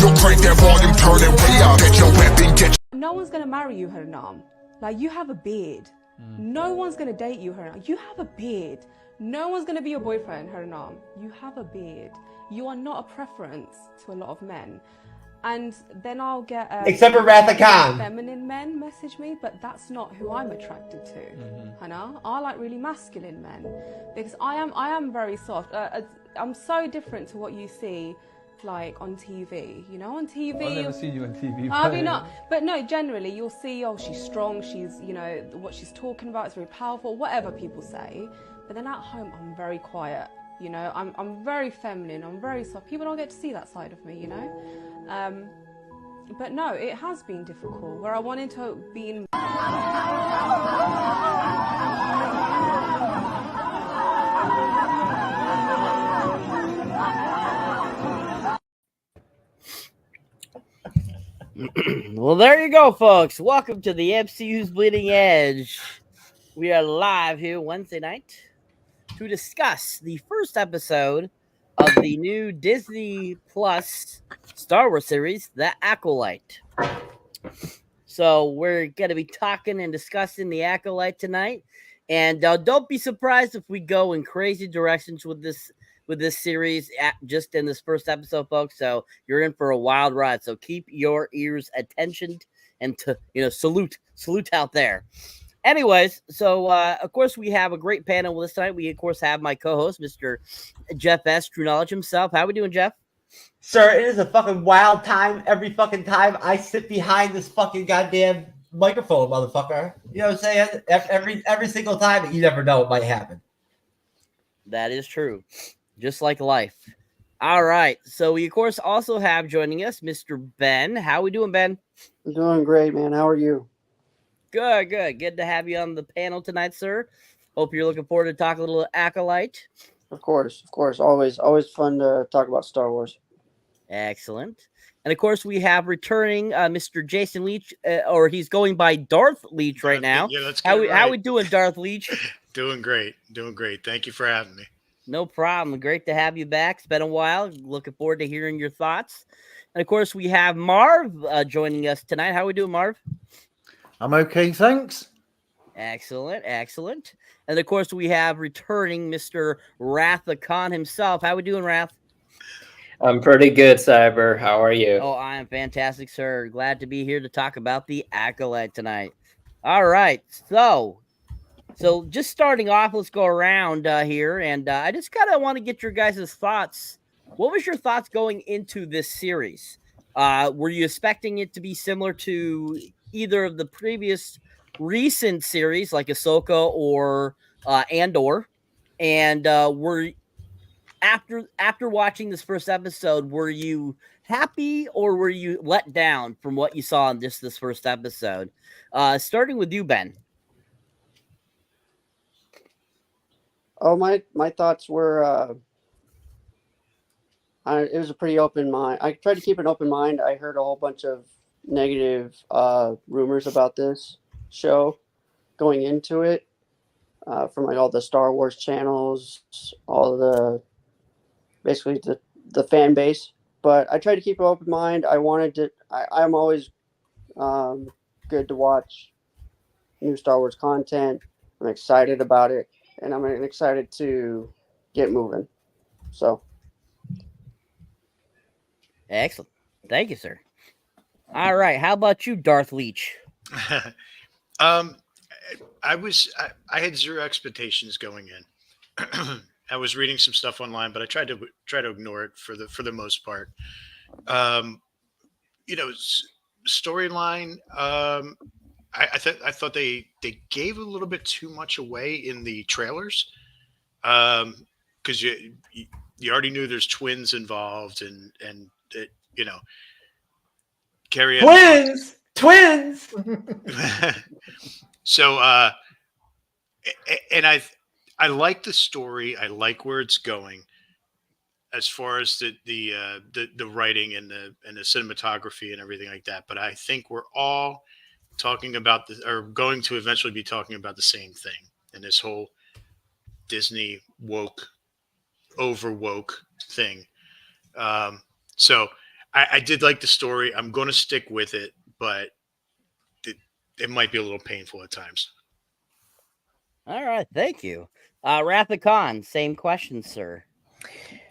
Yo, crank that volume, turn it way up. Get your weapon, get No one's going to marry you, Haranam. Like, you have a beard. No one's going to date you, Haranam. You have a beard. No one's going to be your boyfriend, Haranam. You have a beard. You are not a preference to a lot of men. And then I'll get except for Wrath of Khan. Feminine men message me, but that's not who I'm attracted to. Hannah, I like really masculine men because I am very soft. I'm so different to what you see, like on TV. You know, on TV. I've never seen you on TV. I mean, not, but no. Generally, you'll see, oh, she's strong. She's, you know, what she's talking about is very powerful. Whatever people say, but then at home, I'm very quiet. You know, I'm very feminine. I'm very soft. People don't get to see that side of me. You know. But no, it has been difficult where I wanted to be in. Well, there you go, folks. Welcome to the MCU'S Bleeding Edge. We are live here Wednesday night to discuss the first episode of the new Disney Plus Star Wars series, The Acolyte. So we're going to be talking and discussing The Acolyte tonight. And don't be surprised if we go in crazy directions with this series just in this first episode, folks. So you're in for a wild ride. So keep your ears attentioned and salute out there. Anyways, so of course we have a great panel with us tonight. We of course have my co-host, Mr. Jeff S. TrueKnowledge himself. How we doing, Jeff? Sir, it is a fucking wild time every fucking time I sit behind this fucking goddamn microphone, motherfucker. You know what I'm saying? Every single time, you never know what might happen. That is true. Just like life. All right. So we of course also have joining us Mr. Ben. How we doing, Ben? I'm doing great, man. How are you? Good. Good to have you on the panel tonight, sir. Hope you're looking forward to talk a little Acolyte. Of course. Always fun to talk about Star Wars. Excellent. And of course, we have returning Mr. Jason Leach, or he's going by Darth Leach right now. Yeah, that's good. How we doing, Darth Leach? Doing great. Thank you for having me. No problem. Great to have you back. It's been a while. Looking forward to hearing your thoughts. And of course, we have Marv joining us tonight. How we doing, Marv? I'm okay, thanks. Excellent. And of course, we have returning Mr. Wrath of Khan himself. How we doing, Wrath? I'm pretty good, Cyber. How are you? Oh, I am fantastic, sir. Glad to be here to talk about the Acolyte tonight. All right, so just starting off, let's go around here, and I just kind of want to get your guys' thoughts. What was your thoughts going into this series? Were you expecting it to be similar to either of the previous recent series, like Ahsoka or Andor? And were after watching this first episode, were you happy or were you let down from what you saw in this first episode? Starting with you, Ben. Oh, my thoughts were it was a pretty open mind. I tried to keep an open mind. I heard a whole bunch of negative rumors about this show going into it from like all the Star Wars channels, all the basically the fan base. But I tried to keep an open mind. I'm always good to watch new Star Wars content. I'm excited about it, and I'm excited to get moving. So excellent. Thank you, sir. All right. How about you, Darth Leach? I had zero expectations going in. I was reading some stuff online, but I tried to ignore it for the most part. Storyline. I thought they gave a little bit too much away in the trailers, because you already knew there's twins involved, and Carrie twins. So and I like the story. I like where it's going as far as the writing and the cinematography and everything like that. But I think we're all talking about going to eventually be talking about the same thing, and this whole Disney over woke thing. So I did like the story. I'm going to stick with it, but it might be a little painful at times. All right, thank you. Rapid Con, same question, sir.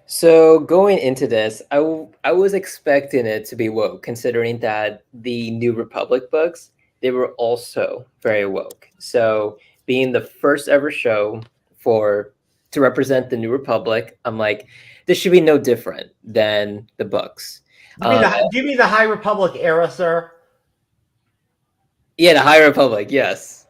So going into this, I was expecting it to be woke, considering that the New Republic books, they were also very woke. So being the first ever show to represent the New Republic, I'm like, this should be no different than the books. Do you mean the High Republic era, sir? Yeah, the High Republic, yes.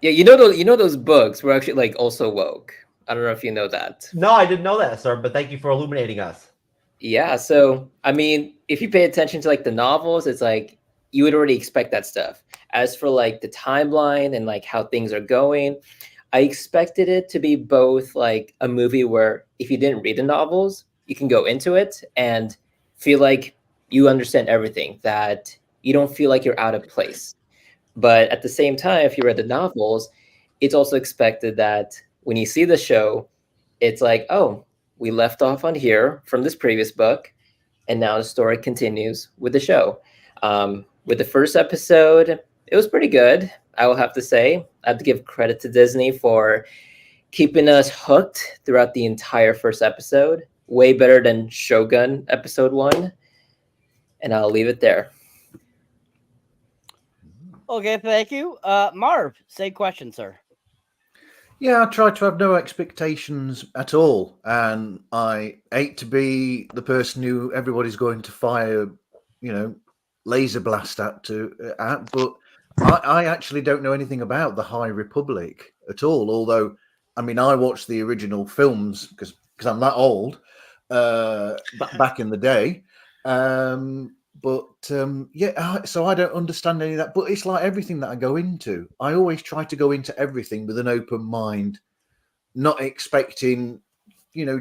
Yeah, you know those books were actually like also woke. I don't know if you know that. No, I didn't know that, sir, but thank you for illuminating us. Yeah, so I mean, if you pay attention to like the novels, it's like you would already expect that stuff. As for like the timeline and like how things are going, I expected it to be both like a movie where if you didn't read the novels, you can go into it and feel like you understand everything, that you don't feel like you're out of place. But at the same time, if you read the novels, it's also expected that when you see the show, it's like, oh, we left off on here from this previous book, and now the story continues with the show. With the first episode, it was pretty good, I will have to say. I have to give credit to Disney for keeping us hooked throughout the entire first episode. Way better than Shogun episode 1. And I'll leave it there. Okay, thank you. Marv, same question, sir. Yeah, I try to have no expectations at all, and I hate to be the person who everybody's going to fire, laser blast at. But I actually don't know anything about the High Republic at all. Although, I mean, I watched the original films because I'm that old. Back in the day. So I don't understand any of that. But it's like everything that I go into. I always try to go into everything with an open mind, not expecting,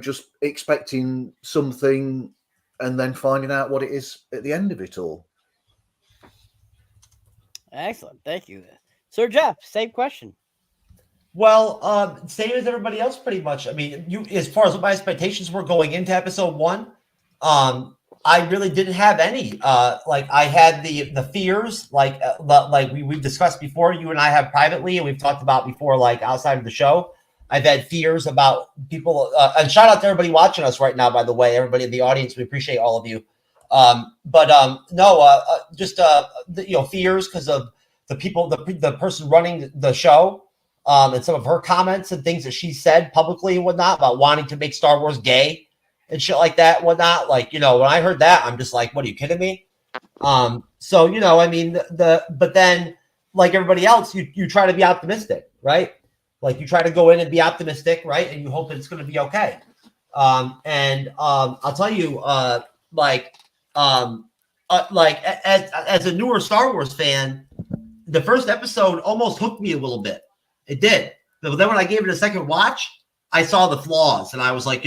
just expecting something and then finding out what it is at the end of it all. Excellent. Thank you. Sir Jeff, same question. Well, same as everybody else, pretty much. I mean, as far as what my expectations were going into episode 1, I really didn't have any. Like I had the fears, like we've discussed before. You and I have privately, and we've talked about before, like outside of the show. I've had fears about people. And shout out to everybody watching us right now, by the way, everybody in the audience. We appreciate all of you. Fears because of the people, the person running the show, and some of her comments and things that she said publicly and whatnot about wanting to make Star Wars gay and shit like that and whatnot. Like, when I heard that, I'm just like, what, are you kidding me? But then like everybody else, you try to be optimistic, right? Like you try to go in and be optimistic, right? And you hope that it's going to be okay. I'll tell you, as a newer Star Wars fan, the first episode almost hooked me a little bit. It did. But then when I gave it a second watch, I saw the flaws, and I was like,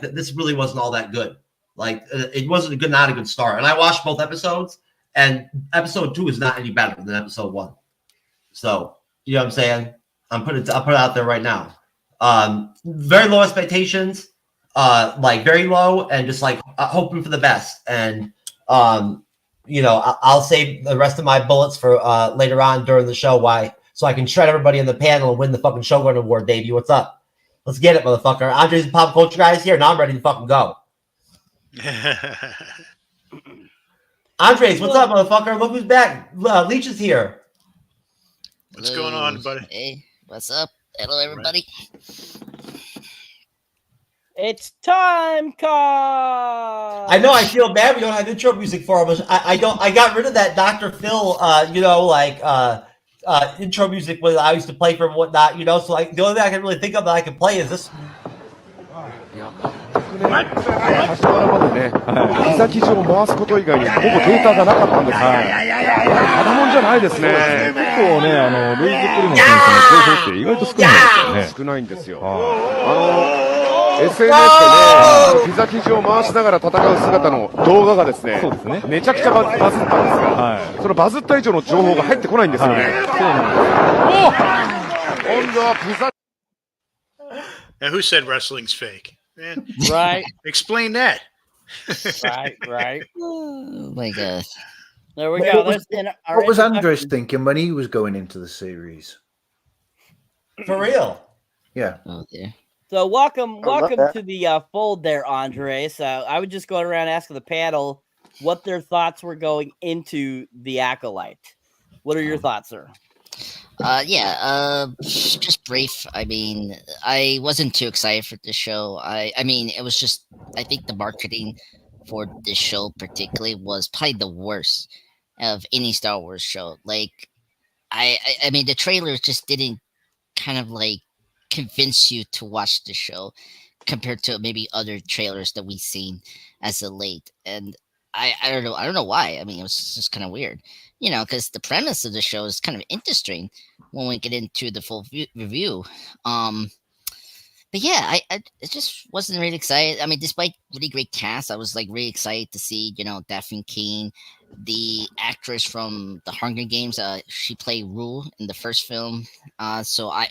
this really wasn't all that good. Like, it wasn't not a good start. And I watched both episodes, and episode 2 is not any better than episode 1. So, you know what I'm saying? I'll put it out there right now. Very low expectations, very low, and just like hoping for the best. And I'll save the rest of my bullets for later on during the show. Why? So I can shred everybody in the panel and win the fucking Shogun Award, baby. What's up? Let's get it, motherfucker. Andre's the pop culture guys here. Now I'm ready to fucking go. Andres, what's up, motherfucker? Look who's back. Leech is here. What's going on, buddy? Hey, what's up? Hello, everybody. It's time card. I know. I feel bad we don't have intro music for him. I got rid of that Dr. Phil, intro music when I used to play for him and whatnot, So like the only thing I can really think of that I can play is this. 端からまでね、膝生地を回すこと以外にほぼデータがなかったんですが、ただもんじゃないですね。結構ね、ルイズ・プリモ選手の情報って意外と少ないんですよね。少ないんですよ。SNS でね、膝生地を回しながら戦う姿の動画がですね、めちゃくちゃバズったんですが、そのバズった以上の情報が入ってこないんですよね。今度はピザ。 Now, who said wrestling's fake? Man, right? Explain that. Right. Oh my god. There we What go. was- There's our What was Andres introduction. thinking when he was going into the series? For real. Yeah. Oh dear. So welcome love that. to the fold there, Andre. So I would just go around asking the panel what their thoughts were going into the Acolyte. What are your thoughts, sir? Just brief. I mean, I wasn't too excited for the show. I mean, it was just, I think the marketing for this show particularly was probably the worst of any Star Wars show. Like, I mean, the trailers just didn't kind of like convince you to watch the show compared to maybe other trailers that we've seen as of late. And I don't know why. I mean, it was just kind of weird, because the premise of the show is kind of interesting when we get into the full review. But yeah, I just wasn't really excited. I mean, despite really great cast, I was like really excited to see, Daphne Keane, the actress from the Hunger Games. She played Rue in the first film. So I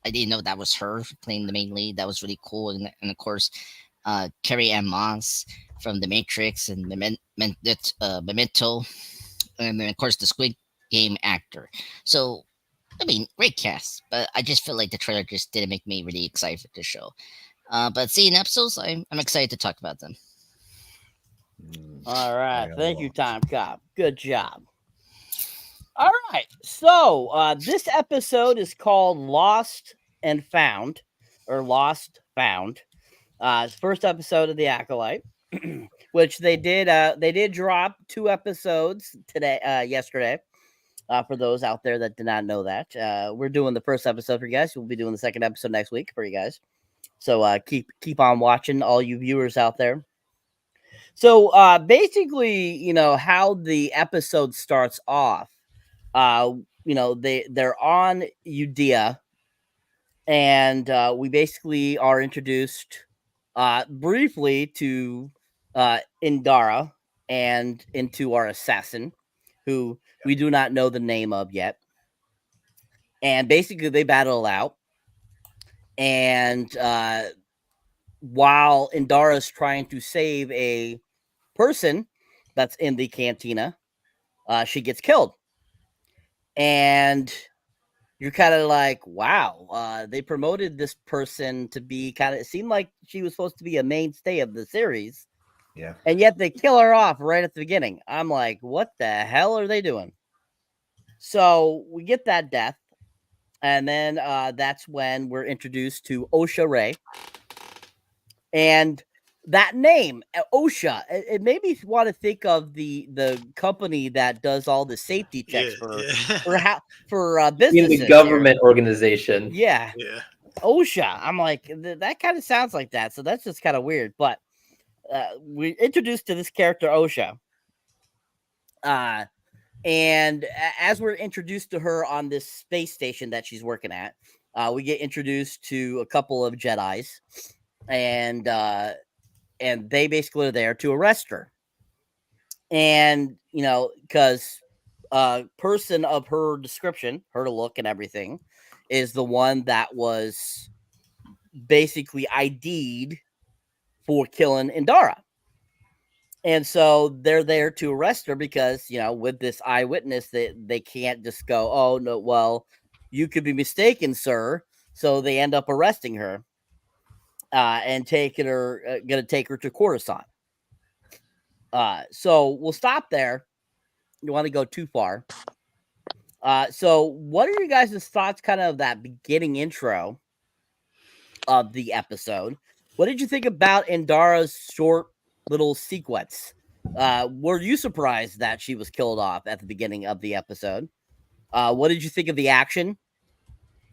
didn't know that was her playing the main lead. That was really cool. And of course, Carrie Ann Moss from The Matrix and Memento, and then of course the Squid Game actor. So I mean, great cast, but I just feel like the trailer just didn't make me really excited for the show. But seeing episodes, I'm excited to talk about them. All right. Thank you, Time Cop. Good job. All right. So this episode is called Lost and Found, or Lost Found. First episode of the Acolyte, which they did drop 2 episodes yesterday. For those out there that did not know that, we're doing the first episode for you guys. We'll be doing the second episode next week for you guys. So keep on watching, all you viewers out there. So basically, how the episode starts off. They're on Udea, and we basically are introduced briefly to Indara and into our assassin, who we do not know the name of yet. And basically they battle out. And while Indara's trying to save a person that's in the cantina, she gets killed. And you're kind of like, wow, they promoted this person to be it seemed like she was supposed to be a mainstay of the series. Yeah. And yet they kill her off right at the beginning. I'm like, what the hell are they doing? So we get that death. And then that's when we're introduced to Osha Ray. And that name, Osha, it made me want to think of the company that does all the safety checks for businesses. In the government organization. Yeah. Yeah. OSHA. I'm like, that kind of sounds like that. So that's just kind of weird. But we're introduced to this character, OSHA. And as we're introduced to her on this space station that she's working at, we get introduced to a couple of Jedis, and they basically are there to arrest her. And because person of her description, her look and everything, is the one that was basically ID'd for killing Indara. And so they're there to arrest her because, with this eyewitness, they can't just go, oh, no, well, you could be mistaken, sir. So they end up arresting her and going to take her to Coruscant. So we'll stop there. You want to go too far. So what are you guys' thoughts kind of that beginning intro of the episode? What did you think about Indara's short little sequence? Were you surprised that she was killed off at the beginning of the episode? What did you think of the action?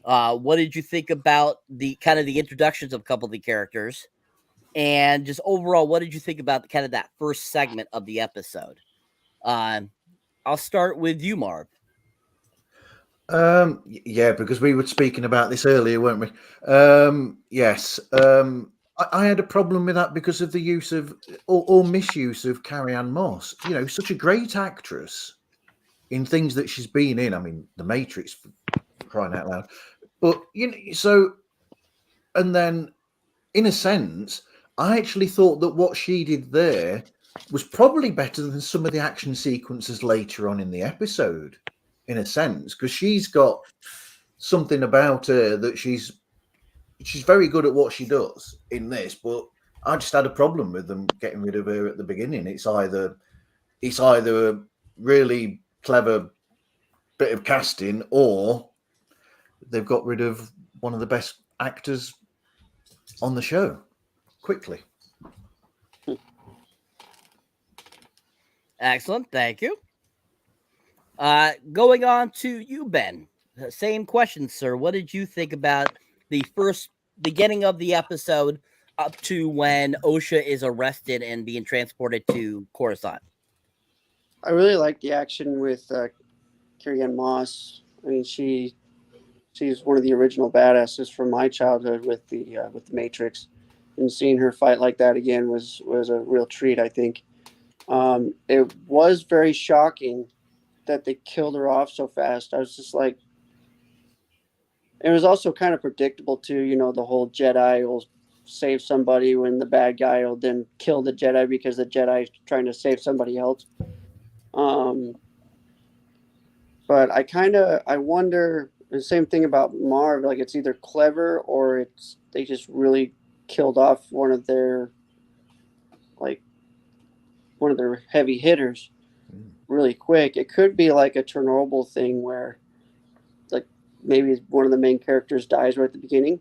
What did you think about the kind of the introductions of a couple of the characters? And just overall, what did you think about kind of that first segment of the episode? I'll start with you, Marv. Yeah, because we were speaking about this earlier, weren't we? Yes. I had a problem with that because of the use of or misuse of Carrie-Anne Moss. Such a great actress in things that she's been in. I mean, The Matrix, for crying out loud. But and then in a sense, I actually thought that what she did there was probably better than some of the action sequences later on in the episode, in a sense, because she's got something about her that she's very good at what she does in this, but I just had a problem with them getting rid of her at the beginning. It's either a really clever bit of casting, or they've got rid of one of the best actors on the show quickly. Excellent, thank you. Going on to you, Ben. Same question, sir. What did you think about the first beginning of the episode up to when OSHA is arrested and being transported to Coruscant? I really like the action with Carrie-Anne Moss. I mean, she's one of the original badasses from my childhood with the Matrix, and seeing her fight like that again was a real treat, I think. It was very shocking that they killed her off so fast. I was just like, it was also kind of predictable too, you know, the whole Jedi will save somebody when the bad guy will then kill the Jedi because the Jedi is trying to save somebody else. But I wonder the same thing about Marv, like it's either clever or they just really killed off one of their heavy hitters really quick. It could be like a Chernobyl thing where like maybe one of the main characters dies right at the beginning.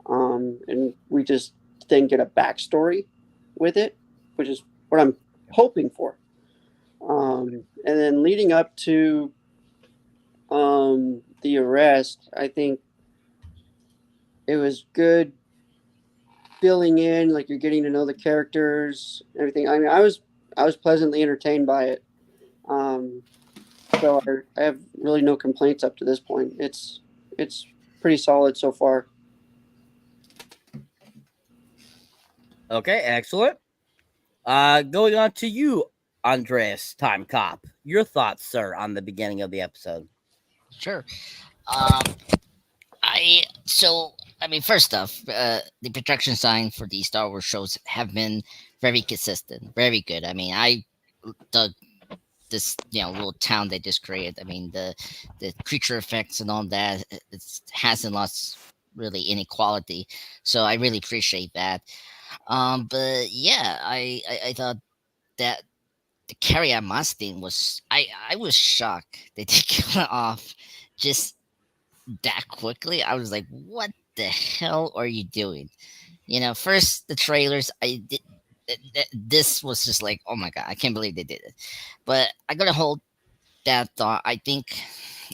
And we just then get a backstory with it, which is what I'm hoping for. And then leading up to the arrest, I think it was good filling in, like you're getting to know the characters, everything. I mean, I was pleasantly entertained by it. So I have really no complaints up to this point. It's pretty solid so far. Okay, excellent. Going on to you, Andreas Time Cop. Your thoughts, sir, on the beginning of the episode. Sure. First off, the production design for these Star Wars shows have been very consistent, very good. I mean, I dug this, little town they just created. I mean, the creature effects and all that, it hasn't lost really any quality. So I really appreciate that. But yeah, I thought that the Carrie-Anne Moss thing was, I was shocked that they killed it off just that quickly. I was like, what the hell are you doing? First the trailers, this was just like, oh my god, I can't believe they did it. But I gotta hold that thought. I think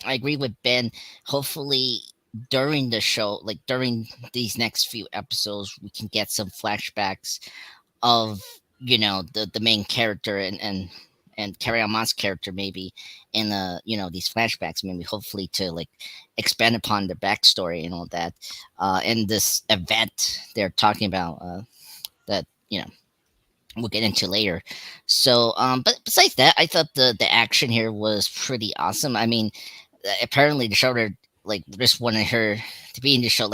I agree with Ben. Hopefully during the show, like during these next few episodes, we can get some flashbacks of the main character and Carrie-Anne Moss character, maybe in these flashbacks, maybe hopefully to like expand upon the backstory and all that, and this event they're talking about, that we'll get into later. So but besides that, I thought the action here was pretty awesome. I mean, apparently the showrunner just wanted her to be in the show,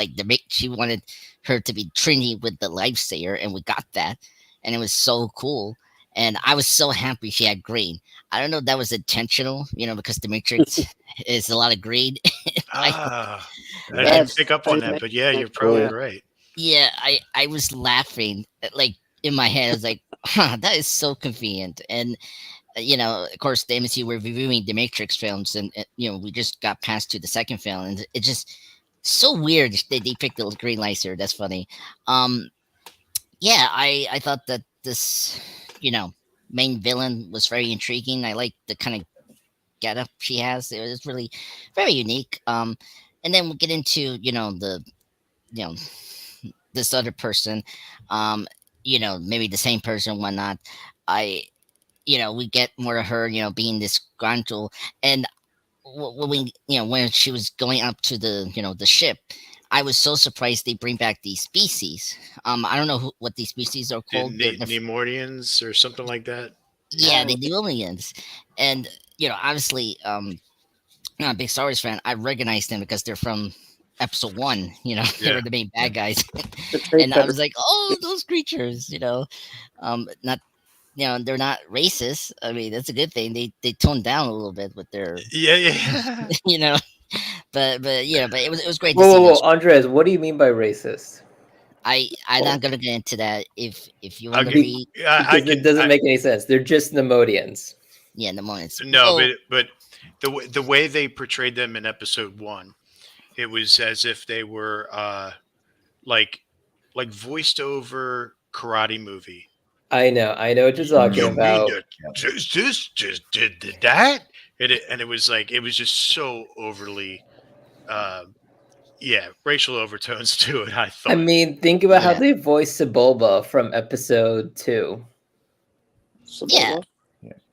she wanted her to be Trinity with the Lifesaver, and we got that, and it was so cool. And I was so happy she had green. I don't know if that was intentional, because the Matrix is a lot of green. I didn't pick up on that, but yeah, you're probably right. Yeah, I was laughing, in my head. I was like, that is so convenient. And, of course, the MCU, we're reviewing the Matrix films, and, we just got past to the second film, and it's just so weird that they picked the green lightsaber. That's funny. Yeah, I thought that this, main villain was very intriguing. I like the kind of getup she has. It was really very unique. And then we'll get into, this other person, maybe the same person, whatnot. We get more of her, being this gruntle. And when she was going up to the ship, I was so surprised they bring back these species. I don't know what these species are called. Nemordians or something like that. Yeah, the Nemordians. And, obviously, I'm not a big Star Wars fan. I recognize them because they're from episode 1. You know, they Yeah. were the main bad guys, Betrayed and I was like, oh, those creatures. You know, not. You know, they're not racist. I mean, that's a good thing. They toned down a little bit with their, Yeah. you know, but yeah, but it was great to Whoa, see whoa, those. whoa, Andres, what do you mean by racist? I'm not gonna get into that. If you want to Okay. read, Because it doesn't make any sense. They're just Nemodians. yeah, in the moments. No, Oh, but the way they portrayed them in episode 1, it was as if they were like voiced over karate movie. I know what you're talking You about. mean that just did that? And it was like, it was just so overly, racial overtones to it. I thought. I mean, think about how Yeah. they voiced Sebulba from episode 2. yeah,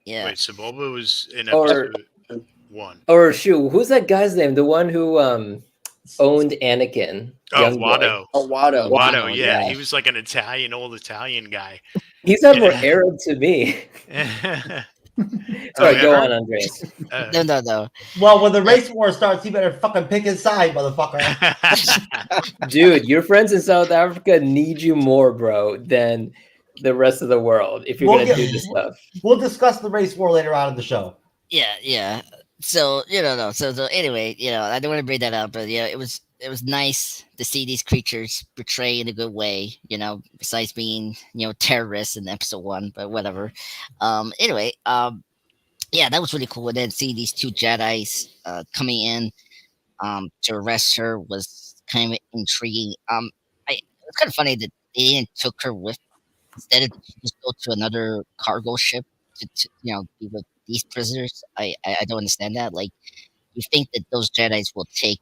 yeah. Wait, Sebulba was in Or- episode 1. Or shoot, who's that guy's name? The one who owned Anakin. Oh, Young boy. Watto. Oh, Watto. Watto, yeah, yeah. he was like an old Italian guy. He sounded more Yeah. Arab to me. Oh, Sorry, go yeah. on, Andres. No. Well, when the race war starts, you better fucking pick his side, motherfucker. Dude, your friends in South Africa need you more, bro, than the rest of the world if you're We'll gonna get- do this stuff. We'll discuss the race war later on in the show. Yeah. So So anyway, I don't want to bring that up, but it was nice to see these creatures portray in a good way. Besides being terrorists in episode 1, but whatever. Anyway, that was really cool. And then see these 2 Jedi's coming in to arrest her was kind of intriguing. It was kind of funny that they didn't took her with instead of just go to another cargo ship to be with these prisoners. I don't understand that. Like, you think that those Jedi's will take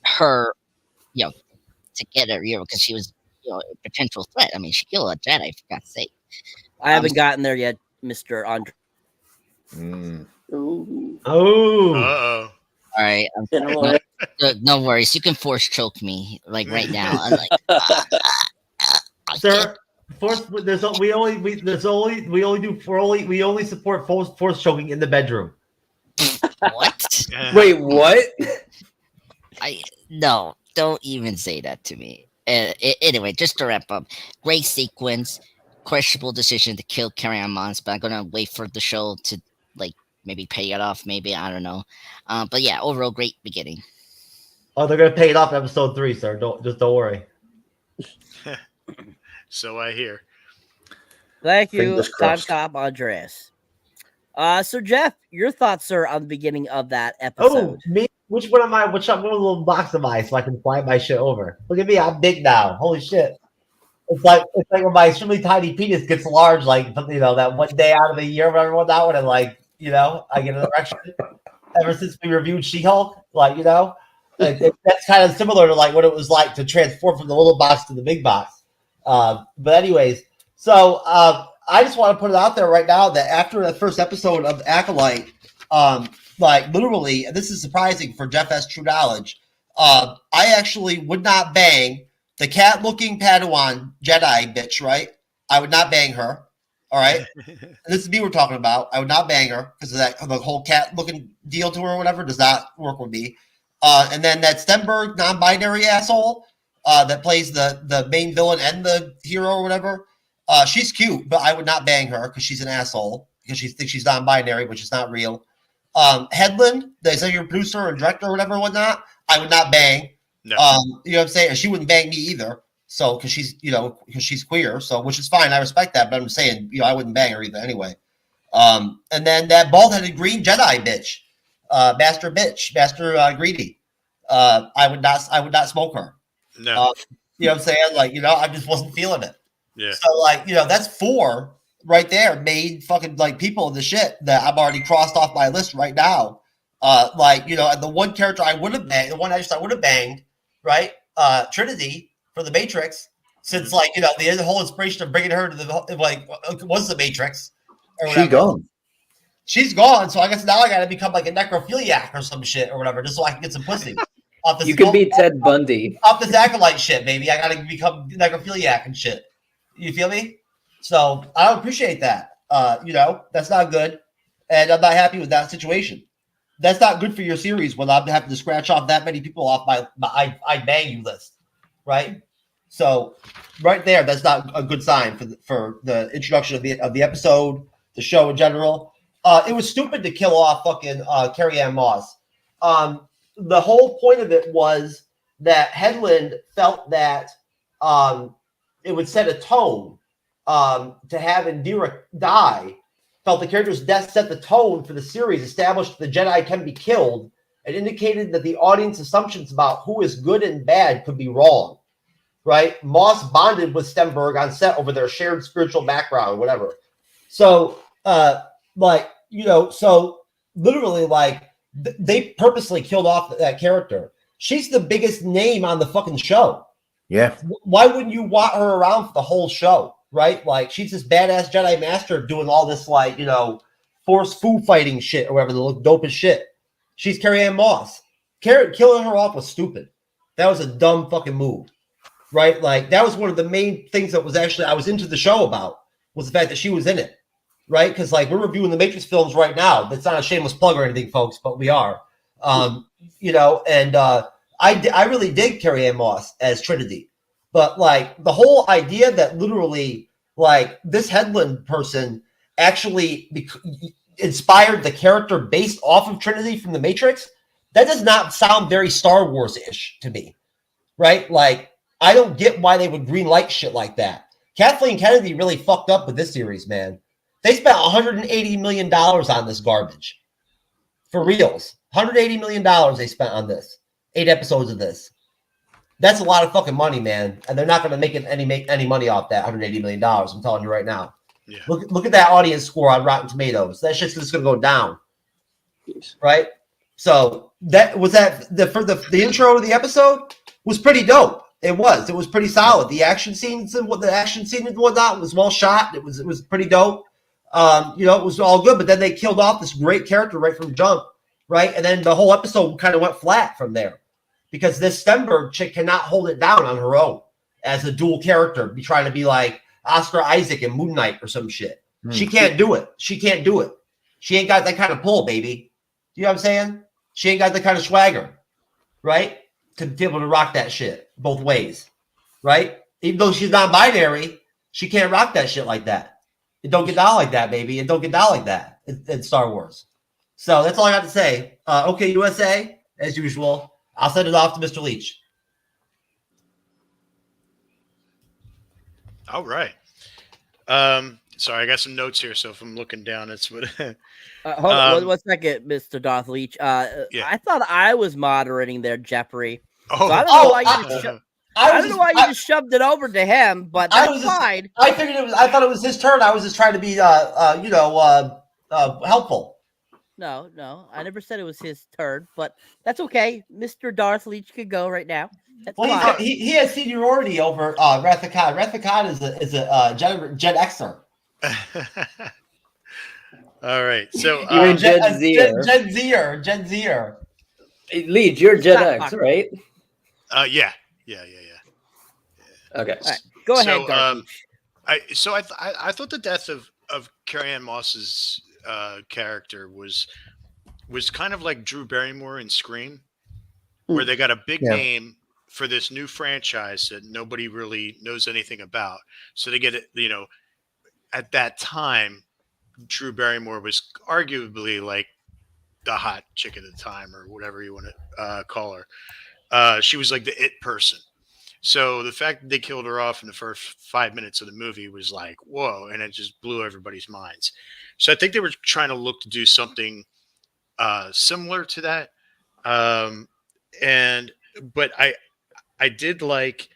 her, to get her, because she was, a potential threat. I mean, she killed a Jedi, for God's sake. I haven't gotten there yet, Mr. Andre. Ooh. Oh, Uh-oh. All right, You know what? no worries. You can force choke me like right now. I'm like, I sir. We only support force choking in the bedroom. can't- what? Wait, what? No, don't even say that to me. Anyway, just to wrap up, great sequence, questionable decision to kill Carry-On Mons, but I'm gonna wait for the show to maybe pay it off. Maybe, I don't know. But yeah, overall great beginning. Oh, they're gonna pay it off in episode 3, sir. Don't worry. So I hear. Thank you, Fingers Time crossed. Cop Andres. So Jeff, your thoughts, sir, on the beginning of that Oh, episode? me? Which one am I? Which little box am I? So I can fly my shit over. Look at me, I'm big now. Holy shit! It's like when my extremely tiny penis gets large, that one day out of the year, whatever that one, and I get an erection. Ever since we reviewed She-Hulk, that's kind of similar to what it was like to transform from the little box to the big box. But anyways, so I just want to put it out there right now that after the first episode of Acolyte, literally, and this is surprising for Jeff S. True Knowledge, I actually would not bang the cat-looking Padawan Jedi bitch, right? I would not bang her, all right? And this is me we're talking about. I would not bang her because of the whole cat-looking deal to her or whatever does not work with me. And then that Stenberg non-binary asshole that plays the main villain and the hero or whatever, she's cute, but I would not bang her because she's an asshole because she thinks she's non-binary, which is not real. Headland, the executive producer and director or whatever and whatnot, I would not bang. No. You know what I'm saying? And she wouldn't bang me either. So, because she's queer, so which is fine. I respect that, but I'm saying, I wouldn't bang her either anyway. And then that bald-headed green Jedi bitch, Master Greedy. I would not smoke her. No. You know what I'm saying? I just wasn't feeling it. Yeah. So, that's 4 right there, made fucking people in the shit that I've already crossed off my list right now. And the one character I would have banged, the one actress I would have banged, right? Trinity for the Matrix, since the whole inspiration of bringing her to the was the Matrix. Or She whatever. gone. She's gone, so I guess now I got to become a necrophiliac or some shit or whatever, just so I can get some pussy. Off this You could be Ted Bundy. off this Acolyte shit, baby. I got to become necrophiliac and shit. You feel me? So I don't appreciate that. That's not good, and I'm not happy with that situation. That's not good for your series when I'm having to scratch off that many people off my I bang you list, right? So right there, that's not a good sign for the introduction of the episode, the show in general. It was stupid to kill off fucking Carrie Ann Moss. The whole point of it was that Headland felt that it would set a tone to have Indira die. Felt the character's death set the tone for the series, established the Jedi can be killed, and indicated that the audience assumptions about who is good and bad could be wrong. Right? Moss bonded with Stenberg on set over their shared spiritual background, whatever. So, so literally, they purposely killed off that character. She's the biggest name on the fucking show. Yeah. Why wouldn't you want her around for the whole show? Right? Like, she's this badass Jedi Master doing all this, force foo fighting shit or whatever, that look dope as shit. She's Carrie Ann Moss. Killing her off was stupid. That was a dumb fucking move. Right? Like, that was one of the main things that was actually I was into the show about, was the fact that she was in it. Right? Because, we're reviewing the Matrix films right now. That's not a shameless plug or anything, folks, but we are. I really dig Carrie Ann Moss as Trinity. But, the whole idea that literally, this Headland person actually inspired the character based off of Trinity from the Matrix, that does not sound very Star Wars-ish to me. Right? I don't get why they would greenlight shit like that. Kathleen Kennedy really fucked up with this series, man. They spent $180 million on this garbage. For reals. $180 million they spent on this. 8 episodes of this. That's a lot of fucking money, man. And they're not going to make any money off that $180 million. I'm telling you right now. Yeah. Look at that audience score on Rotten Tomatoes. That shit's just going to go down. Yes. Right? So the intro of the episode was pretty dope. It was pretty solid. The action scenes and whatnot was well shot. It was pretty dope. It was all good, but then they killed off this great character right from jump, right? And then the whole episode kind of went flat from there because this Stenberg chick cannot hold it down on her own as a dual character, be trying to be like Oscar Isaac and Moon Knight or some shit. She can't do it. She can't do it. She ain't got that kind of pull, baby. You know what I'm saying? She ain't got the kind of swagger, right? To be able to rock that shit both ways, right? Even though she's non-binary, she can't rock that shit like that. It don't get down like that, baby. It don't get down like that in Star Wars. So that's all I got to say. Okay, USA, as usual. I'll send it off to Mr. Leach. All right. Sorry, I got some notes here, so if I'm looking down, it's what. Hold on 1 second, Mr. Darth Leach. Yeah. I thought I was moderating there, Jeffrey. Oh, So I don't know why you I don't know why you just shoved it over to him, but that's fine. I figured I thought it was his turn. I was just trying to be, helpful. No, I never said it was his turn, but that's okay. Mr. Darth Leach could go right now. That's fine. He has seniority over Wrath of Khan. Wrath of Khan is a Gen Xer. All right, so You're Gen Zer. Gen Zer. Leach, you're Gen X, right? Yeah. Okay. All right, go ahead, Darth Leach. I thought the death of Carrie Ann Moss's character was kind of like Drew Barrymore in Scream, where they got a big name for this new franchise that nobody really knows anything about. So they get it, at that time, Drew Barrymore was arguably like the hot chick at the time, or whatever you want to call her. She was like the it person. So the fact that they killed her off in the first 5 minutes of the movie was like, whoa, and it just blew everybody's minds. So I think they were trying to look to do something similar to that. But I did like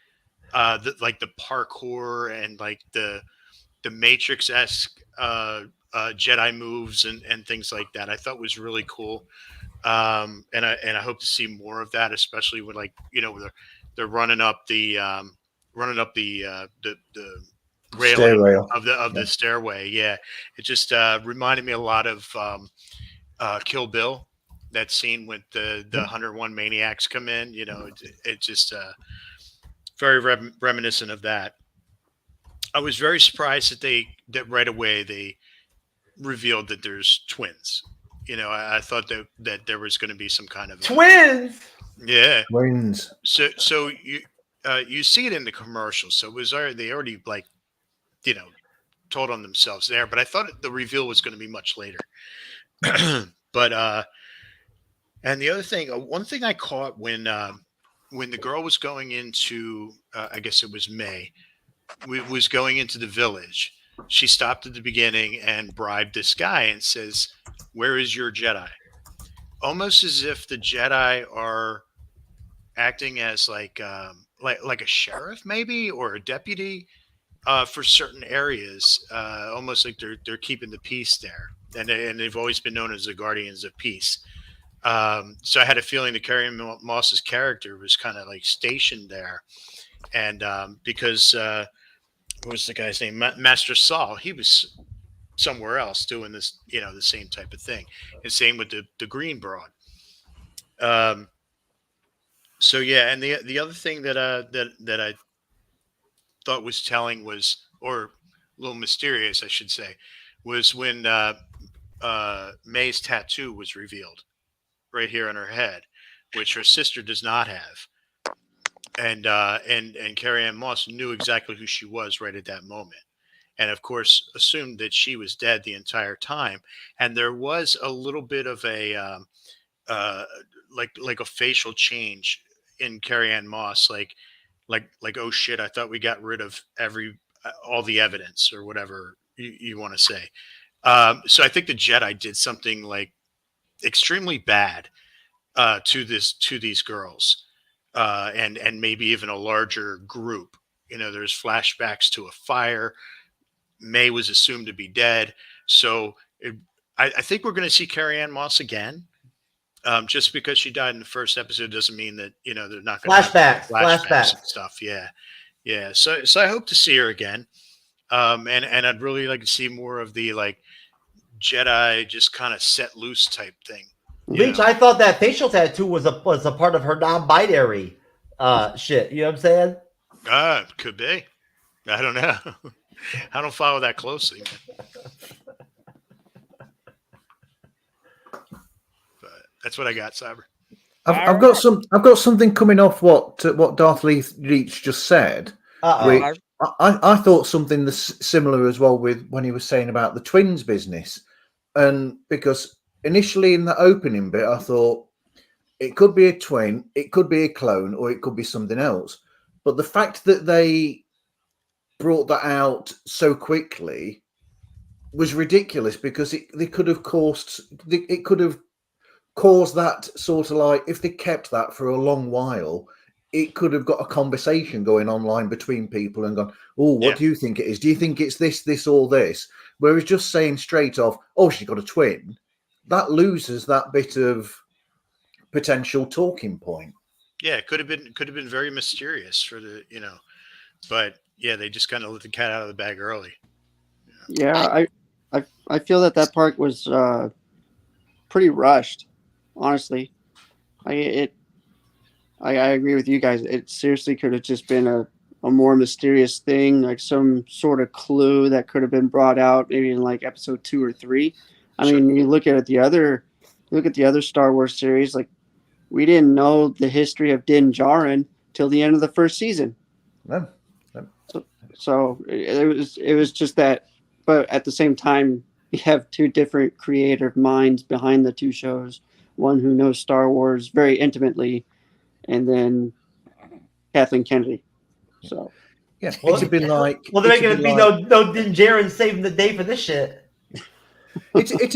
the parkour and like the Matrix-esque Jedi moves and things like that. I thought was really cool. And I hope to see more of that, especially when they're running up the railing of the stairway. Yeah, it just reminded me a lot of Kill Bill. That scene with the 101 maniacs come in. It just very reminiscent of that. I was very surprised that right away they revealed that there's twins. You know, I thought that there was going to be some kind of Twins. Yeah. Twins. So you see it in the commercial. So it was they already like, you know, told on themselves there. But I thought the reveal was going to be much later. But and the other thing, one thing I caught when the girl was going into, I guess it was May, was going into the village. She stopped at the beginning and bribed this guy and says, "Where is your Jedi?" Almost as if the Jedi are acting as like a sheriff maybe, or a deputy for certain areas, almost like they're keeping the peace there, and they've always been known as the Guardians of Peace. So I had a feeling that Carrie Moss's character was kind of like stationed there, and because what was the guy's name? Master Saul. He was somewhere else doing this, you know, the same type of thing, and same with the Green Broad. So yeah, and the other thing that I thought was telling was, or a little mysterious, I should say, was when May's tattoo was revealed right here on her head, which her sister does not have, and Carrie Ann Moss knew exactly who she was right at that moment, and of course assumed that she was dead the entire time. And there was a little bit of a like a facial change in Carrie Ann Moss, like oh shit, I thought we got rid of all the evidence, or whatever you want to say. So I think the Jedi did something like extremely bad to these girls, and maybe even a larger group. You know, there's flashbacks to a fire. May was assumed to be dead, so I think we're going to see Carrie Ann Moss again. Just because she died in the first episode doesn't mean that, you know, they're not going to have flashbacks and stuff. Yeah. So I hope to see her again. And I'd really like to see more of the like Jedi just kind of set loose type thing. Leech, I thought that facial tattoo was a part of her non-binary shit. You know what I'm saying? Could be. I don't know. I don't follow that closely, man. That's what I got, Cyber. I've got something coming off what Darth Leach just said. Which I thought something similar as well with when he was saying about the twins business, and because initially in the opening bit I thought it could be a twin, it could be a clone, or it could be something else. But the fact that they brought that out so quickly was ridiculous, because it could have caused that sort of like, if they kept that for a long while, it could have got a conversation going online between people and gone, oh, what do you think it is? Do you think it's this, or this? Whereas just saying straight off, oh, she's got a twin, that loses that bit of potential talking point. Yeah, it could have been very mysterious for the, you know, but yeah, they just kind of let the cat out of the bag early. Yeah, I feel that part was pretty rushed. Honestly, I agree with you guys. It seriously could have just been a more mysterious thing, like some sort of clue that could have been brought out maybe in like episode 2 or 3. I mean, you look at the other Star Wars series, like we didn't know the history of Din Djarin till the end of the first season. No. So it was just that, but at the same time, you have two different creative minds behind the two shows. One who knows Star Wars very intimately, and then Kathleen Kennedy. So yeah, it's a bit like. Well, there ain't gonna be no Din Djarin saving the day for this shit. It's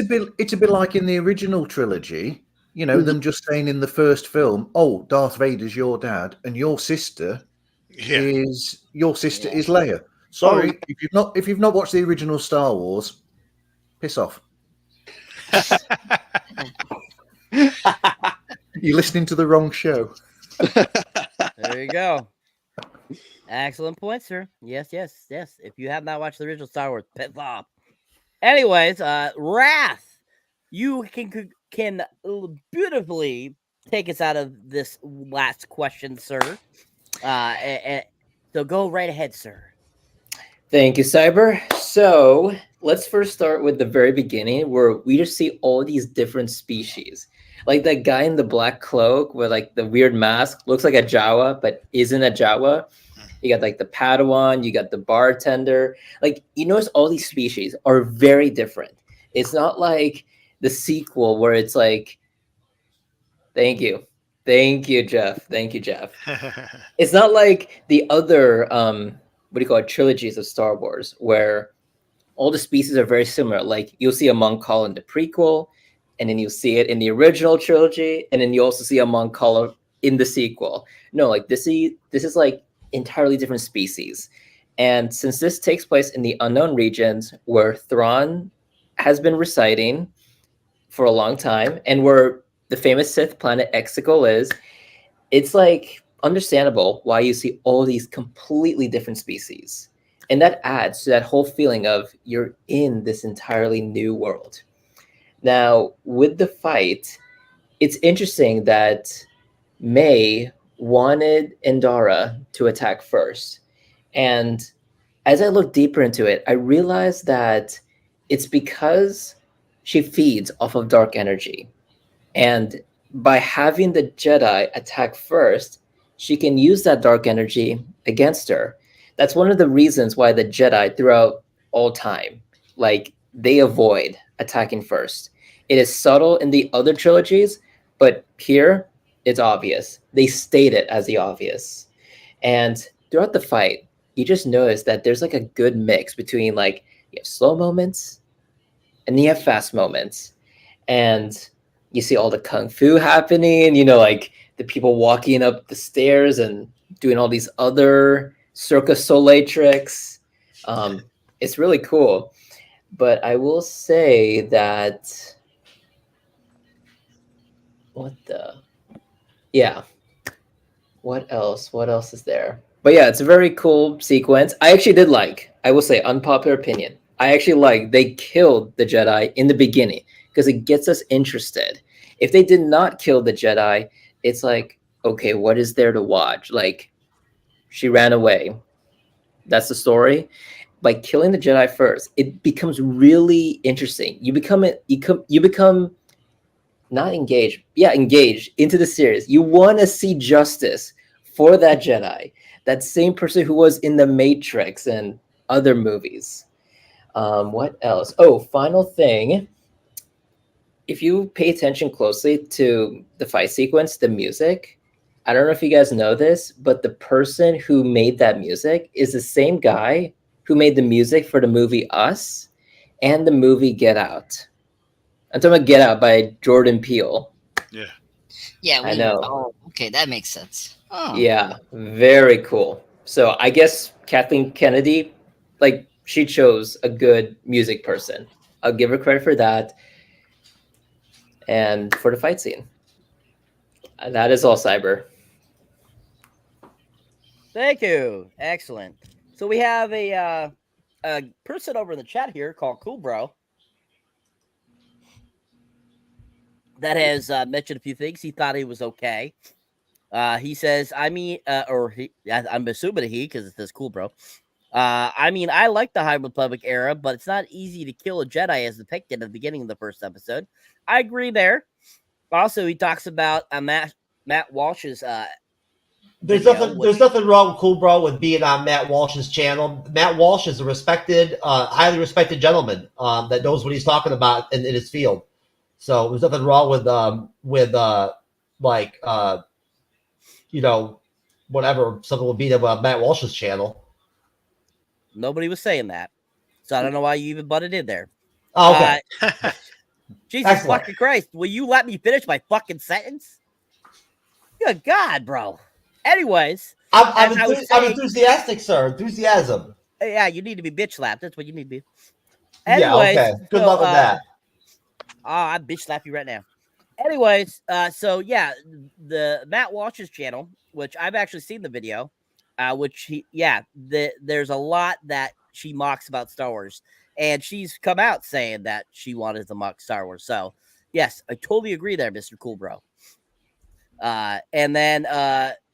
a bit like in the original trilogy. You know, them just saying in the first film, "Oh, Darth Vader's your dad, and your sister is Leia." Sorry, if you've not watched the original Star Wars, piss off. You're listening to the wrong show. There you go. Excellent point, sir. Yes. If you have not watched the original Star Wars, piss off. Anyways, Wrath, you can beautifully take us out of this last question, sir. So go right ahead, sir. Thank you, Cyber. So let's first start with the very beginning where we just see all these different species. Like that guy in the black cloak with like the weird mask, looks like a Jawa, but isn't a Jawa. You got like the Padawan, you got the bartender. Like, you notice all these species are very different. It's not like the sequel where it's like, thank you, Jeff. Thank you, Jeff. It's not like the other, what do you call it, trilogies of Star Wars where all the species are very similar. Like you'll see a Mongol in the prequel, and then you'll see it in the original trilogy, and then you also see a Mongol in the sequel. No, like this is like entirely different species. And since this takes place in the unknown regions where Thrawn has been residing for a long time, and where the famous Sith planet Exegol is, it's like understandable why you see all these completely different species. And that adds to that whole feeling of you're in this entirely new world. Now, with the fight, it's interesting that May wanted Endara to attack first. And as I look deeper into it, I realized that it's because she feeds off of dark energy. And by having the Jedi attack first, she can use that dark energy against her. That's one of the reasons why the Jedi throughout all time, like they avoid attacking first. It is subtle in the other trilogies, but here it's obvious. They state it as the obvious. And throughout the fight, you just notice that there's like a good mix between like you have slow moments and you have fast moments. And you see all the kung fu happening, you know, like the people walking up the stairs and doing all these other Cirque du Soleil tricks. It's really cool. But I will say that what else is there? But yeah, it's a very cool sequence. I will say, unpopular opinion, I actually like they killed the Jedi in the beginning because it gets us interested. If they did not kill the Jedi, it's like, okay, what is there to watch? Like, she ran away. That's the story. By killing the Jedi first, it becomes really interesting. You become not engaged. Yeah, engaged into the series. You want to see justice for that Jedi, that same person who was in the Matrix and other movies. What else? Oh, final thing. If you pay attention closely to the fight sequence, the music, I don't know if you guys know this, but the person who made that music is the same guy who made the music for the movie Us and the movie Get Out. I'm talking about Get Out by Jordan Peele. Yeah. Yeah, I know. Oh, okay, that makes sense. Oh. Yeah, very cool. So I guess Kathleen Kennedy, like, she chose a good music person. I'll give her credit for that. And for the fight scene. That is all, Cyber. Thank you. Excellent. So we have a person over in the chat here called Cool Bro that has mentioned a few things. He thought he was okay. He says, I'm assuming he, because it says Cool Bro. I like the High Republic era, but it's not easy to kill a Jedi as depicted at the beginning of the first episode. I agree there. Also, he talks about Matt Walsh's There's video, nothing wrong with Cool Bro with being on Matt Walsh's channel. Matt Walsh is a respected, highly respected gentleman that knows what he's talking about in his field. So there's nothing wrong with whatever, something will be about Matt Walsh's channel. Nobody was saying that, so I don't know why you even butted in there. Oh, okay. Jesus Excellent. fucking Christ! Will you let me finish my fucking sentence? Good God, bro. Anyways, I'm enthusiastic, sir. Enthusiasm. Yeah, you need to be bitch slapped. That's what you need to be. Anyways, yeah, okay. Good luck with that. I bitch slap you right now. Anyways, so yeah, the Matt Walsh's channel, which I've actually seen the video, there's a lot that she mocks about Star Wars, and she's come out saying that she wanted to mock Star Wars. So yes, I totally agree there, Mr. Cool Bro. And then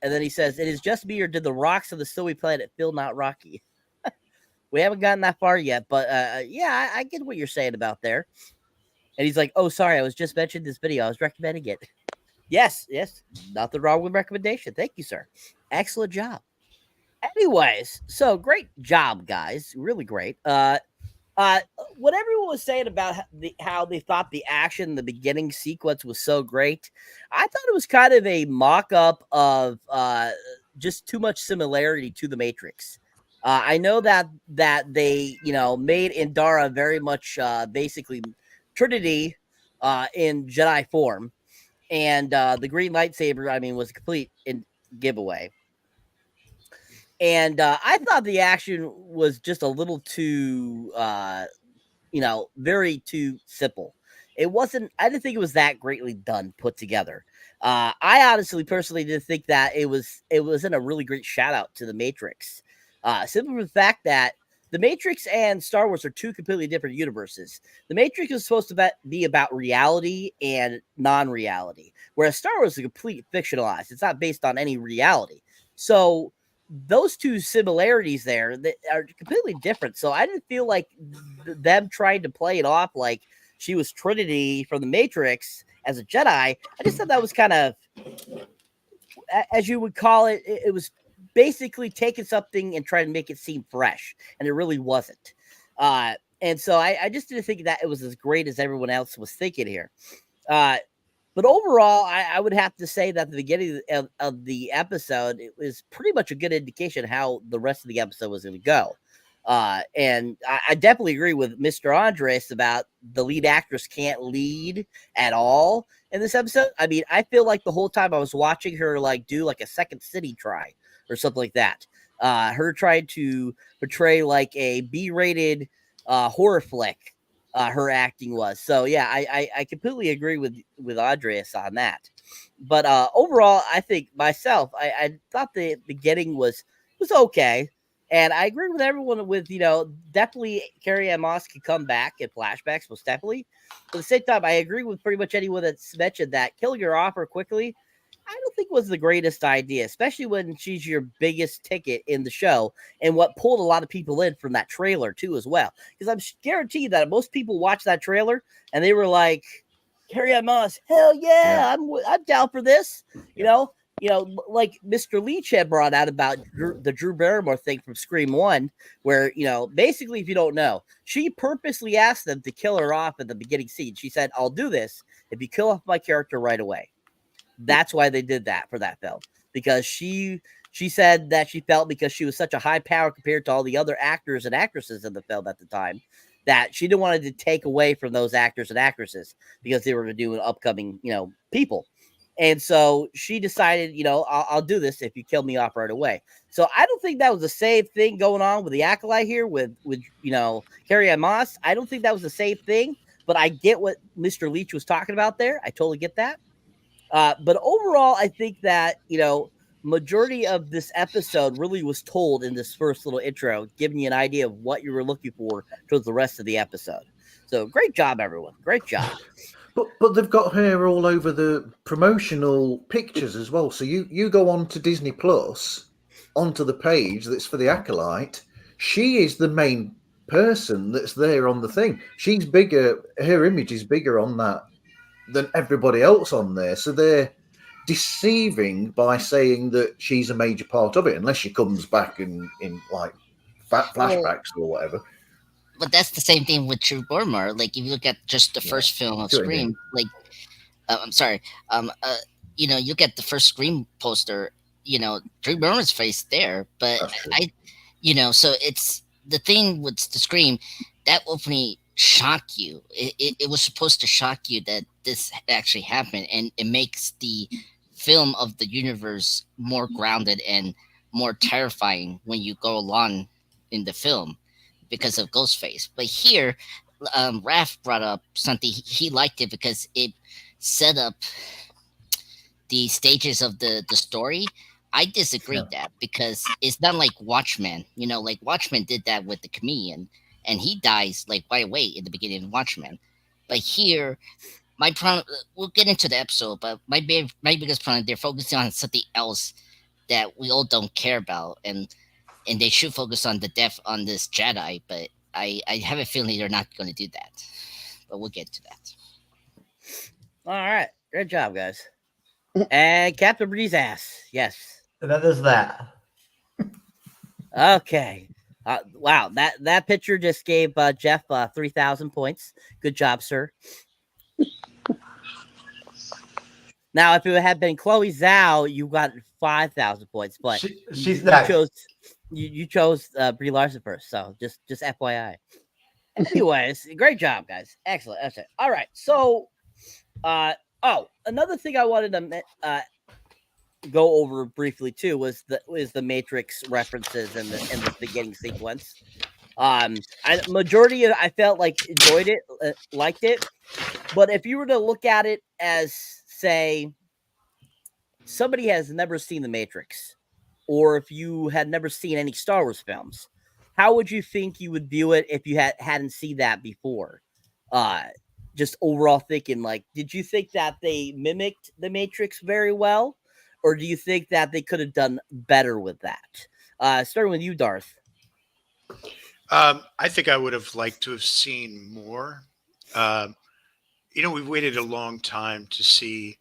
he says, "It is just me, or did the rocks of the snowy planet feel not rocky?" We haven't gotten that far yet, but yeah, I get what you're saying about there. And he's like, "Oh, sorry, I was just mentioning this video. I was recommending it." Yes, nothing wrong with recommendation. Thank you, sir. Excellent job. Anyways, so great job, guys. Really great. What everyone was saying about how they thought the action in the beginning sequence was so great, I thought it was kind of a mock-up of just too much similarity to the Matrix. I know that they, made Indara very much basically Trinity in Jedi form, and the green lightsaber, I mean, was a complete giveaway. And I thought the action was just a little too, very too simple. It wasn't. I didn't think it was that greatly done, put together. I honestly, personally, didn't think that it wasn't a really great shout out to the Matrix. Simply for the fact that the Matrix and Star Wars are two completely different universes. The Matrix is supposed to be about reality and non-reality, whereas Star Wars is completely fictionalized. It's not based on any reality. So those two similarities there that are completely different. So I didn't feel like them trying to play it off like she was Trinity from the Matrix as a Jedi. I just thought that was kind of, as you would call it, it was basically taking something and trying to make it seem fresh, and it really wasn't. And so I just didn't think that it was as great as everyone else was thinking here. But overall, I would have to say that the beginning of the episode, it was pretty much a good indication how the rest of the episode was going to go. And I definitely agree with Mr. Andres about the lead actress can't lead at all in this episode. I mean, I feel like the whole time I was watching her do a Second City try or something like that. Her trying to portray like a B-rated horror flick. Her acting was. So yeah, I completely agree with Andreas on that. But overall, I think myself, I thought the beginning was okay. And I agree with everyone with, definitely Carrie-Ann Moss could come back in flashbacks, most definitely. But at the same time, I agree with pretty much anyone that's mentioned that killing her off her quickly, I don't think was the greatest idea, especially when she's your biggest ticket in the show and what pulled a lot of people in from that trailer too as well. Because I'm guaranteed that most people watched that trailer and they were like, Carrie-Ann Moss, hell yeah, I'm down for this. Like Mr. Leach had brought out about the Drew Barrymore thing from Scream 1, where, basically, if you don't know, she purposely asked them to kill her off at the beginning scene. She said, I'll do this if you kill off my character right away. That's why they did that for that film, because she said that she felt because she was such a high power compared to all the other actors and actresses in the film at the time, that she didn't want to take away from those actors and actresses because they were going to do an upcoming, people. And so she decided, I'll do this if you kill me off right away. So I don't think that was the same thing going on with the Acolyte here with Carrie-Ann Moss. I don't think that was the same thing, but I get what Mr. Leach was talking about there. I totally get that. But overall, I think that, majority of this episode really was told in this first little intro, giving you an idea of what you were looking for towards the rest of the episode. So great job, everyone. Great job. But they've got her all over the promotional pictures as well. So you go on to Disney Plus, onto the page that's for the Acolyte. She is the main person that's there on the thing. She's bigger. Her image is bigger on that than everybody else on there. So they're deceiving by saying that she's a major part of it, unless she comes back in like flashbacks or whatever. But that's the same thing with Drew Barrymore. Like, if you look at just the first film of Scream, I'm sorry, you look at the first Scream poster, Drew Barrymore's face there, but so it's the thing with the Scream, that opening shocked you. It was supposed to shock you that this actually happened, and it makes the film of the universe more grounded and more terrifying when you go along in the film because of Ghostface. But here, Raph brought up something. He liked it because it set up the stages of the story. I disagree with that, because it's not like Watchmen. Like Watchmen did that with the comedian, and he dies like right away in the beginning of Watchmen. But here, my problem, we'll get into the episode, but my biggest problem, they're focusing on something else that we all don't care about. And and they should focus on the death on this Jedi, but I have a feeling they're not going to do that. But we'll get to that. All right, great job, guys. And Captain Breeze ass, yes. That is that. Okay. Wow, that picture just gave Jeff 3,000 points. Good job, sir. Now, if it had been Chloe Zhao, you got 5,000 points, but she's next. You chose Brie Larson first, so just FYI. Anyways, great job, guys. Excellent. All right, so another thing I wanted to go over briefly too was the Matrix references in the beginning sequence. Majority of I felt like enjoyed it, liked it, but if you were to look at it as, say, somebody has never seen the Matrix, or if you had never seen any Star Wars films, how would you think you would view it if you hadn't seen that before? Just overall thinking, like, did you think that they mimicked the Matrix very well, or do you think that they could have done better with that? Starting with you, Darth. I think I would have liked to have seen more. We've waited a long time to see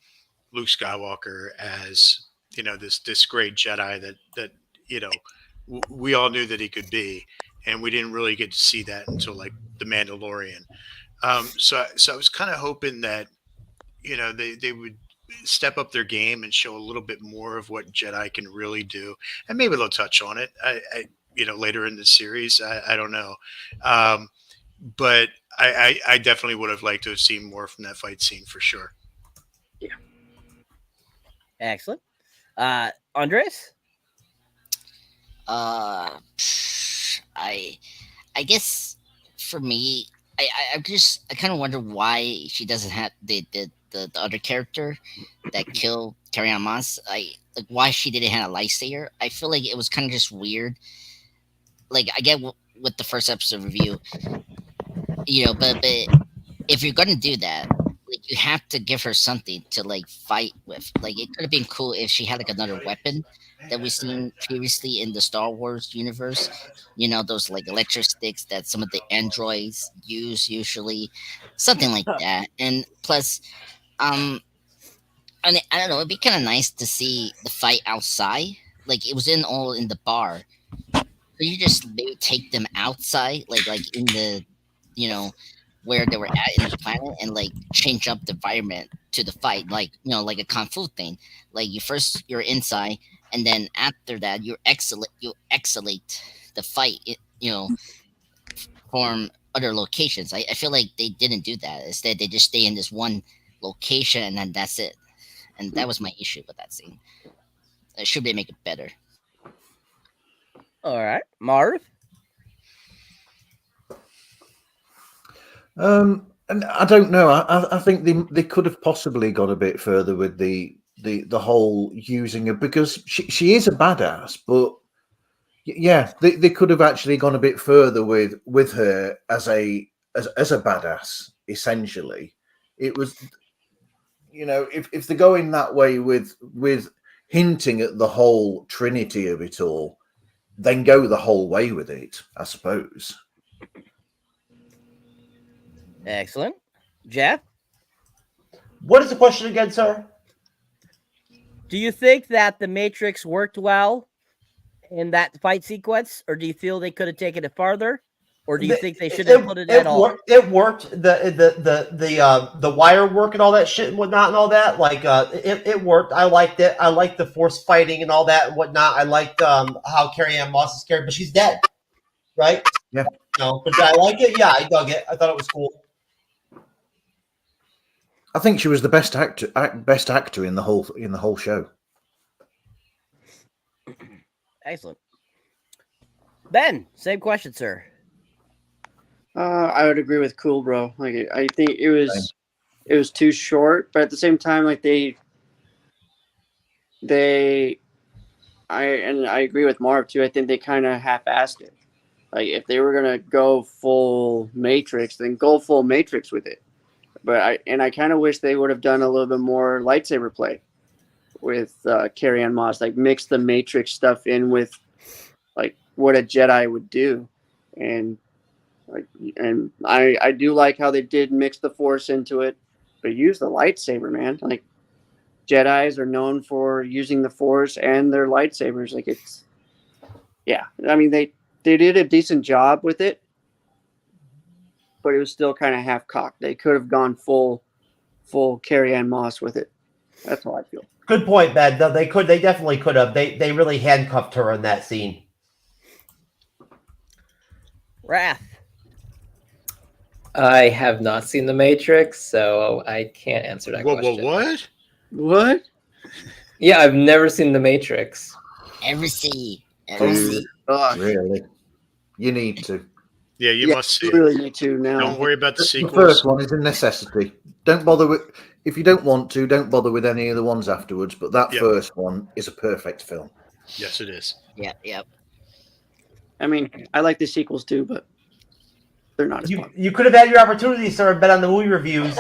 Luke Skywalker as, this great Jedi that we all knew that he could be, and we didn't really get to see that until like The Mandalorian. So I was kind of hoping that, they would step up their game and show a little bit more of what Jedi can really do, and maybe they'll touch on it. I later in the series, I don't know, but I definitely would have liked to have seen more from that fight scene for sure. Yeah. Excellent. Andres? I guess for me, I kind of wonder why she doesn't have the other character that killed Carrie-Anne Moss. Like why she didn't have a lightsaber. I feel like it was kind of just weird. Like I get with the first episode review, but if you're gonna do that, like you have to give her something to like fight with. Like it could have been cool if she had like another weapon that we've seen previously in the Star Wars universe. Those like electric sticks that some of the androids use usually, something like that. And plus, I don't know, it'd be kind of nice to see the fight outside. Like it was all in the bar. Could you just maybe take them outside, like in the, where they were at in the planet, and like change up the environment to the fight, like like a kung fu thing. Like you're inside, and then after that you exhalate the fight. From other locations. I feel like they didn't do that. Instead, they just stay in this one location, and then that's it. And that was my issue with that scene. Should they make it better? All right, Marv. And I don't know. I think they could have possibly gone a bit further with the whole using her, because she is a badass. But yeah, they could have actually gone a bit further with her as a badass. Essentially, it was, if they're going that way with hinting at the whole trinity of it all, then go the whole way with it, I suppose. Excellent. Jeff? What is the question again, sir? Do you think that the Matrix worked well in that fight sequence, or do you feel they could have taken it farther, or do you think they should have put it at all? It worked. The wire work and all that shit and whatnot and all that. Like it worked. I liked it. I liked the force fighting and all that and whatnot. I liked how Carrie-Anne Moss is scared, but she's dead, right? Yeah. But did I like it? Yeah, I dug it. I thought it was cool. I think she was the best actor in the whole show. Excellent. Ben, same question, sir. I would agree with Cool Bro. Like I think it was too short, but at the same time, like I agree with Marv too. I think they kind of half-assed it. Like if they were gonna go full Matrix, then go full Matrix with it. But I kind of wish they would have done a little bit more lightsaber play with Carrie-Anne Moss, like mix the Matrix stuff in with what a Jedi would do, and I do like how they did mix the Force into it, but use the lightsaber, man. Like Jedis are known for using the Force and their lightsabers. Like it's, yeah. I mean they did a decent job with it, but it was still kind of half cocked. They could have gone full Carrie-Anne Moss with it. That's how I feel. Good point, Ben. They definitely could have. They really handcuffed her in that scene. Wrath. I have not seen The Matrix, so I can't answer that question. What? Yeah, I've never seen The Matrix. Ever see? Really? You need to. Yeah, you must see. You really need to now. Don't worry about the The sequels. first one is a necessity. Don't bother with, if you don't want to, don't bother with any of the ones afterwards. But that first one is a perfect film. Yes, it is. Yeah, yep. I mean, I like the sequels too, but they're not as fun. You could have had your opportunity, sir, and been on the movie reviews.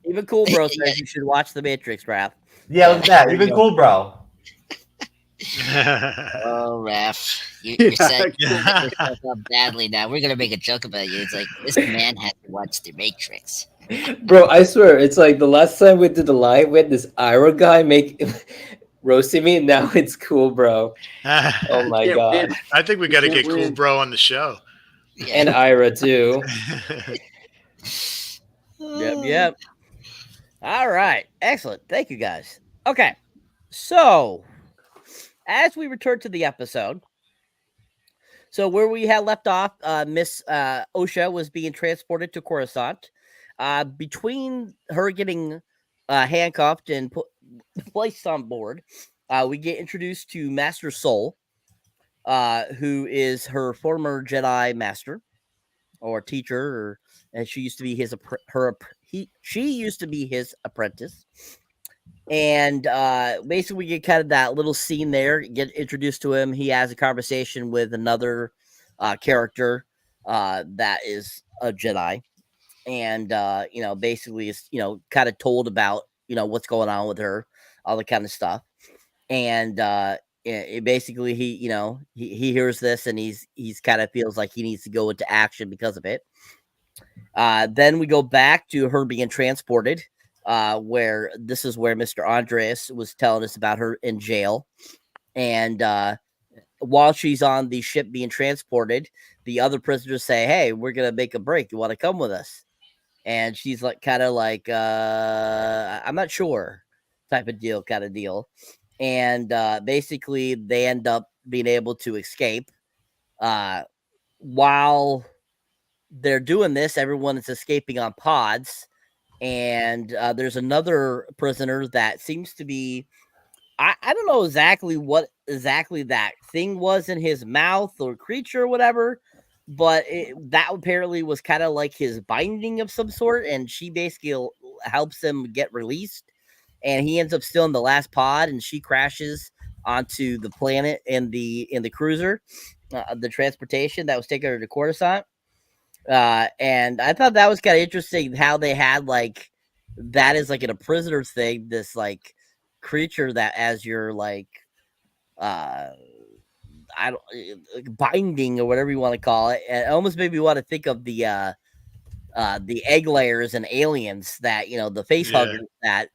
Even Cool Bro says you should watch The Matrix, Wrath. Yeah, look at that. Even Cool Bro. Oh, Raph, you're setting yourself up badly now. We're gonna make a joke about you. It's like this man had to watch The Matrix. Bro, I swear, it's like the last time we did the live, we had this Ira guy roasting me. Now it's Cool Bro. Oh my god! I think we got to get Cool Bro on the show. And Ira too. Yep. All right, excellent. Thank you, guys. Okay, so as we return to the episode, so where we had left off, Miss Osha was being transported to Coruscant. Between her getting handcuffed and placed on board, we get introduced to Master Soul, who is her former Jedi master or teacher, and she used to be she used to be his apprentice. And basically, we get kind of that little scene there, get introduced to him. He has a conversation with another character that is a Jedi. And, basically is, kind of told about, what's going on with her, all the kind of stuff. And basically, he hears this and he's kind of feels like he needs to go into action because of it. Then we go back to her being transported. Where this is where Mr. Andreas was telling us about her in jail. And while she's on the ship being transported, the other prisoners say, hey, we're going to make a break. You want to come with us? And she's like, kind of like, I'm not sure type of deal. And basically they end up being able to escape. While they're doing this, everyone is escaping on pods. And there's another prisoner that seems to be, I don't know exactly what exactly that thing was in his mouth or creature or whatever, but that apparently was kind of like his binding of some sort. And she basically helps him get released. And he ends up still in the last pod, and she crashes onto the planet in the cruiser, the transportation that was taking her to Coruscant. And I thought that was kind of interesting how they had like that is like in a prisoner thing, this like creature that as you're like binding or whatever you want to call it. It almost made me want to think of the egg layers and Aliens that the face huggers that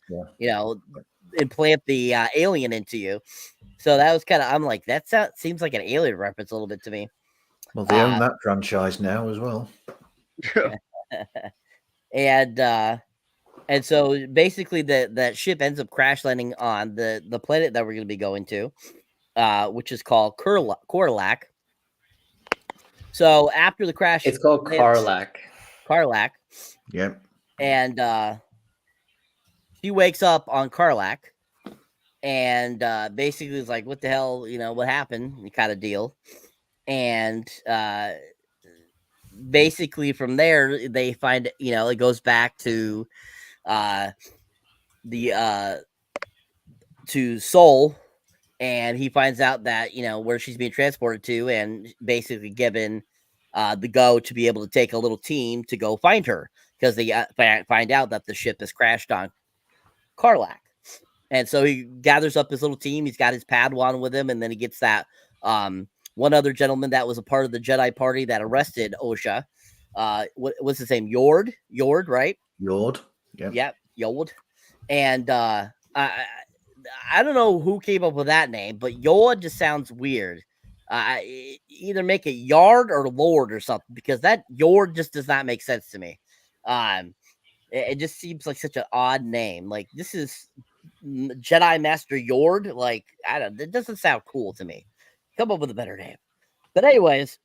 implant the alien into you. So that was kind of I'm like that seems like an Alien reference a little bit to me. Well, they own that franchise now as well. And so basically that ship ends up crash landing on the planet that we're going to be going to, which is called Korlak. So after the crash, it's called Karlak. Yep. And she wakes up on Karlak and basically is like, what the hell, what happened? Kind of deal. And basically from there they find it goes back to to Soul, and he finds out that where she's being transported to, and basically given the go to be able to take a little team to go find her because they find out that the ship has crashed on Karlak. And so he gathers up his little team. He's got his Padawan with him, and then he gets that one other gentleman that was a part of the Jedi party that arrested Osha. What's his name? Yord, right? Yord. Yep, Yord. And I don't know who came up with that name, but Yord just sounds weird. Either make it Yard or Lord or something, because that Yord just does not make sense to me. It just seems like such an odd name. Like, this is Jedi Master Yord. Like, I don't. It doesn't sound cool to me. Come up with a better name. But anyways,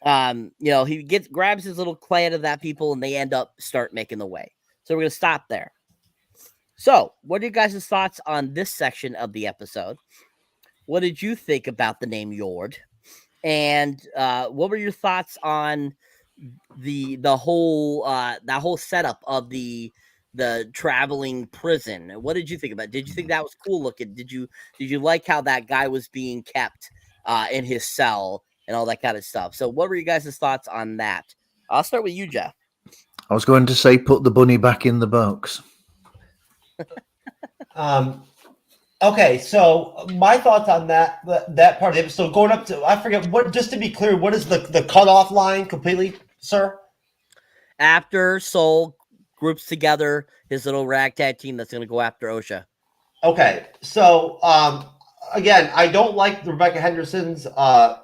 he grabs his little clan of that people, and they start making the way. So we're gonna stop there. So, what are you guys' thoughts on this section of the episode? What did you think about the name Yord? And what were your thoughts on the whole that whole setup of the traveling prison? What did you think about it? Did you think that was cool looking? Did you like how that guy was being kept in his cell and all that kind of stuff? So what were you guys' thoughts on that? I'll start with you, Jeff. I was going to say put the bunny back in the box. Okay, so my thoughts on that part of the episode, going up to, I forget what. Just to be clear, what is the cutoff line completely, sir? After Soul groups together his little ragtag team that's going to go after Osha. Okay, so again, I don't like Rebecca Henderson's Vernestra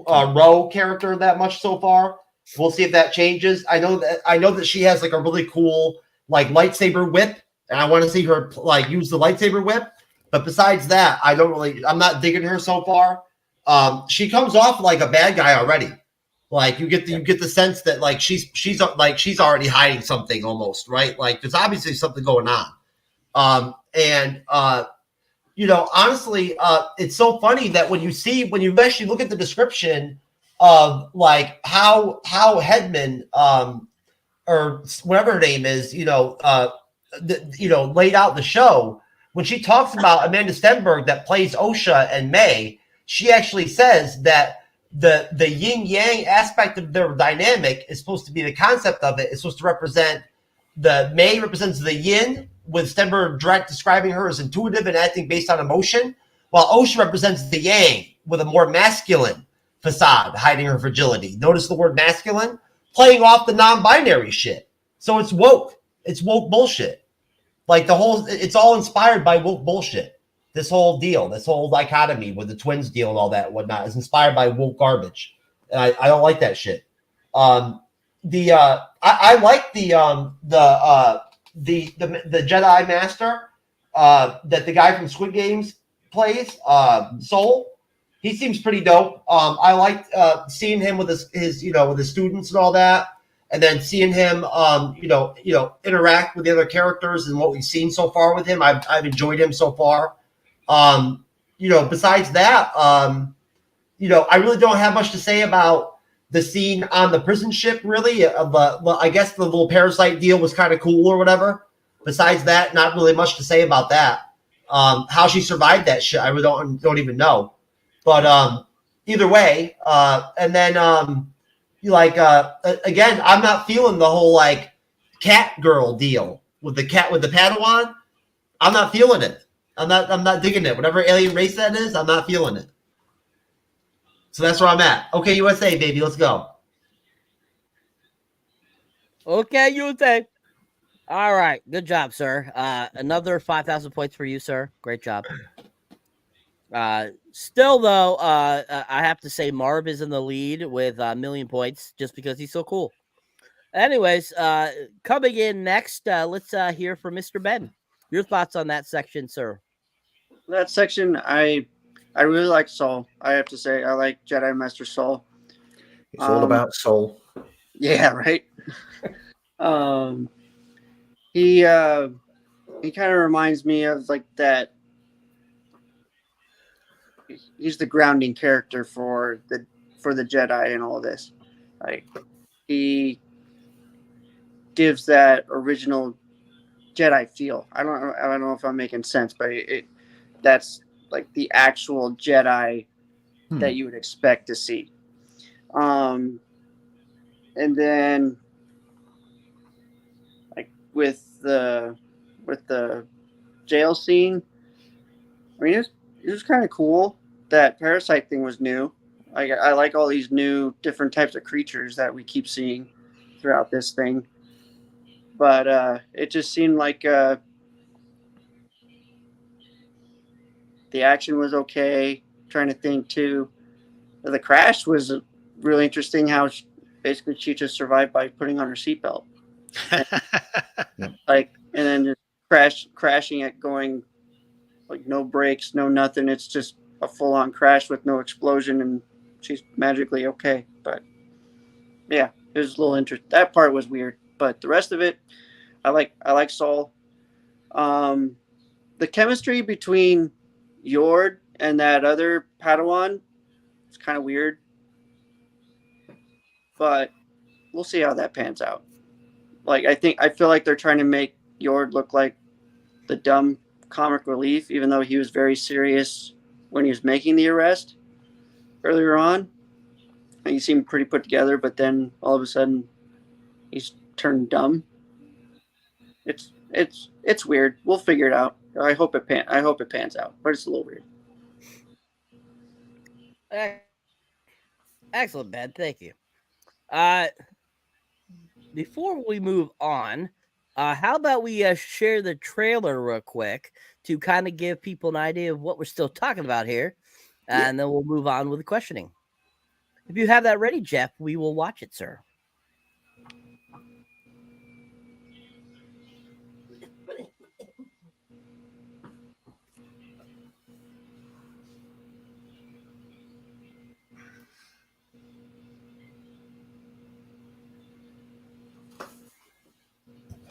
Rowe character that much so far. We'll see if that changes. I know that she has like a really cool like lightsaber whip, and I want to see her like use the lightsaber whip. But besides that, I'm not digging her so far. She comes off like a bad guy already. Like you get the sense that like she's already hiding something almost, right? Like there's obviously something going on. Honestly, it's so funny that when you actually look at the description of like how Hedman or whatever her name is, laid out the show, when she talks about Amanda Stenberg that plays Osha and May, she actually says that the yin yang aspect of their dynamic is supposed to be the concept of it. It's supposed to represent May represents the yin, with Stenberg describing her as intuitive and acting based on emotion, while Osha represents the yang with a more masculine facade, hiding her fragility. Notice the word masculine, playing off the non-binary shit. So it's woke. It's woke bullshit. Like it's all inspired by woke bullshit. This whole deal, this whole dichotomy with the twins deal and all that and whatnot is inspired by woke garbage. And I don't like that shit. I like the Jedi Master that the guy from Squid Games plays, Soul. He seems pretty dope. I liked seeing him with his with his students and all that, and then seeing him interact with the other characters and what we've seen so far with him. I've enjoyed him so far. Besides that, I really don't have much to say about the scene on the prison ship, really. I guess the little parasite deal was kind of cool or whatever. Besides that, not really much to say about that. How she survived that shit, I really don't even know. But either way, and then again, I'm not feeling the whole like cat girl deal with the Padawan. I'm not feeling it. I'm not digging it. Whatever alien race that is, I'm not feeling it. So that's where I'm at. Okay, USA, baby, let's go. Okay, USA. All right, good job, sir. Another 5,000 points for you, sir. Great job. Still, though, I have to say Marv is in the lead with 1,000,000 points just because he's so cool. Anyways, coming in next, let's hear from Mr. Ben. Your thoughts on that section, sir? That section, I really like Soul. I have to say, I like Jedi Master Soul. It's all about Soul. Yeah, right. He kind of reminds me of like that. He's the grounding character for the Jedi and all this. Like he gives that original Jedi feel. I don't know if I'm making sense, but that's like the actual Jedi that you would expect to see. And then like with the with the jail scene. I mean, it was kind of cool. That parasite thing was new. I like all these new different types of creatures that we keep seeing throughout this thing. But it just seemed like the action was okay. Trying to think too. The crash was really interesting. How basically she just survived by putting on her seatbelt. Like, and then just crashing it, going like no brakes, no nothing. It's just a full on crash with no explosion, and she's magically okay. But yeah, it was a little interesting. That part was weird, but the rest of it, I like Saul. The chemistry between Yord and that other Padawan is kind of weird, but we'll see how that pans out. Like, I feel like they're trying to make Yord look like the dumb comic relief, even though he was very serious when he was making the arrest earlier on. And he seemed pretty put together, but then all of a sudden he's turned dumb. It's weird. We'll figure it out. I hope it pans out, but it's a little weird. Excellent, Ben. Thank you. Before we move on, how about we share the trailer real quick to kind of give people an idea of what we're still talking about here, and then we'll move on with the questioning. If you have that ready, Jeff, we will watch it, sir.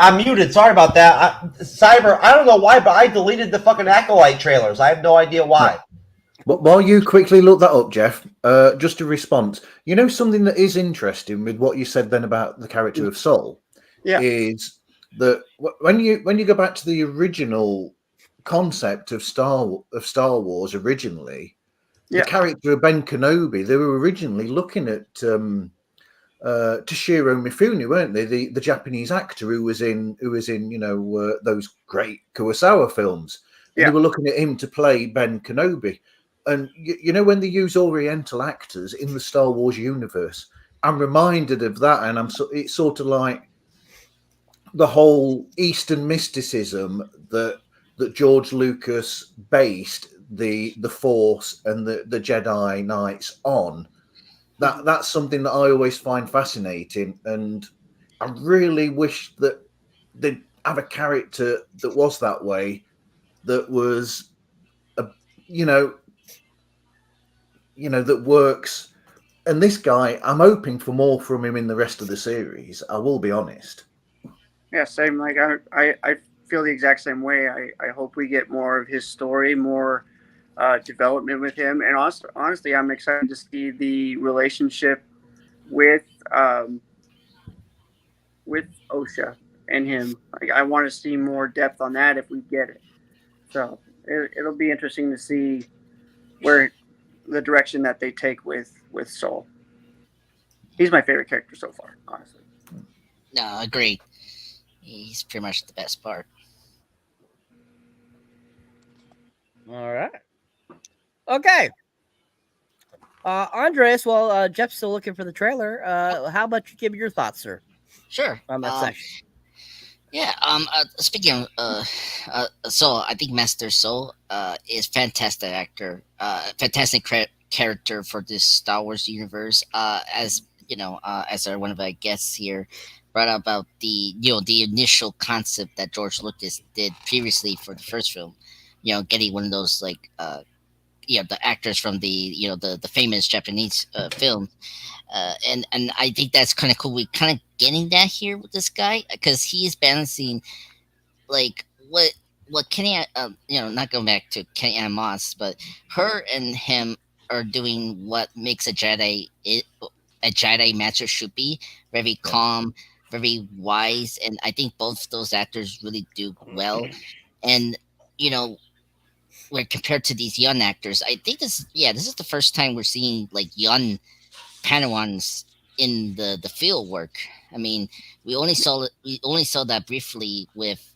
I'm muted. Sorry about that. Cyber, I don't know why, but I deleted the fucking Acolyte trailers. I have no idea why. But while you quickly look that up, Jeff, just a response. You know, something that is interesting with what you said then about the character of Soul is that when you go back to the original concept of Star Wars originally, the character of Ben Kenobi, they were originally looking at Toshiro Mifune, weren't they? The Japanese actor who was in those great Kurosawa films. And they were looking at him to play Ben Kenobi. And you know, when they use Oriental actors in the Star Wars universe, I'm reminded of that, and it's sort of like the whole Eastern mysticism that George Lucas based the Force and the Jedi Knights on. That's something that I always find fascinating, and I really wish that they'd have a character that was that way, that was that works. And this guy, I'm hoping for more from him in the rest of the series. I will be honest. Yeah, same. Like I feel the exact same way. I hope we get more of his story, more development with him, and also, honestly, I'm excited to see the relationship with OSHA and him. Like, I want to see more depth on that if we get it. So it'll be interesting to see where the direction that they take with Soul. He's my favorite character so far, honestly. No, agreed. He's pretty much the best part. All right. Okay. Andres, while Jeff's still looking for the trailer, how about you give your thoughts, sir? Sure. On that section. Yeah. Speaking of Soul, I think Master Soul is fantastic actor, fantastic character for this Star Wars universe. As you know, as one of our guests here brought up about the initial concept that George Lucas did previously for the first film. Getting one of those like the actors from the famous Japanese film, and I think that's kind of cool. We're kind of getting that here with this guy, because he is balancing like what Kenny, not going back to Kenny Ann Moss, but her and him are doing what makes a Jedi master should be: very calm, very wise, and I think both those actors really do well. And where compared to these young actors, I think this is the first time we're seeing like young Padawans in the field work. I mean, we only saw that briefly with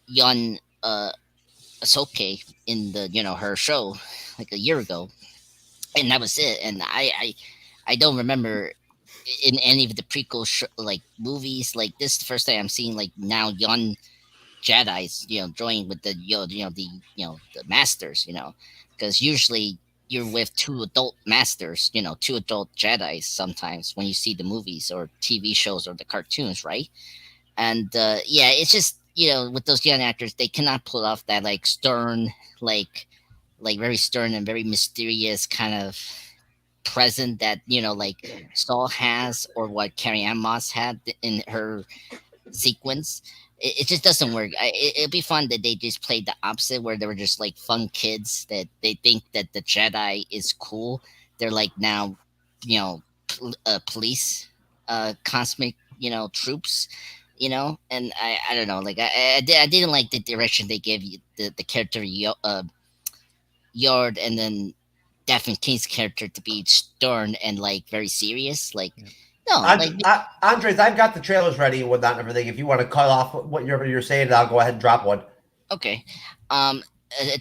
young Ahsoka in the her show like a year ago, and that was it. And I don't remember in any of the prequel like movies like this. The first time I'm seeing like now young Jedi's join with the the masters, because usually you're with two adult masters, two adult Jedi's sometimes when you see the movies or TV shows or the cartoons, right? And yeah, it's just with those young actors, they cannot pull off that like stern, like very stern and very mysterious kind of present that like Saul has or what Carrie Ann Moss had in her sequence. It just doesn't work. It'd be fun that they just played the opposite, where they were just like fun kids that they think that the Jedi is cool. They're like now, police, cosmic, troops, And I don't know, like I didn't like the direction they gave the character Yard, and then Daphne King's character to be stern and like very serious, like. No, Andres, I've got the trailers ready and whatnot and everything. If you want to cut off what you're saying, I'll go ahead and drop one. Okay.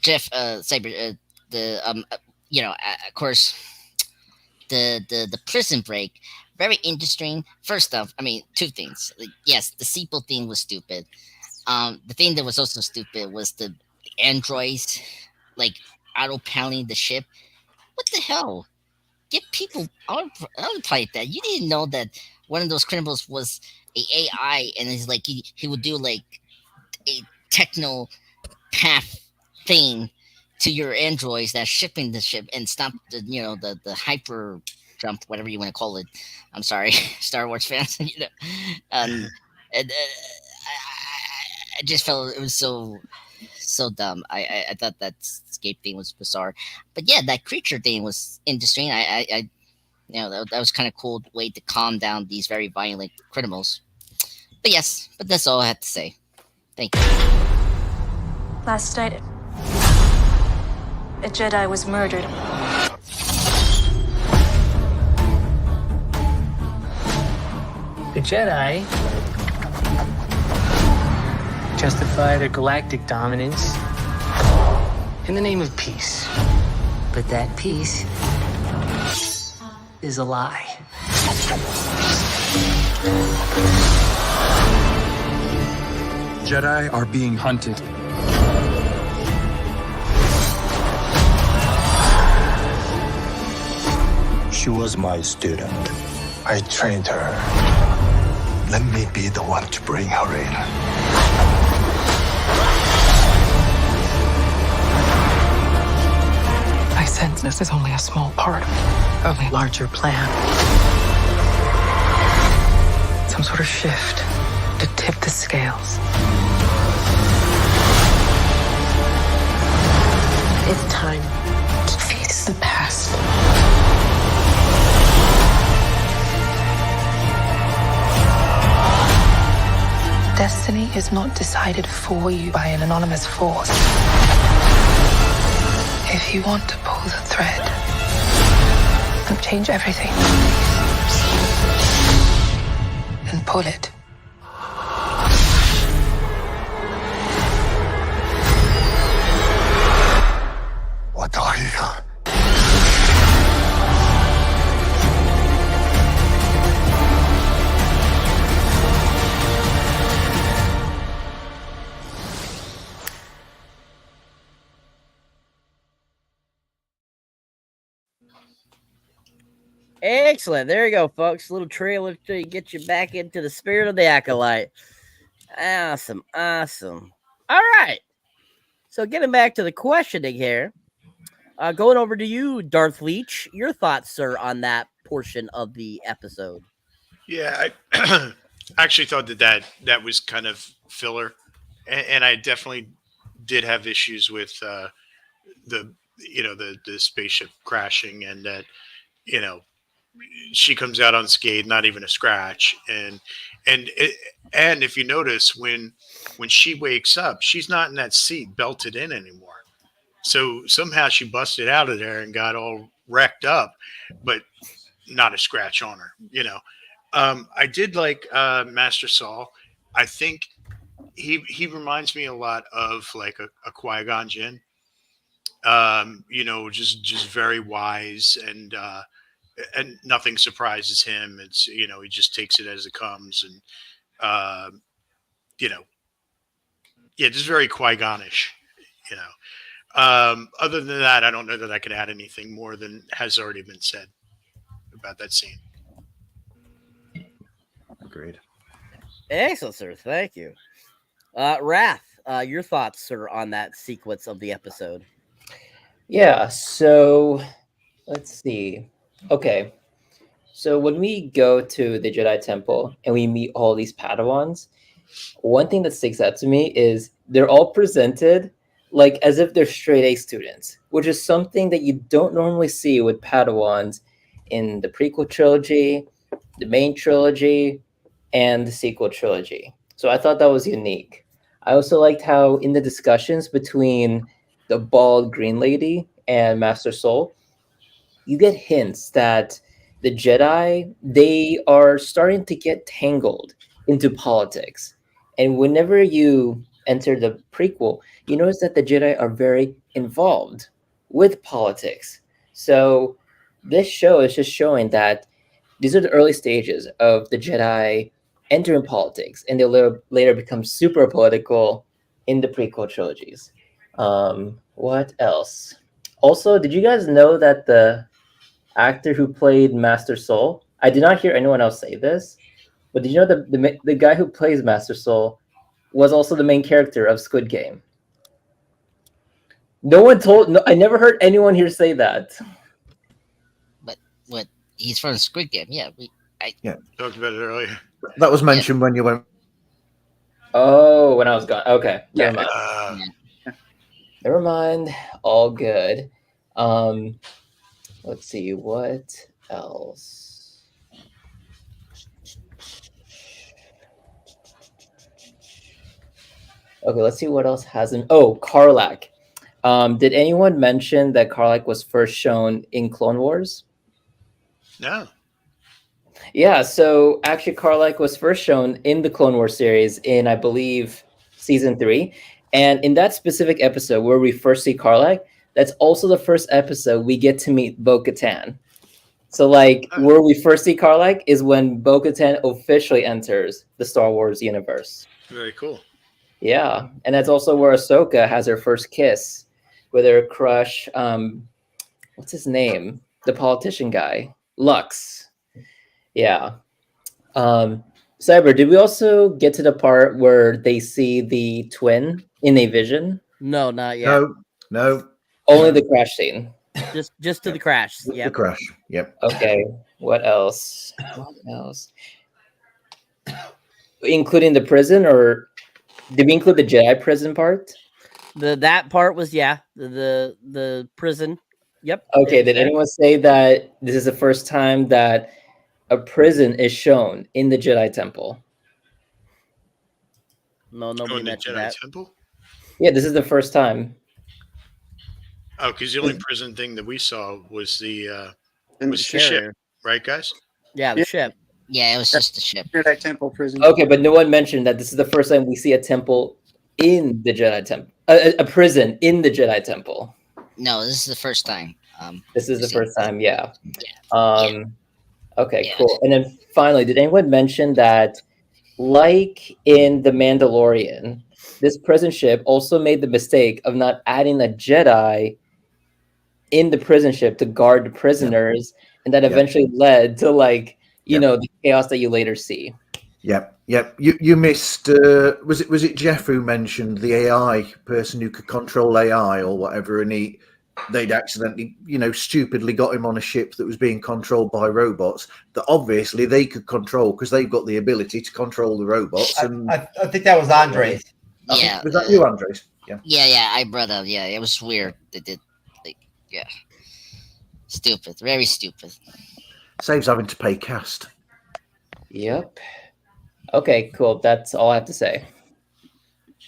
Jeff, Cyber, of course, the prison break, very interesting. First off, I mean, two things. Like, yes, the sequel thing was stupid. The thing that was also stupid was the androids, like auto-pounding the ship. What the hell? Get people autopilot that. You didn't know that one of those criminals was a AI, and he's like he would do like a techno path thing to your androids that's shipping the ship and stop the the hyper jump, whatever you want to call it. I'm sorry, Star Wars fans, and I just felt it was so dumb. I thought that escape thing was bizarre, but yeah, that creature thing was interesting. I that was kind of cool way to calm down these very violent criminals. But yes, but that's all I have to say. Thank you. Last night, a Jedi was murdered. The Jedi justify their galactic dominance in the name of peace. But that peace is a lie. Jedi are being hunted. She was my student. I trained her. Let me be the one to bring her in. I sense this is only a small part of a larger plan. Some sort of shift to tip the scales. It's time to face the past. Destiny is not decided for you by an anonymous force. If you want to pull the thread and change everything, then pull it. What are you? Excellent. There you go, folks. A little trailer to get you back into the spirit of the Acolyte. Awesome. Awesome. All right. So getting back to the questioning here, going over to you, Darth Leach. Your thoughts, sir, on that portion of the episode? Yeah, I actually thought that was kind of filler, and I definitely did have issues with the spaceship crashing, and that she comes out unscathed, not even a scratch, and if you notice when she wakes up, she's not in that seat belted in anymore. So somehow she busted out of there and got all wrecked up, but not a scratch on her. I did like Master Saul. I think he reminds me a lot of like a Qui-Gon Jinn. Just very wise, and nothing surprises him. It's he just takes it as it comes, and you know, yeah, just very Qui-Gon-ish. You know, other than that, I don't know that I could add anything more than has already been said about that scene. Agreed. Excellent, sir. Thank you. Wrath, your thoughts, sir, on that sequence of the episode? Yeah, so let's see. Okay. So when we go to the Jedi Temple and we meet all these Padawans, one thing that sticks out to me is they're all presented like as if they're straight A students, which is something that you don't normally see with Padawans in the prequel trilogy, the main trilogy, and the sequel trilogy. So I thought that was unique. I also liked how in the discussions between the bald green lady and Master Soul, you get hints that the Jedi, they are starting to get tangled into politics. And whenever you enter the prequel, you notice that the Jedi are very involved with politics. So this show is just showing that these are the early stages of the Jedi entering politics, and they'll later become super political in the prequel trilogies. What else? Also, did you guys know that the actor who played Master Soul, I did not hear anyone else say this, but did you know that the guy who plays Master Soul was also the main character of Squid Game? I never heard anyone here say that. But what? He's from Squid Game. Yeah, talked about it earlier. That was mentioned when you went. Oh, when I was gone. Okay, Yeah. never mind. Never mind. All good. Let's see what else. Okay, let's see what else hasn't. Oh, Karlach. Did anyone mention that Karlach was first shown in Clone Wars? No. Yeah, so actually Karlach was first shown in the Clone Wars series in, I believe, season 3. And in that specific episode where we first see Karlach, that's also the first episode we get to meet Bo-Katan. So, like, where we first see Karlach is when Bo-Katan officially enters the Star Wars universe. Very cool. Yeah, and that's also where Ahsoka has her first kiss with her crush. What's his name? The politician guy, Lux. Yeah. Cyber, did we also get to the part where they see the twin in a vision? No, not yet. No. Only the crash scene. Just to the crash. Yeah. The crash. Yep. Okay. What else? Including the prison, or did we include the Jedi prison part? That part was the prison. Yep. Okay. Did anyone say that this is the first time that a prison is shown in the Jedi Temple? No, nobody mentioned that. Temple? Yeah, this is the first time. Oh, because the only prison thing that we saw was the And ship, right, guys? Yeah, the ship. Yeah, it was just the ship. Jedi Temple prison. Okay, but no one mentioned that this is the first time we see a temple in the Jedi Temple, a prison in the Jedi Temple. No, this is the first time. This is the first time, yeah. Yeah. Okay, Yeah. cool. And then finally, did anyone mention that, like in The Mandalorian, this prison ship also made the mistake of not adding a Jedi in the prison ship to guard the prisoners, and that eventually led to, like, you know, the chaos that you later see. Yep. You missed. Was it Jeff who mentioned the AI person who could control AI or whatever, and they'd accidentally, stupidly got him on a ship that was being controlled by robots that obviously they could control because they've got the ability to control the robots. And I think that was Andres. Yeah. Was that you, Andres? Yeah. Yeah, I brought up. Yeah, it was weird. They did, stupid, very stupid. Saves having to pay cast. Yep. Okay, cool. That's all I have to say.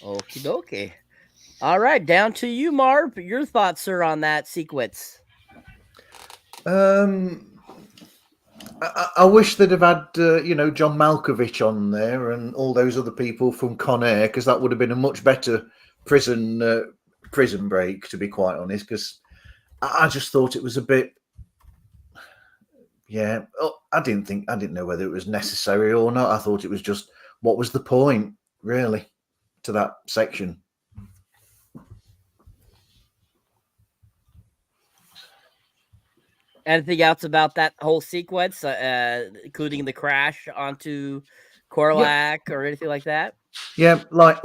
Okie dokie. All right, down to you, Marv. Your thoughts, sir, on that sequence? I wish they'd have had, John Malkovich on there and all those other people from Con Air, because that would have been a much better prison break, to be quite honest. Because I just thought it was a bit, I didn't know whether it was necessary or not. I thought it was just, what was the point, really, to that section? Anything else about that whole sequence, including the crash onto Korlak or anything like that? Yeah, like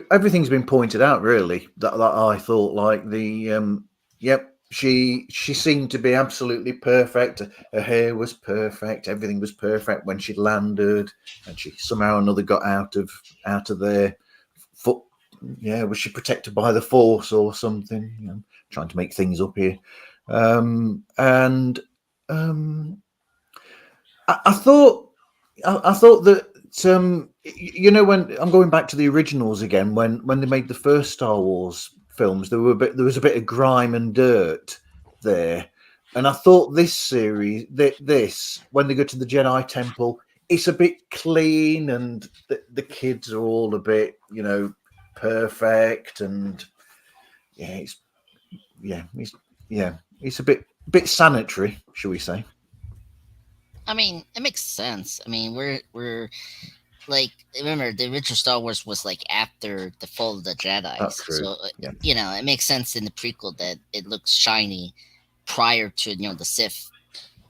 everything's been pointed out, really. That I thought, like the she seemed to be absolutely perfect. Her hair was perfect. Everything was perfect when she landed, and she somehow or another got out of there. Was she protected by the Force or something? Trying to make things up here. I thought that when I'm going back to the originals again, when they made the first Star Wars films, there was a bit of grime and dirt there, and I thought this series, when they go to the Jedi Temple, it's a bit clean, and the kids are all a bit perfect, and it's a bit sanitary, shall we say? I mean, it makes sense. I mean, we're like, remember, the original Star Wars was like after the fall of the Jedi. That's true. So it makes sense in the prequel that it looks shiny prior to the Sith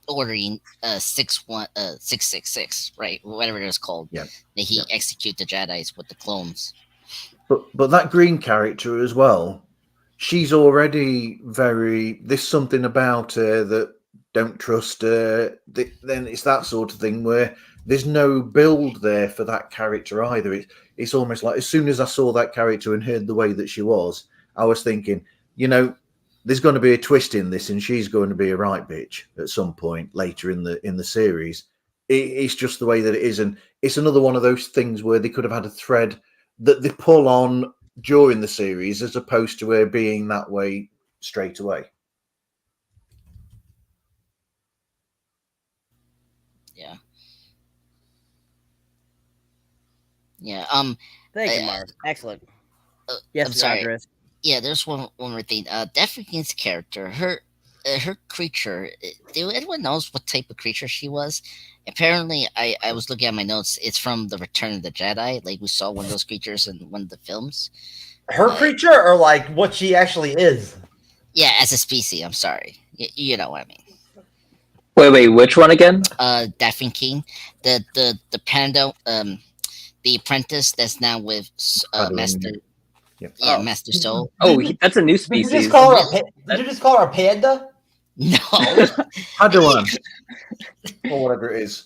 ordering 666, right? Whatever it is called. Yeah. That he execute the Jedis with the clones. But that green character as well, she's already there's something about her that don't trust her. Then it's that sort of thing where there's no build there for that character either. It's almost like, as soon as I saw that character and heard the way that she was, I was thinking, there's going to be a twist in this, and she's going to be a right bitch at some point later in the series. It's just the way that it is, and it's another one of those things where they could have had a thread that they pull on during the series, as opposed to her being that way straight away. Yeah. Thank you, Mark. Excellent. Yes, I'm sorry. Andres. Yeah, there's one more thing. Daphne's character, her creature. Do anyone knows what type of creature she was? Apparently, I was looking at my notes. It's from the Return of the Jedi. Like, we saw one of those creatures in one of the films. Her creature, or like what she actually is? Yeah, as a species. I'm sorry. You know what I mean. Wait, which one again? Daphne King, the panda, the apprentice that's now with Master. Yeah, Master Soul. Oh, that's a new species. Did you just call her a panda? No. Padawan. Or whatever it is.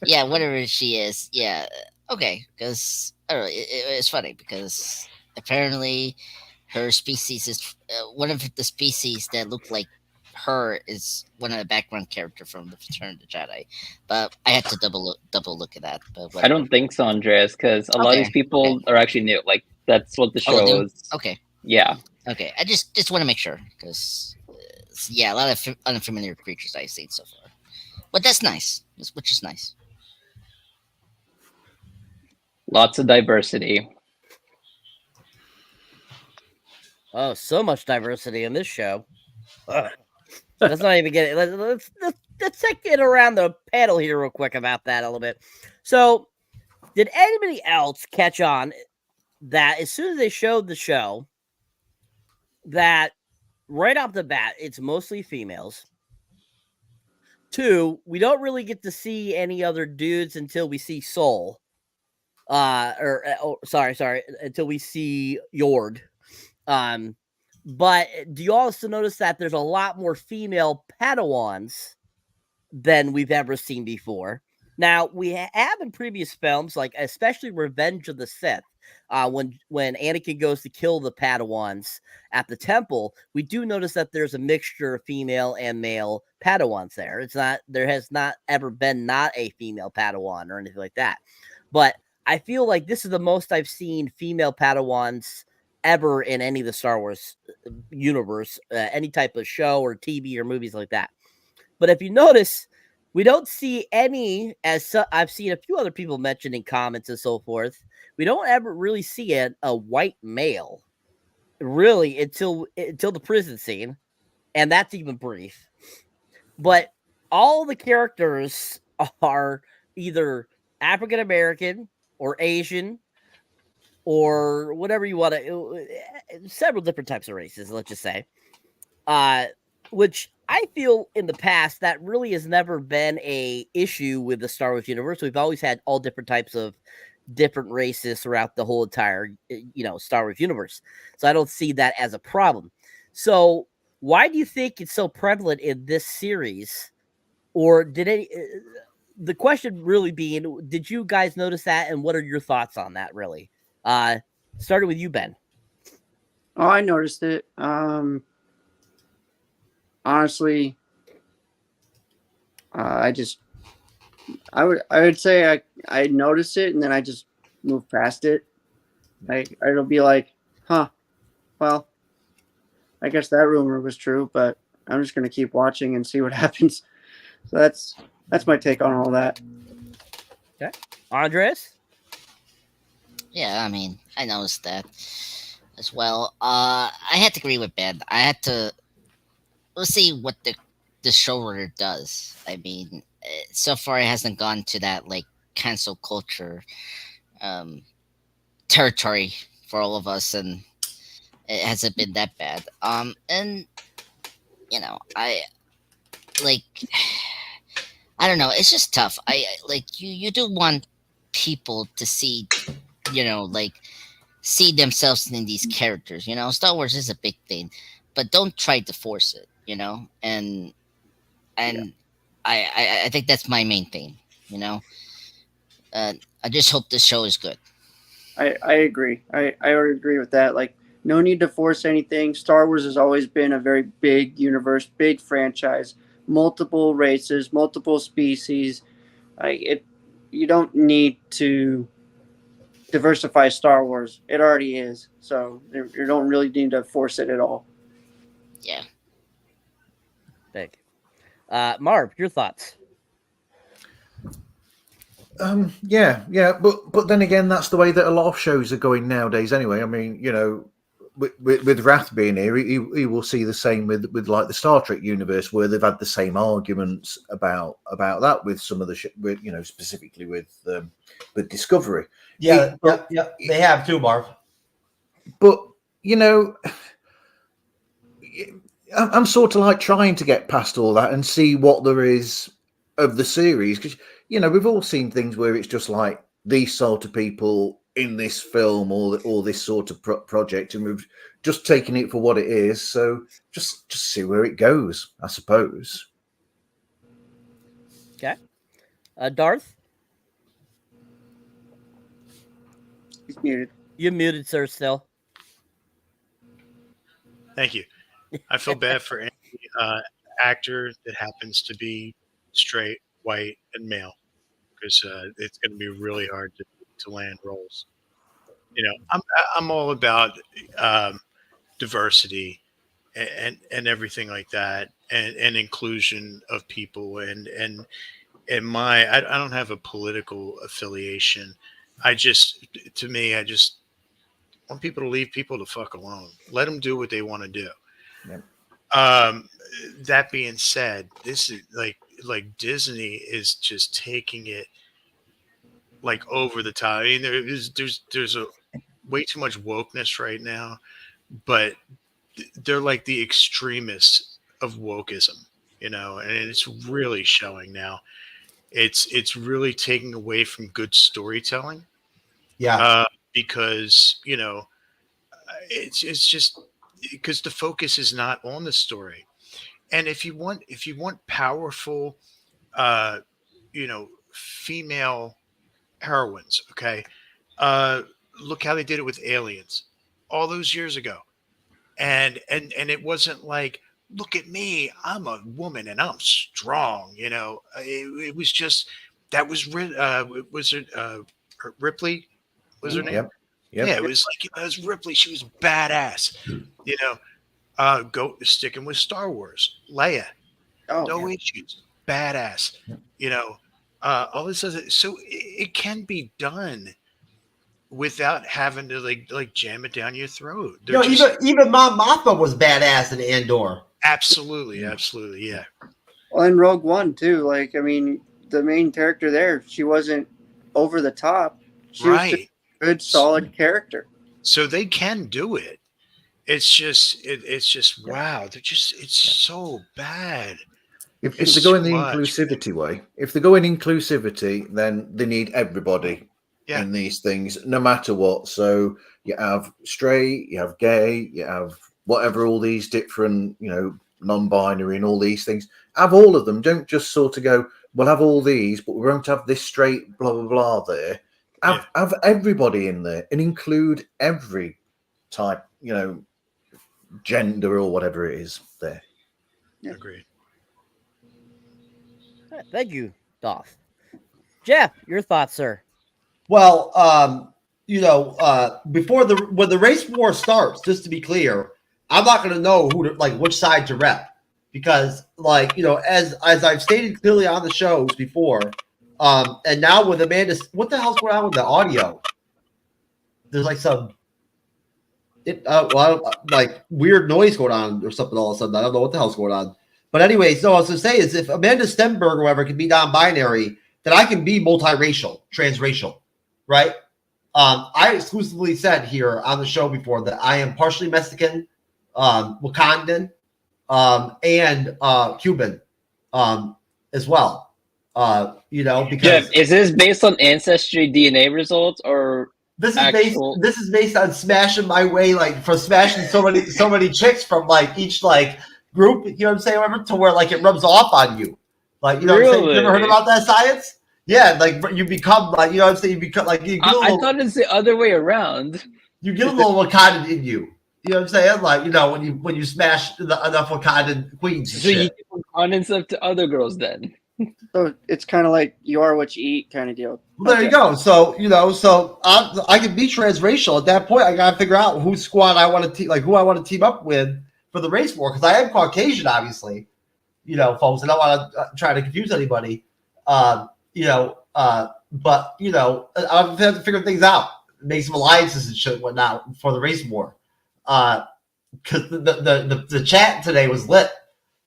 Yeah, whatever she is. Yeah. Okay, because I don't know. It's funny because apparently her species is one of the species that look like her is one of the background character from the Return of the Jedi. But I had to double look at that. But I don't think so, Andreas, because a lot of these people are actually new. Like, that's what the show is. Okay. Yeah. Okay. I just want to make sure, because a lot of unfamiliar creatures I've seen so far. But that's nice, which is nice. Lots of diversity. Oh, so much diversity in this show. Let's not even get it. Let's take it around the panel here real quick about that a little bit. So, did anybody else catch on that as soon as they showed the show, that right off the bat, it's mostly females? 2, we don't really get to see any other dudes until we see Soul. Until we see Yord. But do you also notice that there's a lot more female Padawans than we've ever seen before? Now, we have in previous films, like especially Revenge of the Sith, when Anakin goes to kill the Padawans at the temple, we do notice that there's a mixture of female and male Padawans there. There has not ever been not a female Padawan or anything like that. But I feel like this is the most I've seen female Padawans ever in any of the Star Wars universe, any type of show or TV or movies like that. But if you notice, We don't see any, I've seen a few other people mention in comments and so forth. We don't ever really see a white male, really, until the prison scene, and that's even brief. But all the characters are either African American or Asian or whatever you want to, several different types of races, let's just say. Which I feel in the past that really has never been a issue with the Star Wars universe. We've always had all different types of different races throughout the whole entire, Star Wars universe. So I don't see that as a problem. So why do you think it's so prevalent in this series? Or the question really being, did you guys notice that? And what are your thoughts on that, really? Started with you, Ben. Oh, I noticed it. Honestly, I would say I noticed it and then I just moved past it. Like it'll be like, huh, well, I guess that rumor was true, but I'm just gonna keep watching and see what happens. So that's my take on all that. Okay, Andres. Yeah, I mean, I noticed that as well. I had to agree with Ben. I had to. We'll see what the showrunner does. I mean, so far it hasn't gone to that like cancel culture territory for all of us, and it hasn't been that bad. And I like. I don't know. It's just tough. I like you do want people to see, like see themselves in these characters. Star Wars is a big thing, but don't try to force it. And I think that's my main thing. I just hope the show is good. I agree. I would agree with that. Like, no need to force anything. Star Wars has always been a very big universe, big franchise, multiple races, multiple species. You don't need to diversify Star Wars. It already is. So you don't really need to force it at all. Yeah. Big. Marv, your thoughts? Yeah, but then again, that's the way that a lot of shows are going nowadays. Anyway, I mean, with Wrath being here, he will see the same with like the Star Trek universe, where they've had the same arguments about that with some of the specifically with Discovery. Yeah, they have too, Marv. But I'm sort of like trying to get past all that and see what there is of the series, because we've all seen things where it's just like these sort of people in this film or this sort of project, and we've just taken it for what it is. So just see where it goes, I suppose. Okay, Darth. He's muted. You're muted, sir. Still. Thank you. I feel bad for any actor that happens to be straight, white, and male, because it's going to be really hard to land roles. I'm all about diversity and everything like that, and inclusion of people, and I don't have a political affiliation. I just want people to leave people the fuck alone. Let them do what they want to do. Yep. That being said, this is like Disney is just taking it like over the top. I mean, there's a way too much wokeness right now, but they're like the extremists of wokeism, and it's really showing now. It's really taking away from good storytelling. Yeah. Because it's just because the focus is not on the story. And if you want powerful female heroines, okay, look how they did it with Aliens all those years ago. And it wasn't like, look at me, I'm a woman and I'm strong, it was just that was Ripley was her name. Yep. Yeah, it was like, it was Ripley. She was badass. Go sticking with Star Wars. Leia, no issues. badass. You know, all this other, so it can be done without having to like jam it down your throat. Even Mon Mothma was badass in Andor. Absolutely, yeah. Well, in Rogue One too, like, I mean, the main character there, she wasn't over the top. She was just a good, solid character. So they can do it. It's just wow. It's so bad. If they go in the inclusivity way, then they need everybody in these things, no matter what. So you have straight, you have gay, you have whatever, all these different, non-binary and all these things. Have all of them. Don't just sort of go, we'll have all these, but we're going to have this straight blah, blah, blah there. Have everybody in there and include every type, gender or whatever it is there. Yeah. Agreed. Thank you, Doth. Jeff, your thoughts, sir? Well, when the race war starts, just to be clear, I'm not going to know which side to rep, because as I've stated clearly on the shows before, and now with Amanda, what the hell's going on with the audio? There's some weird noise going on or something all of a sudden. I don't know what the hell's going on. But anyway, so I was going to say is, if Amanda Stenberg or whoever can be non-binary, then I can be multiracial, transracial, right? I exclusively said here on the show before that I am partially Mexican, Wakandan, and Cuban as well. Because Jeff, is this based on Ancestry DNA results or this is based on smashing my way, for smashing so many chicks from each group, you know what I'm saying, whatever, to where it rubs off on you. What I'm saying? You ever heard about that science? Yeah, you become you know what I'm saying, you become I thought it's the other way around. You get a little Wakandan in you. You know what I'm saying? When you smash enough Wakandan queens. So you give Wakandan stuff to other girls then. So it's kind of like you are what you eat kind of deal. Well, there you go. So I can be transracial. At that point, I gotta figure out whose squad I want to who I want to team up with for the race war, because I am Caucasian, obviously. Folks, I don't want to try to confuse anybody. But I have to figure things out, make some alliances and shit and whatnot for the race war. Because the chat today was lit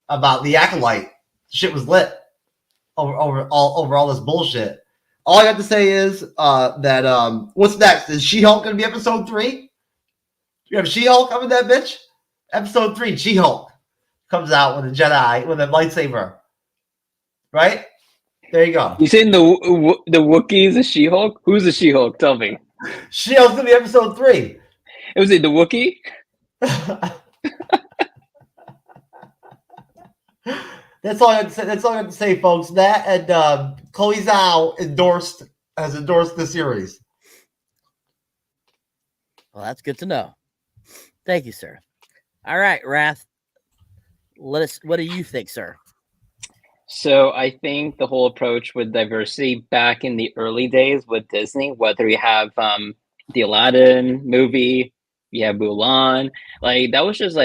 about the Acolyte. Shit was lit over all this bullshit. All I got to say is that what's next? Is She-Hulk going to be episode 3? You have She-Hulk coming, that bitch? Episode 3, She-Hulk comes out with a Jedi with a lightsaber. Right? There you go. You saying the Wookiee is a She-Hulk? Who's the She-Hulk? Tell me. She-Hulk's going to be episode 3. Was it the Wookiee? That's all I have to say. That's all I have to say, folks. That and Chloe Zhao has endorsed the series. Well, that's good to know. Thank you, sir. All right, Wrath. What do you think, sir? So I think the whole approach with diversity back in the early days with Disney, whether you have the Aladdin movie, you have Mulan, that was just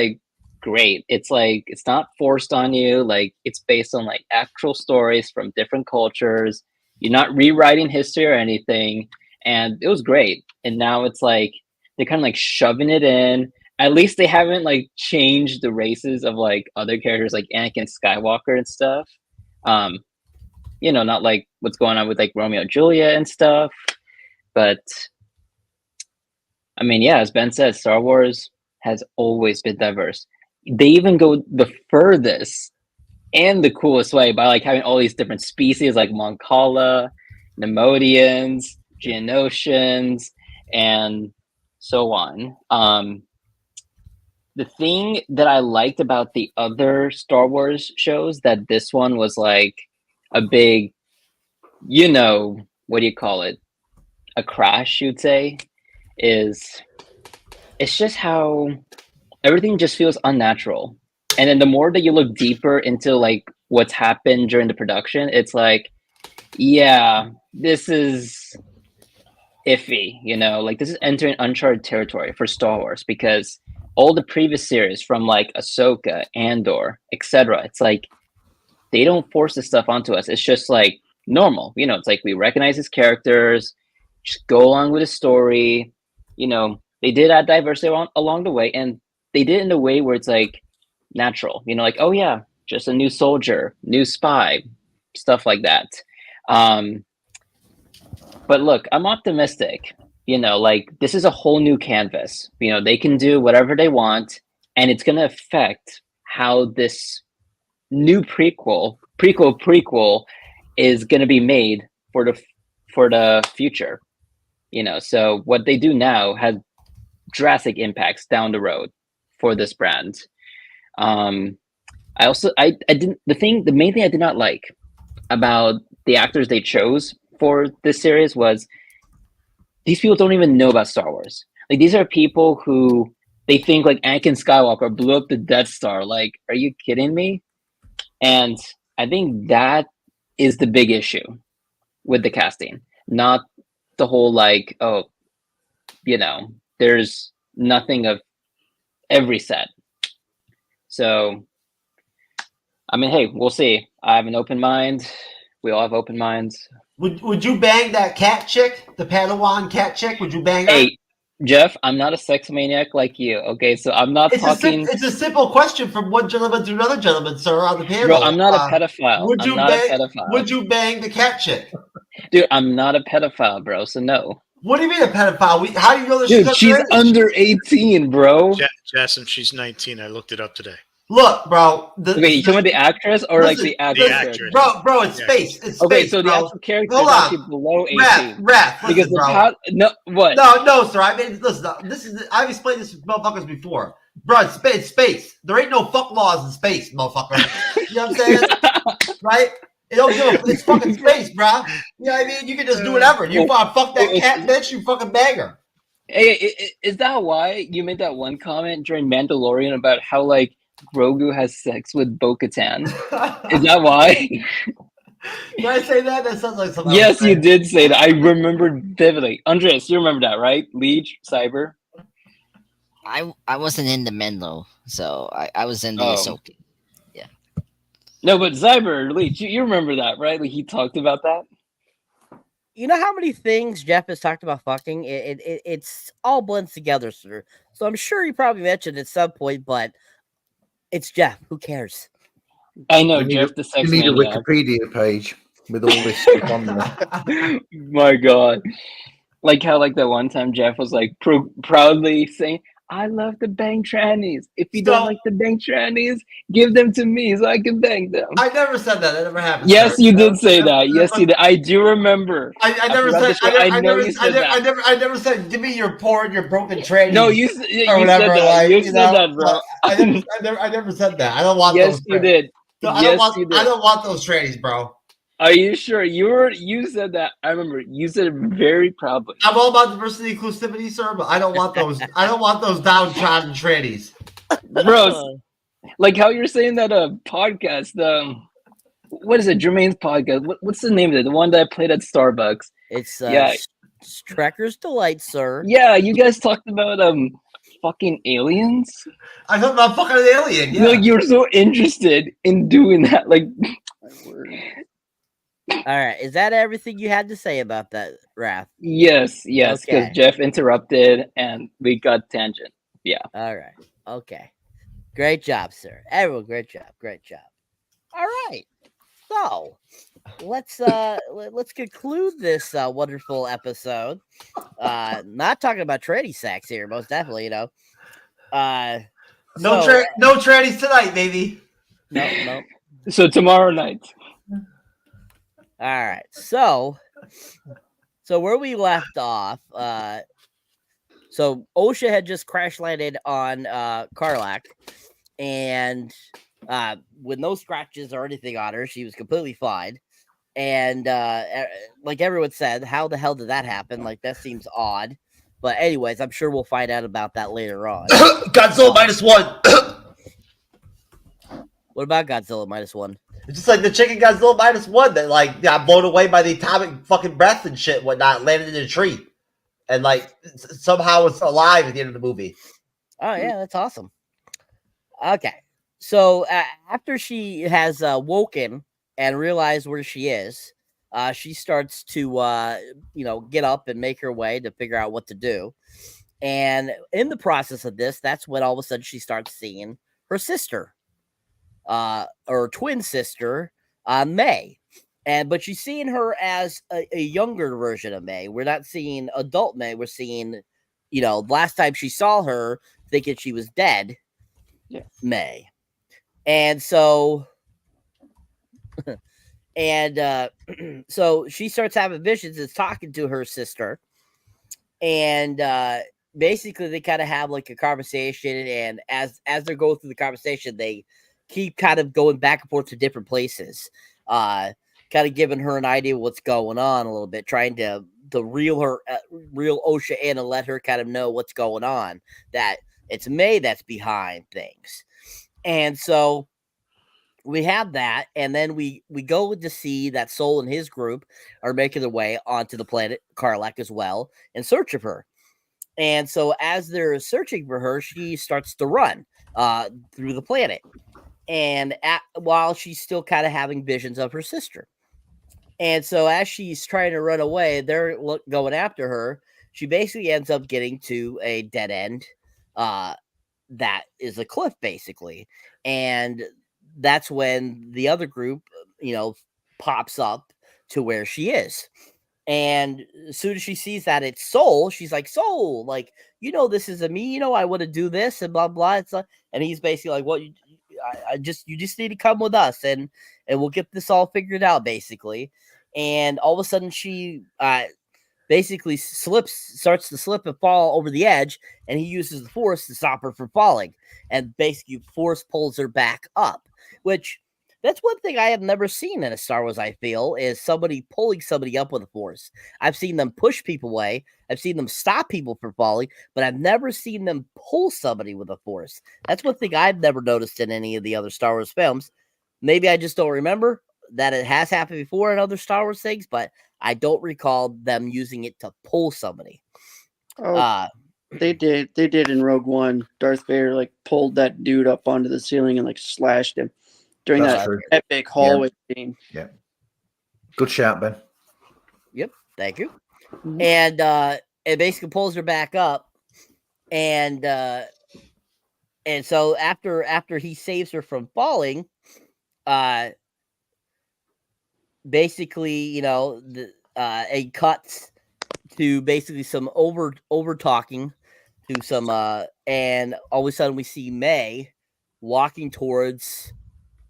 great. It's it's not forced on you. It's based on actual stories from different cultures. You're not rewriting history or anything, and it was great. And now it's they're kind of shoving it in. At least they haven't changed the races of other characters like Anakin Skywalker and stuff. Not what's going on with Romeo and Juliet and stuff. But I mean, yeah, as Ben said, Star Wars has always been diverse. They even go the furthest and the coolest way by having all these different species like Mon Cala, Nemodians, Geonosians, and so on. The thing that I liked about the other Star Wars shows that this one was a big, what do you call it? A crash, you'd say, is it's just how everything just feels unnatural. And then the more that you look deeper into what's happened during the production, it's yeah, this is iffy, this is entering uncharted territory for Star Wars, because all the previous series from Ahsoka, Andor, etc., it's they don't force this stuff onto us. It's just like normal. You know, it's like we recognize his characters, just go along with the story. You know, they did add diversity along the way, and they did it in a way where it's like natural. You know, like, oh yeah, just a new soldier, new spy, stuff like that. But look, I'm optimistic. You know, like this is a whole new canvas. You know, they can do whatever they want, and it's going to affect how this new prequel is going to be made for the future. You know, so what they do now has drastic impacts down the road for this brand. I didn't, the main thing I did not like about the actors they chose for this series was these people don't even know about Star Wars. Like, these are people who they think like Anakin Skywalker blew up the Death Star. Like, are you kidding me? And I think that is the big issue with the casting, not the whole like, oh, you know, there's nothing of every set. So, I mean, hey, we'll see. I have an open mind. We all have open minds. Would you bang that cat chick, the Padawan cat chick? Would you bang her? Hey, Jeff, I'm not a sex maniac like you. Okay, so I'm not talking. It's a simple question from one gentleman to another gentleman, sir, on the panel. Bro, I'm not a pedophile. Would you bang the cat chick? Dude, I'm not a pedophile, bro. So no. What do you mean a pedophile? How do you know that Dude, she's under 18, bro. Jason, she's 19. I looked it up today. Look, bro. Wait, you talking about the actress or like the actress? The actress. Bro, it's space. It's space. Okay, so bro. the actual character is actually below 18. Raph, because listen, no, what? No, sir. I mean, listen. I've explained this to motherfuckers before, bro. It's space. There ain't no fuck laws in space, motherfucker. You know what I'm saying? Right? It's fucking space, bro. You know what I mean? You can just do whatever. You fuck that cat bitch. You fucking bang her. Hey, is that why you made that one comment during Mandalorian about how like Grogu has sex with Bo-Katan? Is that why? Did I say that? That sounds like something. Yes, you did say that. I remembered vividly. Andreas, you remember that, right? Leech, Cyber. I wasn't in the Menlo, so I was in the Ahsoka. Yeah. No, but Cyber, Leech, you remember that, right? Like he talked about that. You know how many things Jeff has talked about fucking? It's all blends together, sir. So I'm sure he probably mentioned at some point, but it's Jeff. Who cares? I know, Jeff the sex You need maniac. a Wikipedia page with all this stuff on there. My God. Like how like that one time Jeff was like proudly saying, I love the bang trannies. If you don't like the bang trannies, give them to me so I can bang them. I never said that. That never happened. Yes, sir. you did say that. Yes, you did. I do remember. I never said. I never said. Give me your poor and your broken trannies. No, you said that. You said that, bro. I never said that. I don't want those. Yes, you did. I don't want those trannies, bro. Are you sure? You said that. I remember you said it very proudly. I'm all about diversity, inclusivity, sir, but I don't want those. I don't want those downtrodden trannies, bro. Like how you're saying that podcast. What is it? Jermaine's podcast. What's the name of it? The one that I played at Starbucks. It's yeah, Trekker's Delight, sir. Yeah, you guys talked about fucking aliens. I talked about fucking an alien. Yeah. Like you were so interested in doing that. Like. All right, is that everything you had to say about that, Raph? Yes, because Jeff interrupted and we got tangent. Yeah. All right. Okay. Great job, sir. Everyone, great job. All right. So let's conclude this wonderful episode. Not talking about tranny sex here, most definitely. You know. No trannies tonight, baby. No. So tomorrow night. All right, so where we left off, so OSHA had just crash landed on Karlak, and with no scratches or anything on her, she was completely fine. And like everyone said, how the hell did that happen? Like that seems odd. But anyways, I'm sure we'll find out about that later on. Godzilla -1. What about Godzilla -1? It's just like the chicken Godzilla -1 that like got blown away by the atomic fucking breath and shit, whatnot, landed in a tree, and like somehow it's alive at the end of the movie. Oh yeah, that's awesome. Okay, So after she has woken and realized where she is, she starts to get up and make her way to figure out what to do. And in the process of this, that's when all of a sudden she starts seeing her sister, or twin sister, May. But she's seeing her as a younger version of May. We're not seeing adult May. We're seeing, last time she saw her, thinking she was dead, May. And so, so she starts having visions, is talking to her sister, and basically they kind of have like a conversation. And as they're going through the conversation, they keep kind of going back and forth to different places, kind of giving her an idea of what's going on a little bit, trying to reel Osha in and let her kind of know what's going on, that it's May that's behind things. And so we have that, and then we go to see that Soul and his group are making their way onto the planet Karlak as well in search of her. And so as they're searching for her, she starts to run through the planet, and while she's still kind of having visions of her sister. And so as she's trying to run away, they're going after her. She basically ends up getting to a dead end that is a cliff, basically. And that's when the other group, pops up to where she is. And as soon as she sees that it's Soul, she's like, Soul, like, this is me, I want to do this and blah, blah. It's and he's basically like, well, you just need to come with us and we'll get this all figured out, basically. And all of a sudden she basically starts to slip and fall over the edge, and he uses the force to stop her from falling. And basically force pulls her back up, which that's one thing I have never seen in a Star Wars, I feel, is somebody pulling somebody up with a force. I've seen them push people away. I've seen them stop people from falling, but I've never seen them pull somebody with a force. That's one thing I've never noticed in any of the other Star Wars films. Maybe I just don't remember that it has happened before in other Star Wars things, but I don't recall them using it to pull somebody. They did in Rogue One. Darth Vader pulled that dude up onto the ceiling and slashed him during that epic hallway scene. Yeah. Good shout, Ben. Yep, thank you. And it basically pulls her back up, and so after he saves her from falling, basically, it cuts to basically some over talking to some, and all of a sudden we see May walking towards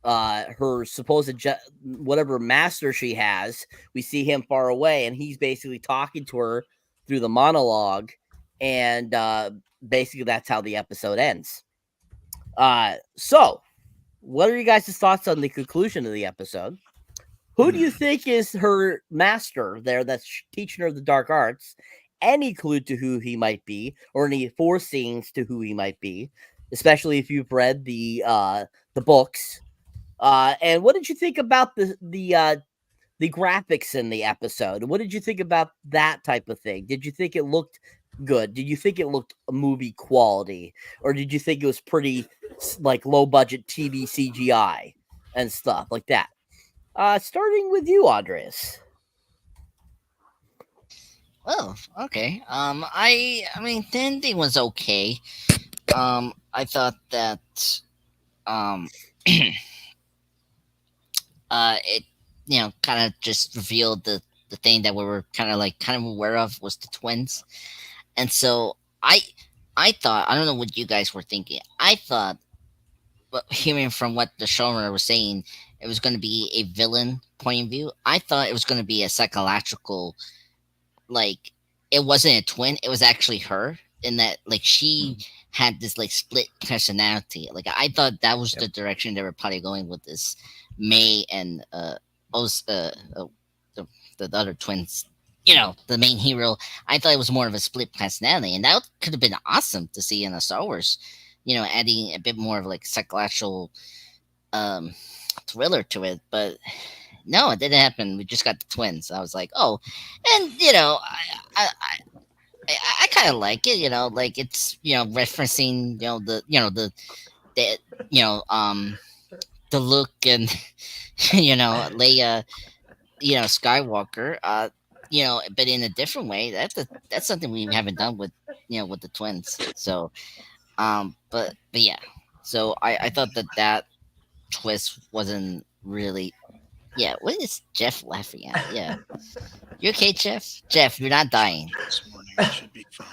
her supposed whatever master she has. We see him far away, and he's basically talking to her through the monologue, and basically that's how the episode ends. So what are you guys' thoughts on the conclusion of the episode? Who do you think is her master there that's teaching her the dark arts? Any clue to who he might be, or any foreseeings to who he might be, especially if you've read the books? And what did you think about the graphics in the episode? What did you think about that type of thing? Did you think it looked good? Did you think it looked movie quality, or did you think it was pretty low budget TV CGI and stuff like that? Starting with you, Andres. Well, okay. I mean, the ending was okay. I thought that it kind of just revealed the thing that we were kind of aware of was the twins. And so I thought, I don't know what you guys were thinking. I thought, hearing from what the showrunner was saying, it was going to be a villain point of view. I thought it was going to be a psychological, it wasn't a twin. It was actually her, in that she had this like split personality. Like I thought that was the direction they were probably going with this May and the other twins. You know, the main hero. I thought it was more of a split personality, and that could have been awesome to see in a Star Wars. You know, adding a bit more of like psychological thriller to it, but no, it didn't happen. We just got the twins. I was like, oh, and you know, I kind of like it. You know, like it's referencing the the the look and Leia, Skywalker, but in a different way. That's something we haven't done with with the twins. So but yeah. So I thought that twist wasn't really. Yeah, what is Jeff laughing at? Yeah. You okay, Jeff? Jeff, you're not dying. This morning it should be fine.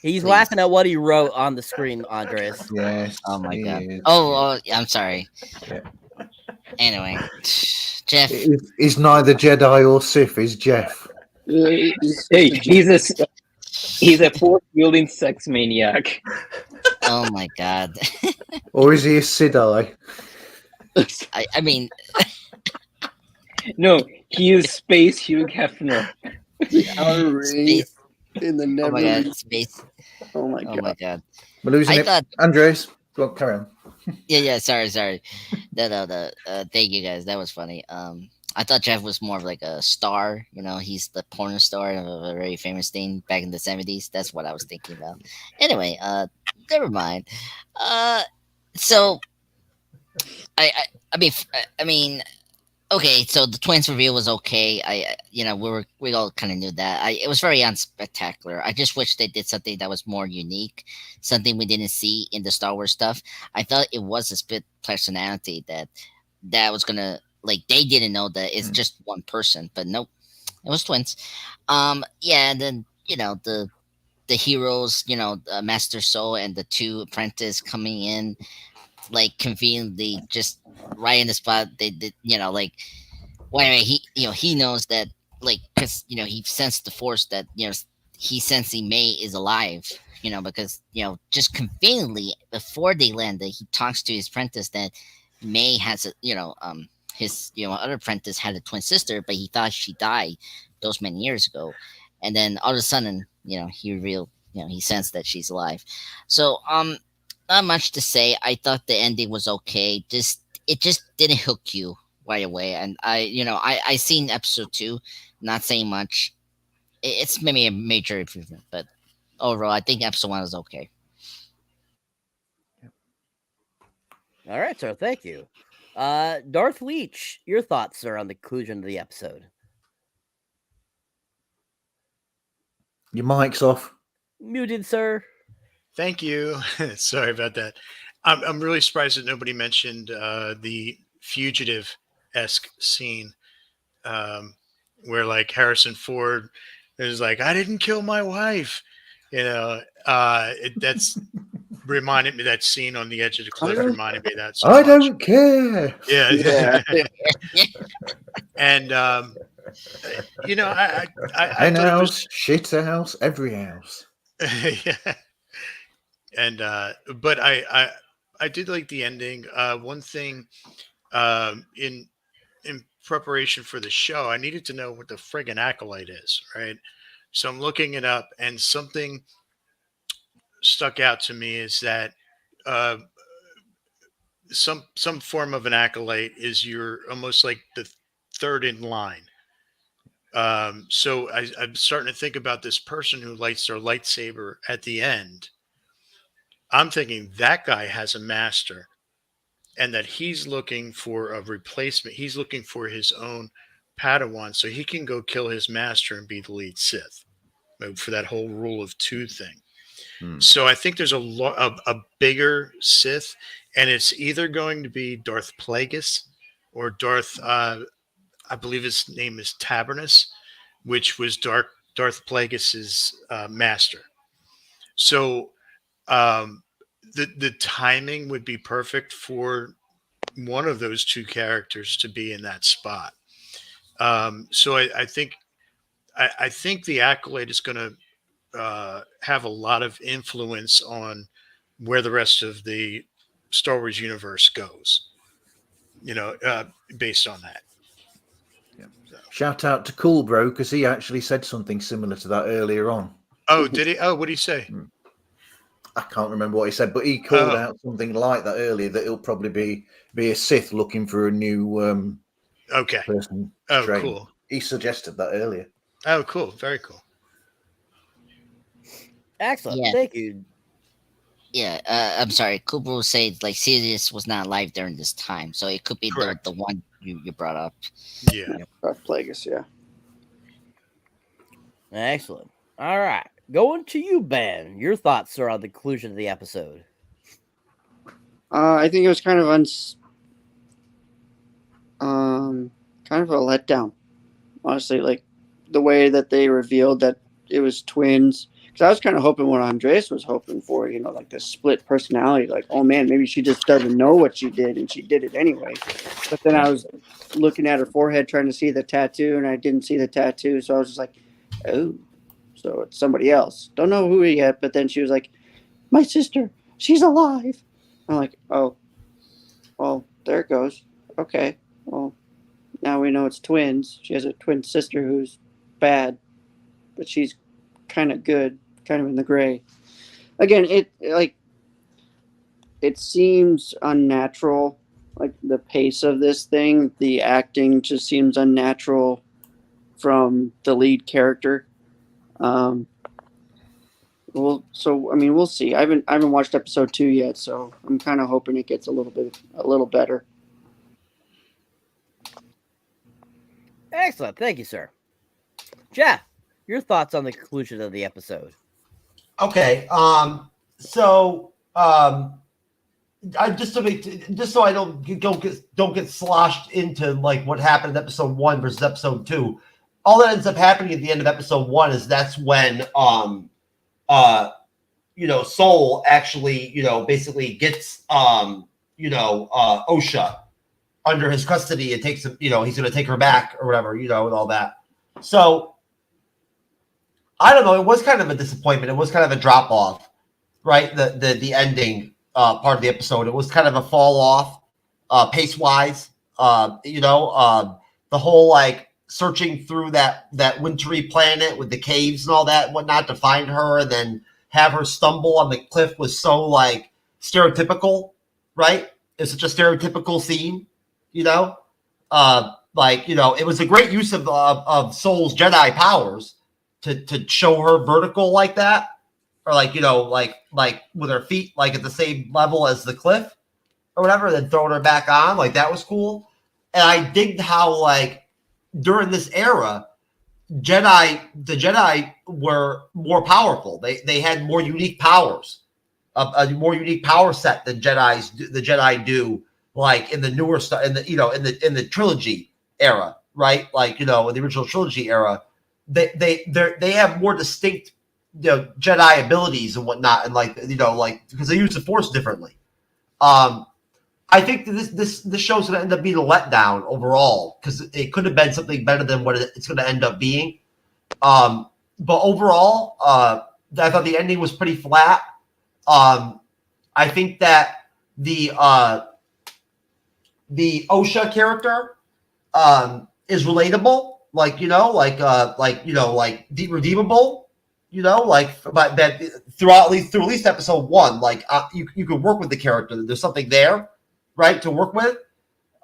He's Please. laughing at what he wrote on the screen, Andres. Yes. Oh my he god. is. Oh, I'm sorry. Yeah. Anyway, Jeff. He's neither Jedi or Sith. He's Jeff. Hey, he's a force wielding sex maniac. Oh my god. Or is he a Sidai? I mean, No, he is Space Hugh Hefner. space. In the Oh never. my god, space. Oh my Oh god. my god. We're losing I it. thought. Andres, go on, carry on. Yeah. Sorry. No. Thank you guys. That was funny. I thought Jeff was more of like a star. He's the porn star of a very famous thing back in the 70s. That's what I was thinking about. Anyway, never mind. So I mean, okay. So the twins reveal was okay. We all kind of knew that. It was very unspectacular. I just wish they did something that was more unique, something we didn't see in the Star Wars stuff. I thought it was a split personality that was gonna, like, they didn't know that it's just one person, but nope, it was twins. Yeah, and then the heroes, Master Soul and the two apprentices coming in, like, conveniently just right in the spot. They like, wait, he knows that, like, because he sensed the Force that he's sensing May is alive. Because just conveniently before they landed, he talks to his apprentice that May has his other apprentice had a twin sister, but he thought she died those many years ago, and then all of a sudden he revealed he sensed that she's alive. So not much to say. I thought the ending was okay. It just didn't hook you right away, and I seen episode 2, not saying much. It's maybe a major improvement, but overall I think episode 1 was okay. All right, sir. Thank you. Darth Leach, your thoughts, sir, on the conclusion of the episode? Your mic's off. Muted, sir. Thank you. Sorry about that. I'm really surprised that nobody mentioned the fugitive-esque scene where, like, Harrison Ford is like, "I didn't kill my wife." That's reminded me, that scene on the edge of the cliff reminded me of that. So I much. don't care. Yeah. And Hen house, shit house, every house. Yeah. And but I did like the ending. One thing, in preparation for the show, I needed to know what the friggin' Acolyte is, right? So I'm looking it up, and something stuck out to me is that some form of an Acolyte is you're almost like the third in line. So I'm starting to think about this person who lights their lightsaber at the end. I'm thinking that guy has a master, and that he's looking for a replacement. He's looking for his own Padawan so he can go kill his master and be the lead Sith for that whole rule of 2 thing. So I think there's a bigger Sith, and it's either going to be Darth Plagueis or Darth, I believe his name is Tabernus, which was Darth Plagueis's master. So the timing would be perfect for one of those 2 characters to be in that spot. So I think the Acolyte is going to have a lot of influence on where the rest of the Star Wars universe goes, based on that. Yeah. So. Shout out to Cool Bro, because he actually said something similar to that earlier on. Oh, did he? Oh, what did he say? I can't remember what he said, but he called out something like that earlier, that he'll probably be a Sith looking for a new person. Oh, train. cool. He suggested that earlier. Oh, cool. Very cool. Excellent. Yeah. Thank you. Yeah, I'm sorry. Cooper was saying like Sirius was not alive during this time, so it could be the one you brought up. Yeah. Plagueis, yeah. Excellent. All right. Going to you, Ben. Your thoughts are on the conclusion of the episode. I think it was kind of kind of a letdown. Honestly, like the way that they revealed that it was twins. Because I was kind of hoping what Andreas was hoping for, you know, like the split personality. Like, oh man, maybe she just doesn't know what she did and she did it anyway. But then I was looking at her forehead trying to see the tattoo, and I didn't see the tattoo. So I was just like, oh, so it's somebody else. Don't know who yet. But then she was like, my sister, she's alive. I'm like, oh, well, there it goes. Okay, well, now we know it's twins. She has a twin sister who's bad, but she's kind of good, kind of in the gray. Again, it seems unnatural. Like the pace of this thing, the acting just seems unnatural from the lead character. Well, so I mean, we'll see. I haven't watched episode 2 yet, so I'm kind of hoping it gets a little better. Excellent. Thank you, sir. Jeff, your thoughts on the conclusion of the episode. Okay. So I just so I don't get sloshed into like what happened in episode 1 versus episode 2. All that ends up happening at the end of episode 1 is that's when Soul actually, basically gets OSHA under his custody and takes him, he's going to take her back or whatever, and all that. So I don't know. It was kind of a disappointment. It was kind of a drop off, right? The ending part of the episode. It was kind of a fall off pace wise. The whole like searching through that wintry planet with the caves and all that and whatnot to find her, and then have her stumble on the cliff was so like stereotypical, right? It's such a stereotypical scene, it was a great use of Soul's Jedi powers to show her vertical like that, or like with her feet like at the same level as the cliff or whatever, then throwing her back on, like that was cool. And I digged how like during this era, the Jedi were more powerful. They had more unique powers, a more unique power set than the Jedi do, like in the newer stuff, in the trilogy era, right? Like in the original trilogy era, they have more distinct Jedi abilities and whatnot, and because they use the Force differently. I think that this show's going to end up being a letdown overall because it could have been something better than what it's going to end up being. But overall, I thought the ending was pretty flat. I think that the OSHA character is relatable, redeemable, but that through at least episode 1, you could work with the character. There's something there, right, to work with.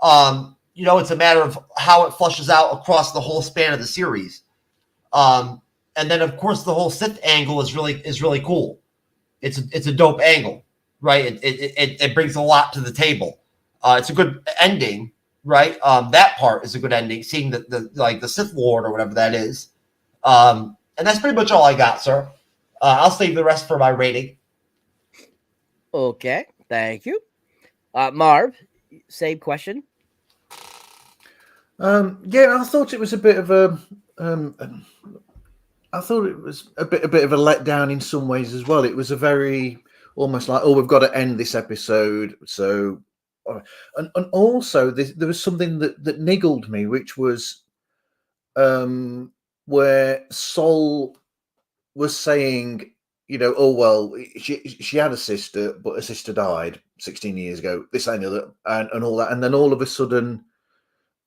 It's a matter of how it flushes out across the whole span of the series. And then of course the whole Sith angle is really cool. It's a dope angle, right? It brings a lot to the table. It's a good ending, right? That part is a good ending, seeing the Sith Lord or whatever that is. And that's pretty much all I got, sir. I'll save the rest for my rating. Okay, thank you. Marv, same question. I thought it was a bit of a I thought it was a bit of a letdown in some ways as well. It was a very almost like, we've got to end this episode. So, and also there was something that niggled me, which was where Sol was saying, she had a sister, but her sister died 16 years ago. This and the other, and all that, and then all of a sudden,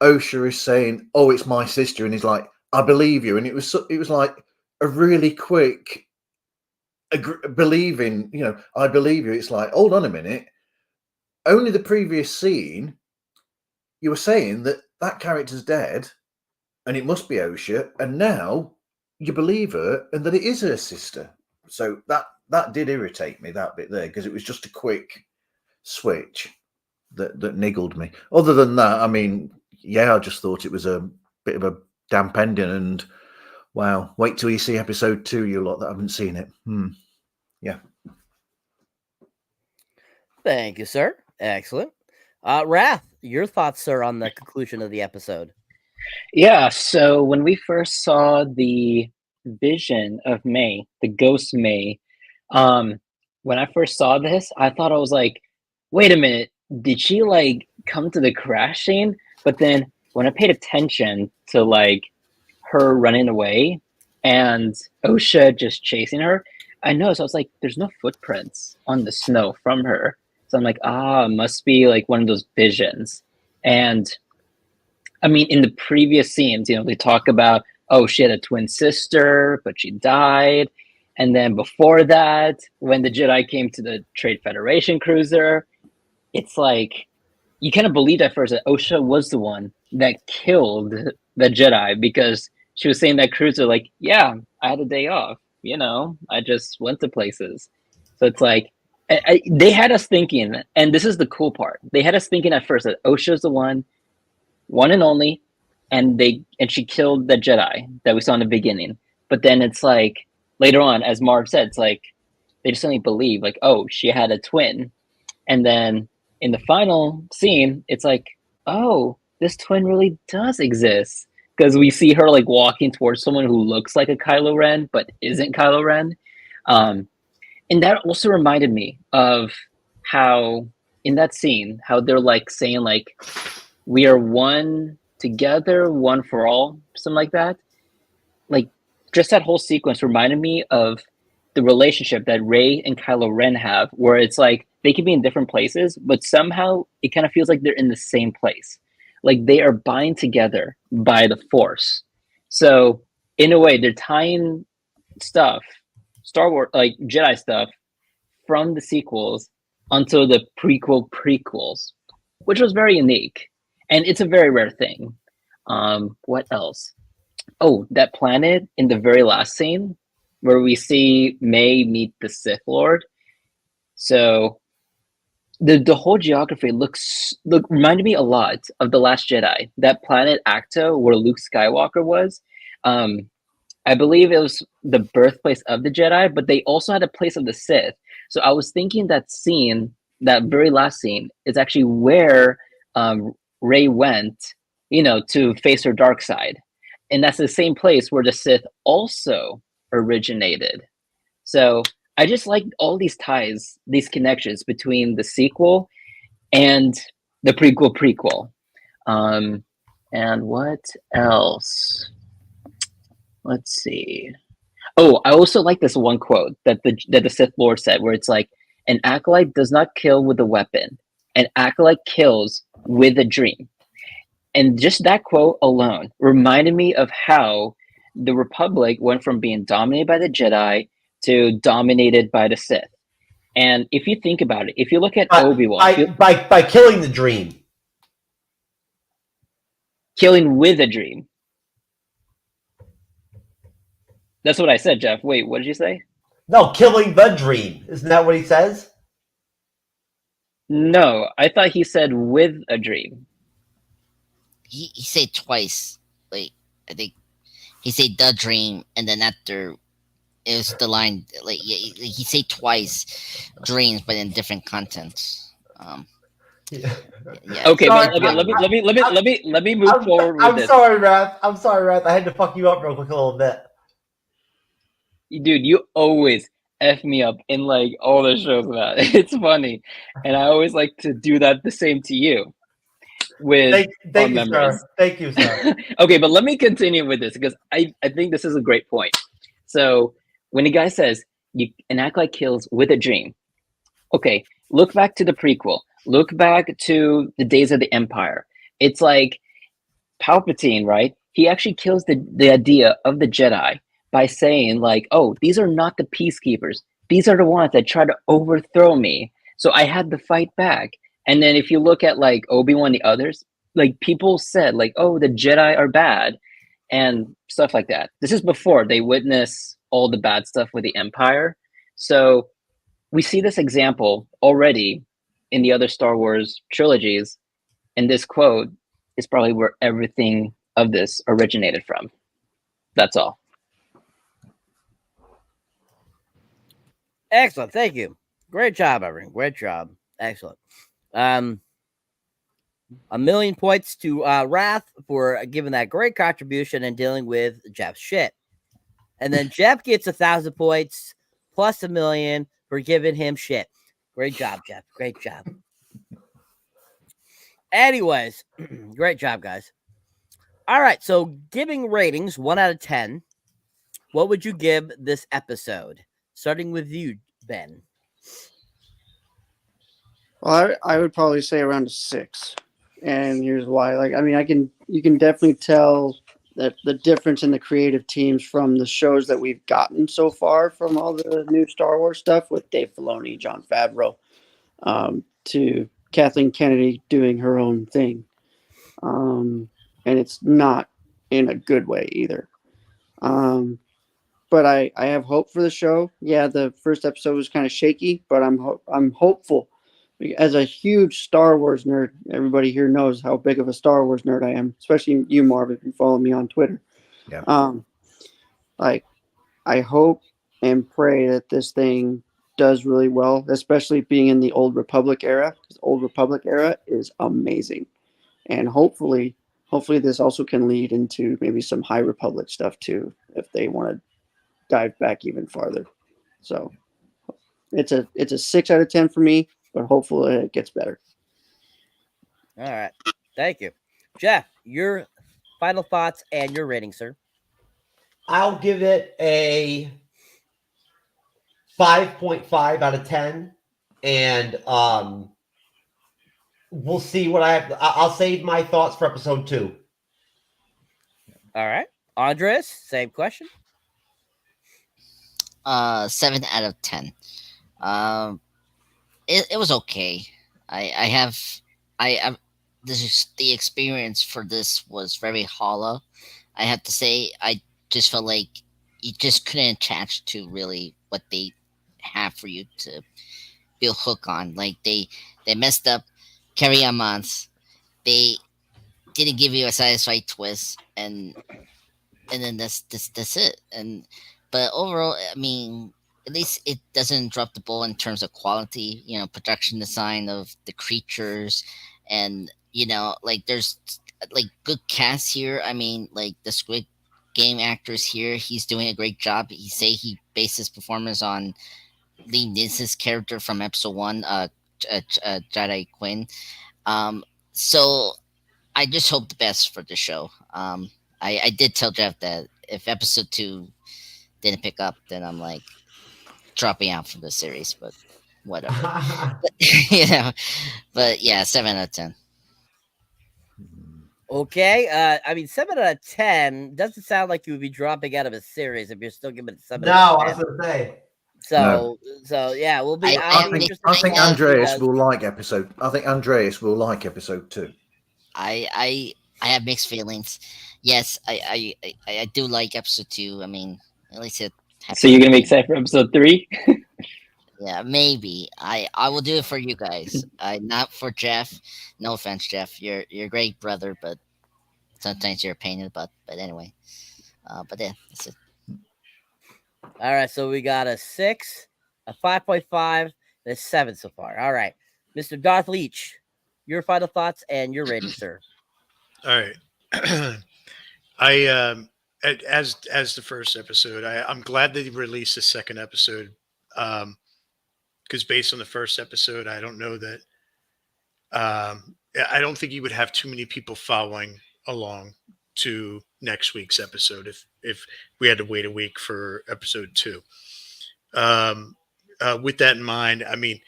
OSHA is saying, "Oh, it's my sister," and he's like, "I believe you," and it was like a really quick believing, I believe you. It's like, hold on a minute. Only the previous scene, you were saying that character's dead and it must be OSHA, and now you believe her and that it is her sister. So that did irritate me, that bit there, because it was just a quick switch that niggled me. Other than that, I mean, yeah, I just thought it was a bit of a damp ending, and wow, wait till you see episode 2, you lot that haven't seen it. Yeah. Thank you, sir. Excellent. Wrath, your thoughts, sir, on the conclusion of the episode? Yeah, so when we first saw the vision of May, the ghost May, when I first saw this, I thought, I was like, wait a minute, did she like come to the crash scene? But then when I paid attention to like her running away and OSHA just chasing her, I noticed, I was like, there's no footprints on the snow from her. So I'm like, must be like one of those visions. And I mean, in the previous scenes, you know, they talk about, oh, she had a twin sister, but she died. And then before that, when the Jedi came to the Trade Federation cruiser, it's like, you kind of believed at first that OSHA was the one that killed the Jedi, because she was saying that cruiser, like, yeah, I had a day off. You know, I just went to places. So it's like, they had us thinking, and this is the cool part. They had us thinking at first that OSHA's the one and only, and she killed the Jedi that we saw in the beginning. But then it's like, later on, as Marv said, it's like, they just suddenly believe, like, oh, she had a twin. And then in the final scene, it's like, oh, this twin really does exist. Because we see her like walking towards someone who looks like a Kylo Ren, but isn't Kylo Ren. And that also reminded me of how, in that scene, how they're like saying like, we are one together, one for all, something like that. Like, just that whole sequence reminded me of the relationship that Rey and Kylo Ren have, where it's like, they can be in different places, but somehow it kind of feels like they're in the same place. Like they are bind together by the Force. So in a way, they're tying stuff, Star Wars, like Jedi stuff, from the sequels onto the prequels, which was very unique. And it's a very rare thing. What else? Oh, that planet in the very last scene where we see May meet the Sith Lord. So the whole geography reminded me a lot of The Last Jedi. That planet Acto, where Luke Skywalker was. I believe it was the birthplace of the Jedi, but they also had a place of the Sith. So I was thinking that scene, that very last scene, is actually where Rey went, you know, to face her dark side. And that's the same place where the Sith also originated. So I just like all these ties, these connections between the sequel and the prequel. And what else? Let's see. Oh, I also like this one quote that the Sith Lord said, where it's like, an acolyte does not kill with a weapon. An acolyte kills with a dream. And just that quote alone reminded me of how the Republic went from being dominated by the Jedi to dominated by the Sith. And if you think about it, if you look at Obi-Wan... By killing the dream. Killing with a dream. That's what I said, Jeff. Wait, what did you say? No, killing the dream. Isn't that what he says? No, I thought he said with a dream. He said twice. Like, I think he said the dream, and then after it was the line, like he said twice dreams, but in different contents. Yeah. Okay, sorry, but let me move forward with this. Sorry, Wrath. I'm sorry, Wrath. I had to fuck you up real quick a little bit. Dude, you always F me up in like all the shows about it. It's funny. And I always like to do that the same to you. With thank you, sir. Thank you, sir. Okay, but let me continue with this because I think this is a great point. So when the guy says an acolyte kills with a dream, okay, look back to the prequel. Look back to the days of the Empire. It's like Palpatine, right? He actually kills the idea of the Jedi by saying like, oh, these are not the peacekeepers. These are the ones that try to overthrow me. So I had to fight back. And then if you look at like Obi-Wan, the others, like people said like, oh, the Jedi are bad and stuff like that. This is before they witness all the bad stuff with the Empire. So we see this example already in the other Star Wars trilogies, and this quote is probably where everything of this originated from. That's all. Excellent. Thank you. Great job, everyone. Great job. Excellent. 1,000,000 points to Wrath for giving that great contribution and dealing with Jeff's shit. And then Jeff gets 1,000 points plus 1,000,000 for giving him shit. Great job, Jeff. Great job. Anyways, great job, guys. All right, so giving ratings 1 out of 10, what would you give this episode? Starting with you, Ben. Well, I would probably say around a 6, and here's why. Like, I mean, you can definitely tell that the difference in the creative teams from the shows that we've gotten so far from all the new Star Wars stuff with Dave Filoni, Jon Favreau, to Kathleen Kennedy doing her own thing, and it's not in a good way either. But I have hope for the show. Yeah, the first episode was kind of shaky, but I'm hopeful. As a huge Star Wars nerd, everybody here knows how big of a Star Wars nerd I am, especially you, Marv, if you follow me on Twitter. Yeah. Like, I hope and pray that this thing does really well, especially being in the Old Republic era. Because Old Republic era is amazing, and hopefully this also can lead into maybe some High Republic stuff too, if they want to dive back even farther. So it's a 6 out of 10 for me, but hopefully it gets better. All right. Thank you. Jeff, your final thoughts and your rating, sir. I'll give it a 5.5 out of 10. And we'll see what I have. I'll save my thoughts for episode 2. All right. Andres, same question. 7 out of 10. It was okay. The experience for this was very hollow. I have to say, I just felt like you just couldn't attach to really what they have for you to feel hook on. Like they messed up Carry On months. They didn't give you a satisfying twist, and then that's it. But overall, I mean, at least it doesn't drop the ball in terms of quality, production design of the creatures, and like there's like good cast here. I mean, like the Squid Game actors here, he's doing a great job. He based his performance on Liam Neeson's character from episode 1, Jedi Quinn. So I just hope the best for the show. I did tell Jeff that if episode 2 didn't pick up, then I'm like dropping out from the series, but whatever. But yeah, 7 out of 10. Okay. I mean, 7 out of 10 doesn't sound like you would be dropping out of a series if you're still giving it 7 No, out of 10. I was going to say. So yeah, we'll be. I think Andreas will like episode. I think Andreas will like episode 2. I have mixed feelings. Yes, I do like episode 2. I mean, at least it. So you're gonna be excited for episode 3? Yeah, maybe. I will do it for you guys. Not for Jeff. No offense, Jeff. You're a great brother, but sometimes you're a pain in the butt. But anyway, but yeah, that's it. All right, so we got a 6, a 5.5, and a 7 so far. All right, Mr. Darth Leach, your final thoughts and your rating, sir. All right. As the first episode, I'm glad they released the second episode, because based on the first episode, I don't know that I don't think you would have too many people following along to next week's episode if we had to wait a week for episode 2. With that in mind, I mean,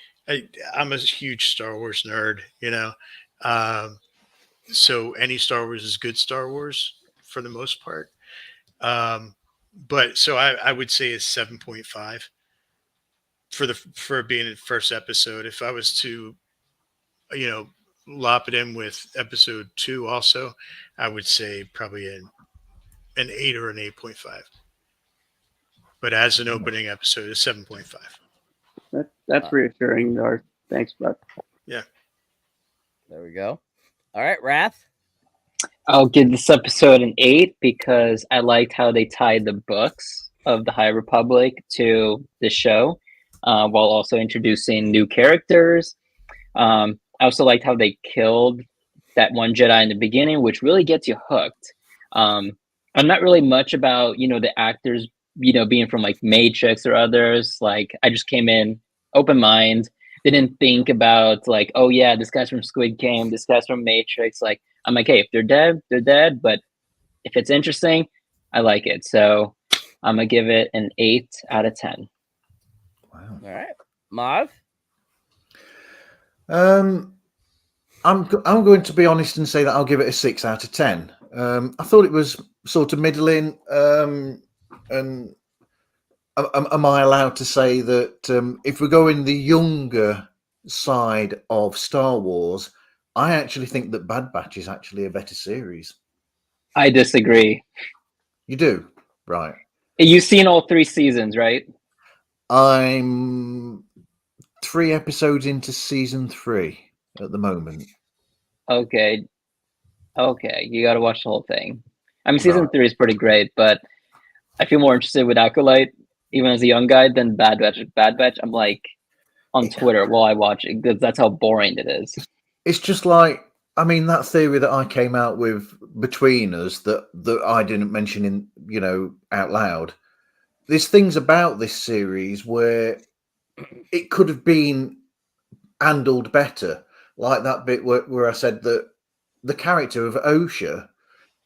I'm a huge Star Wars nerd, so any Star Wars is good Star Wars for the most part. But so I would say it's 7.5 for being the first episode. If I was to, lop it in with episode 2 also, I would say probably an 8 or an 8.5. But as an opening episode, it's 7.5. That's reassuring, Darth. Thanks, bud. Yeah. There we go. All right, Wrath. I'll give this episode an 8 because I liked how they tied the books of the High Republic to the show, while also introducing new characters. I also liked how they killed that one Jedi in the beginning, which really gets you hooked. I'm not really much about, the actors, being from like Matrix or others. Like, I just came in open mind, didn't think about like, oh yeah, this guy's from Squid Game, this guy's from Matrix. Like, I'm like, hey, if they're dead, they're dead. But if it's interesting, I like it. So I'm gonna give it an 8 out of 10. Wow. All right, Marv. I'm going to be honest and say that I'll give it a 6 out of 10. I thought it was sort of middling. And am I allowed to say that if we go in the younger side of Star Wars, I actually think that Bad Batch is actually a better series? I disagree. You do? Right. You've seen all 3 seasons, right? I'm 3 episodes into season 3 at the moment. Okay, you got to watch the whole thing. I mean, season 3 is pretty great, but I feel more interested with Acolyte, even as a young guy, than Bad Batch. Bad Batch, I'm like on Twitter while I watch it because that's how boring it is. It's just like, I mean, that theory that I came out with between us that I didn't mention in, out loud. There's things about this series where it could have been handled better. Like that bit where I said that the character of OSHA,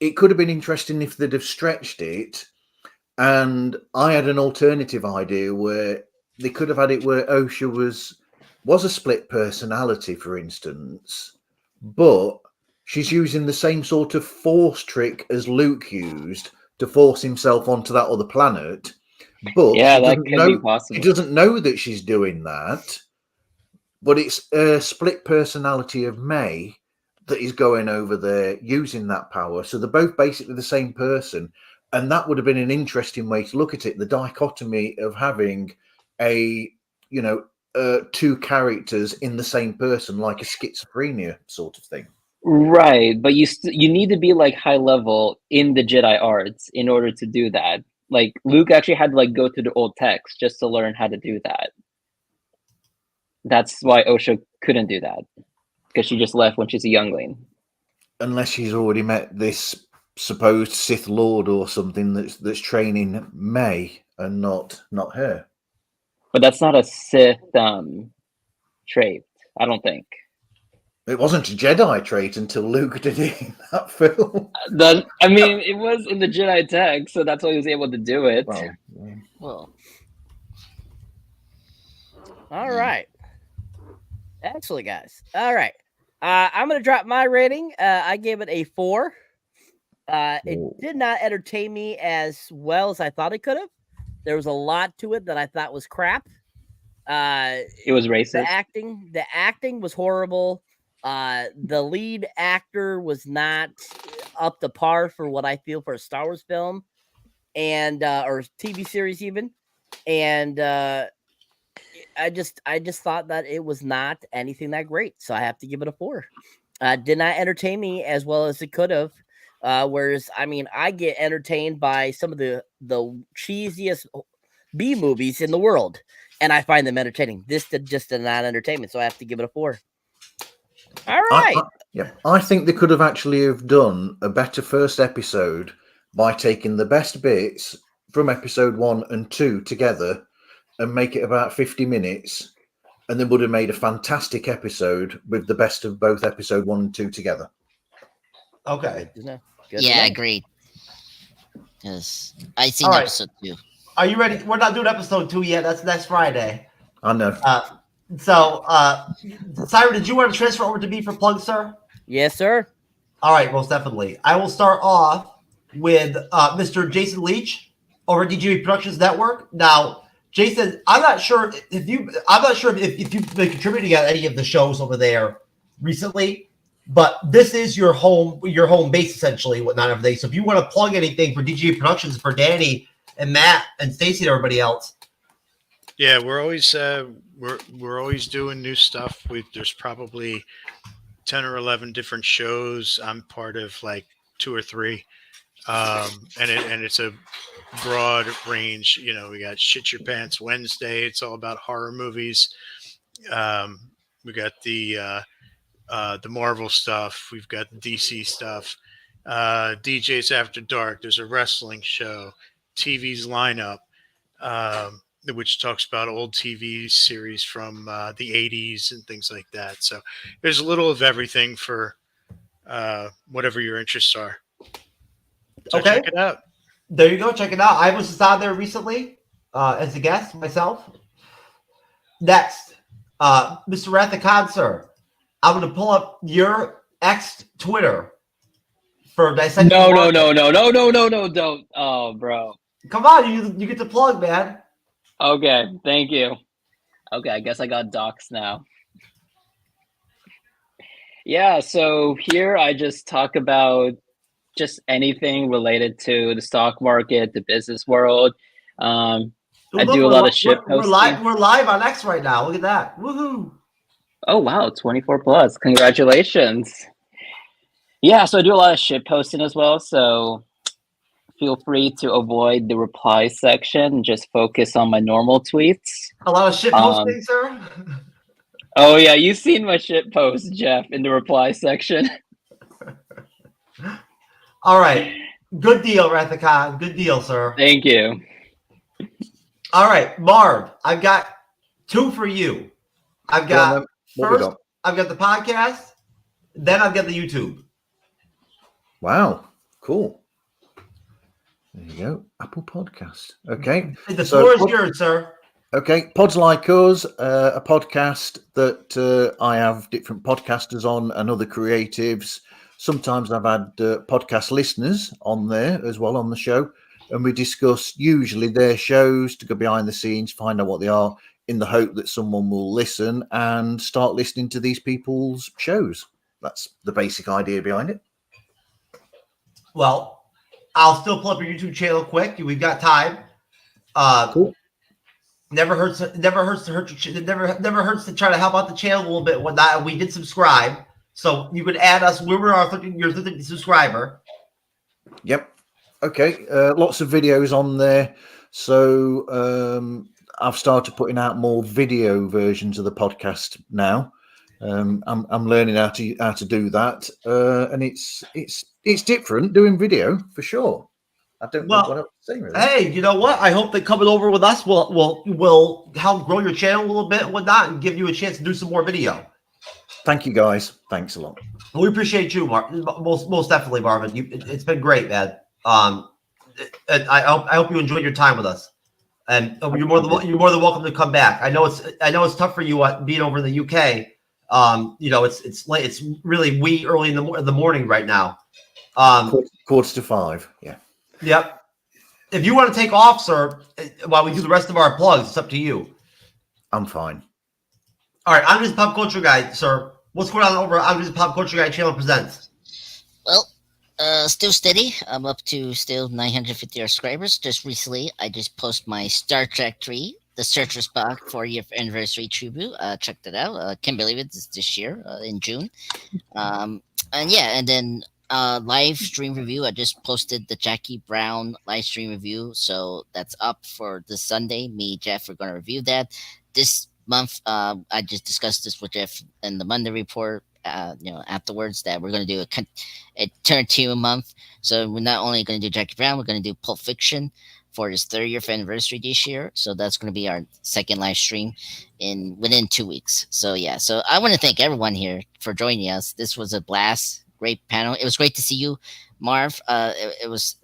it could have been interesting if they'd have stretched it. And I had an alternative idea where they could have had it where OSHA was a split personality, for instance, but she's using the same sort of force trick as Luke used to force himself onto that other planet. But yeah, that could be possible. She doesn't know that she's doing that. But it's a split personality of May that is going over there using that power. So they're both basically the same person. And that would have been an interesting way to look at it. The dichotomy of having two characters in the same person, like a schizophrenia sort of thing. Right. But you need to be like high level in the Jedi arts in order to do that. Like Luke actually had to like go through the old text just to learn how to do that. That's why OSHA couldn't do that, because she just left when she's a youngling. Unless she's already met this supposed Sith Lord or something that's training May and not her. But that's not a Sith trait, I don't think. It wasn't a Jedi trait until Luke did it in that film. It was in the Jedi text, so that's why he was able to do it. Well. All right. Excellent, guys. All right. I'm going to drop my rating. I gave it a 4. It did not entertain me as well as I thought it could have. There was a lot to it that I thought was crap. It was racist. The acting was horrible. The lead actor was not up to par for what I feel for a Star Wars film and or TV series even. And I just thought that it was not anything that great. So I have to give it a 4. Did not entertain me as well as it could have. Whereas, I get entertained by some of the cheesiest B movies in the world, and I find them entertaining. This just did not entertain me, so I have to give it a 4. All right. I think they could have actually have done a better first episode by taking the best bits from episode 1 and 2 together and make it about 50 minutes, and then would have made a fantastic episode with the best of both episode 1 and 2 together. Okay. Yeah, agreed. Because I seen episode 2. Are you ready? We're not doing episode 2 yet. That's next Friday. I know. Cyber, did you want to transfer over to me for plugs, sir? Yes, sir. All right, most definitely. I will start off with Mr. Jason Leach over at DGB Productions Network. Now, Jason, I'm not sure if you've been contributing at any of the shows over there recently, but this is your home base essentially, whatnot every day. So if you want to plug anything for DGB Productions for Danny and Matt and Stacy and everybody else, Yeah, we're always doing new stuff. There's probably 10 or 11 different shows. I'm part of like 2 or 3, and it's a broad range. You know, we got Shit Your Pants Wednesday. It's all about horror movies. We got the Marvel stuff. We've got DC stuff. DJs After Dark. There's a wrestling show. TV's lineup. Which talks about old TV series from the 80s and things like that. So there's a little of everything for whatever your interests are. So Okay. check it out. There you go. Check it out. I was just on there recently as a guest myself. Next, Mr. Rathacon, sir, I'm going to pull up your ex Twitter for dissecting. No, don't. Oh, bro. Come on, you get to plug, man. Okay, thank you. Okay, I guess I got doxxed now. Yeah, so here I just talk about just anything related to the stock market, the business world. I do a lot of shit posting. We're live on X right now. Look at that. Woohoo. Oh, wow, 24 plus. Congratulations. Yeah, so I do a lot of shit posting as well, so feel free to avoid the reply section and just focus on my normal tweets. A lot of shit posting, sir? Oh, yeah, you've seen my shit post, Jeff, in the reply section. All right. Good deal, Rathacon. Good deal, sir. Thank you. All right, Marv, I've got 2 for you. I've got I've got the podcast, then I've got the YouTube. Wow, cool. There you go. Apple Podcast. Okay. The floor is yours, sir. Okay. Pods Like Us, a podcast that I have different podcasters on and other creatives. Sometimes I've had podcast listeners on there as well on the show. And we discuss usually their shows to go behind the scenes, find out what they are, in the hope that someone will listen and start listening to these people's shows. That's the basic idea behind it. Well, I'll still pull up your YouTube channel quick. We've got time. Cool. Never hurts to try to help out the channel a little bit. Whatnot. We did subscribe, so you could add us. We were your 30th subscriber. Yep. Okay. Lots of videos on there. So I've started putting out more video versions of the podcast now. I'm learning how to do that, and it's different doing video for sure. I don't know what else to say, really. Hey, you know what? I hope that coming over with us will help grow your channel a little bit and whatnot, and give you a chance to do some more video. Thank you, guys. Thanks a lot. We appreciate you, most definitely, Marvin. It's been great, man. And I hope you enjoyed your time with us. And you're more than welcome to come back. I know it's tough for you being over in the UK. You know, it's late. It's really early in the morning right now. Quarter to 5. Yeah. Yep. If you want to take off, sir, while we do the rest of our plugs, it's up to you. I'm fine. All right. I'm just Pop Culture Guy, sir. What's going on over? I'm just Pop Culture Guy channel presents. Well, still steady. I'm up to still 950 subscribers. Just recently, I just posted my Star Trek 3, the Searcher's Box 4-year anniversary tribute. Check that out. Can't believe it. It's this year in June. And then live stream review. I just posted the Jackie Brown live stream review, so that's up for this Sunday. Me and Jeff are going to review that this month. I just discussed this with Jeff in the Monday report. Afterwards, that we're going to do a Tarantino month. So we're not only going to do Jackie Brown, we're going to do Pulp Fiction for his 30th anniversary this year. So that's going to be our second live stream within 2 weeks. So yeah, so I want to thank everyone here for joining us. This was a blast. Great panel. It was great to see you, Marv. It was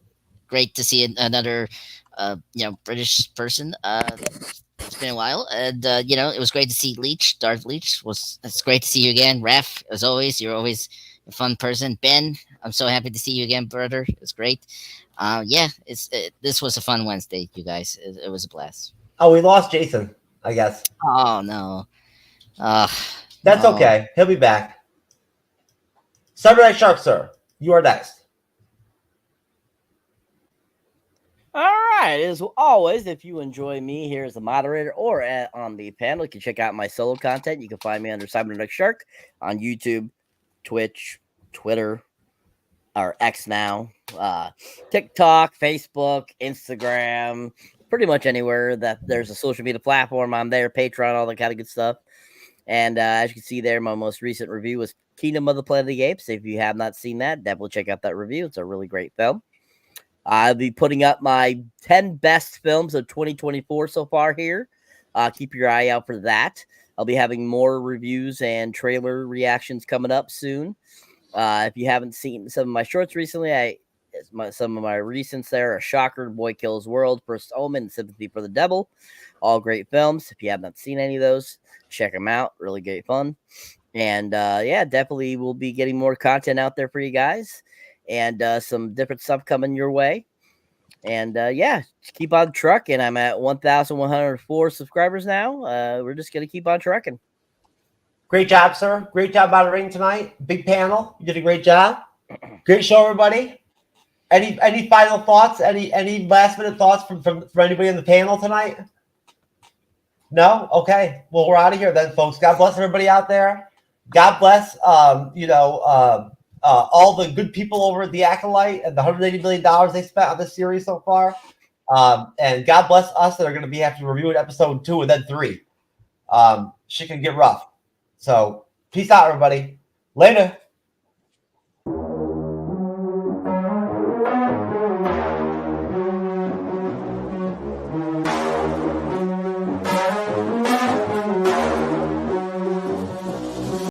great to see another, British person. It's been a while, and it was great to see Darth Leech. It's great to see you again, Raph. As always, you're always a fun person. Ben, I'm so happy to see you again, brother. It's great. This was a fun Wednesday, you guys. It was a blast. Oh, we lost Jason, I guess. Oh no. That's okay. He'll be back. Cyberneticshark, sir, you are next. All right, as always, if you enjoy me here as a moderator or on the panel, you can check out my solo content. You can find me under Cyberneticshark on YouTube, Twitch, Twitter, or X now, TikTok, Facebook, Instagram, pretty much anywhere that there's a social media platform. I'm there, Patreon, all that kind of good stuff. And as you can see there, my most recent review was Kingdom of the Planet of the Apes. If you have not seen that, definitely check out that review. It's a really great film. I'll be putting up my 10 best films of 2024 so far here. Keep your eye out for that. I'll be having more reviews and trailer reactions coming up soon. If you haven't seen some of my shorts recently, some of my recents there are Shocker, Boy Kills World, First Omen, and Sympathy for the Devil. All great films. If you have not seen any of those, check them out. Really great fun. And yeah, definitely we'll be getting more content out there for you guys. And some different stuff coming your way. And yeah, just keep on trucking. I'm at 1,104 subscribers now. We're just going to keep on trucking. Great job, sir. Great job moderating tonight. Big panel. You did a great job. Great show, everybody. Any final thoughts? Any last minute thoughts from anybody in the panel tonight? No? Okay. Well, we're out of here then, folks. God bless everybody out there. God bless all the good people over at the Acolyte and the $180 million they spent on this series so far. And God bless us that are going to be having to review it episode 2 and then 3. Shit can get rough. So peace out, everybody. Later.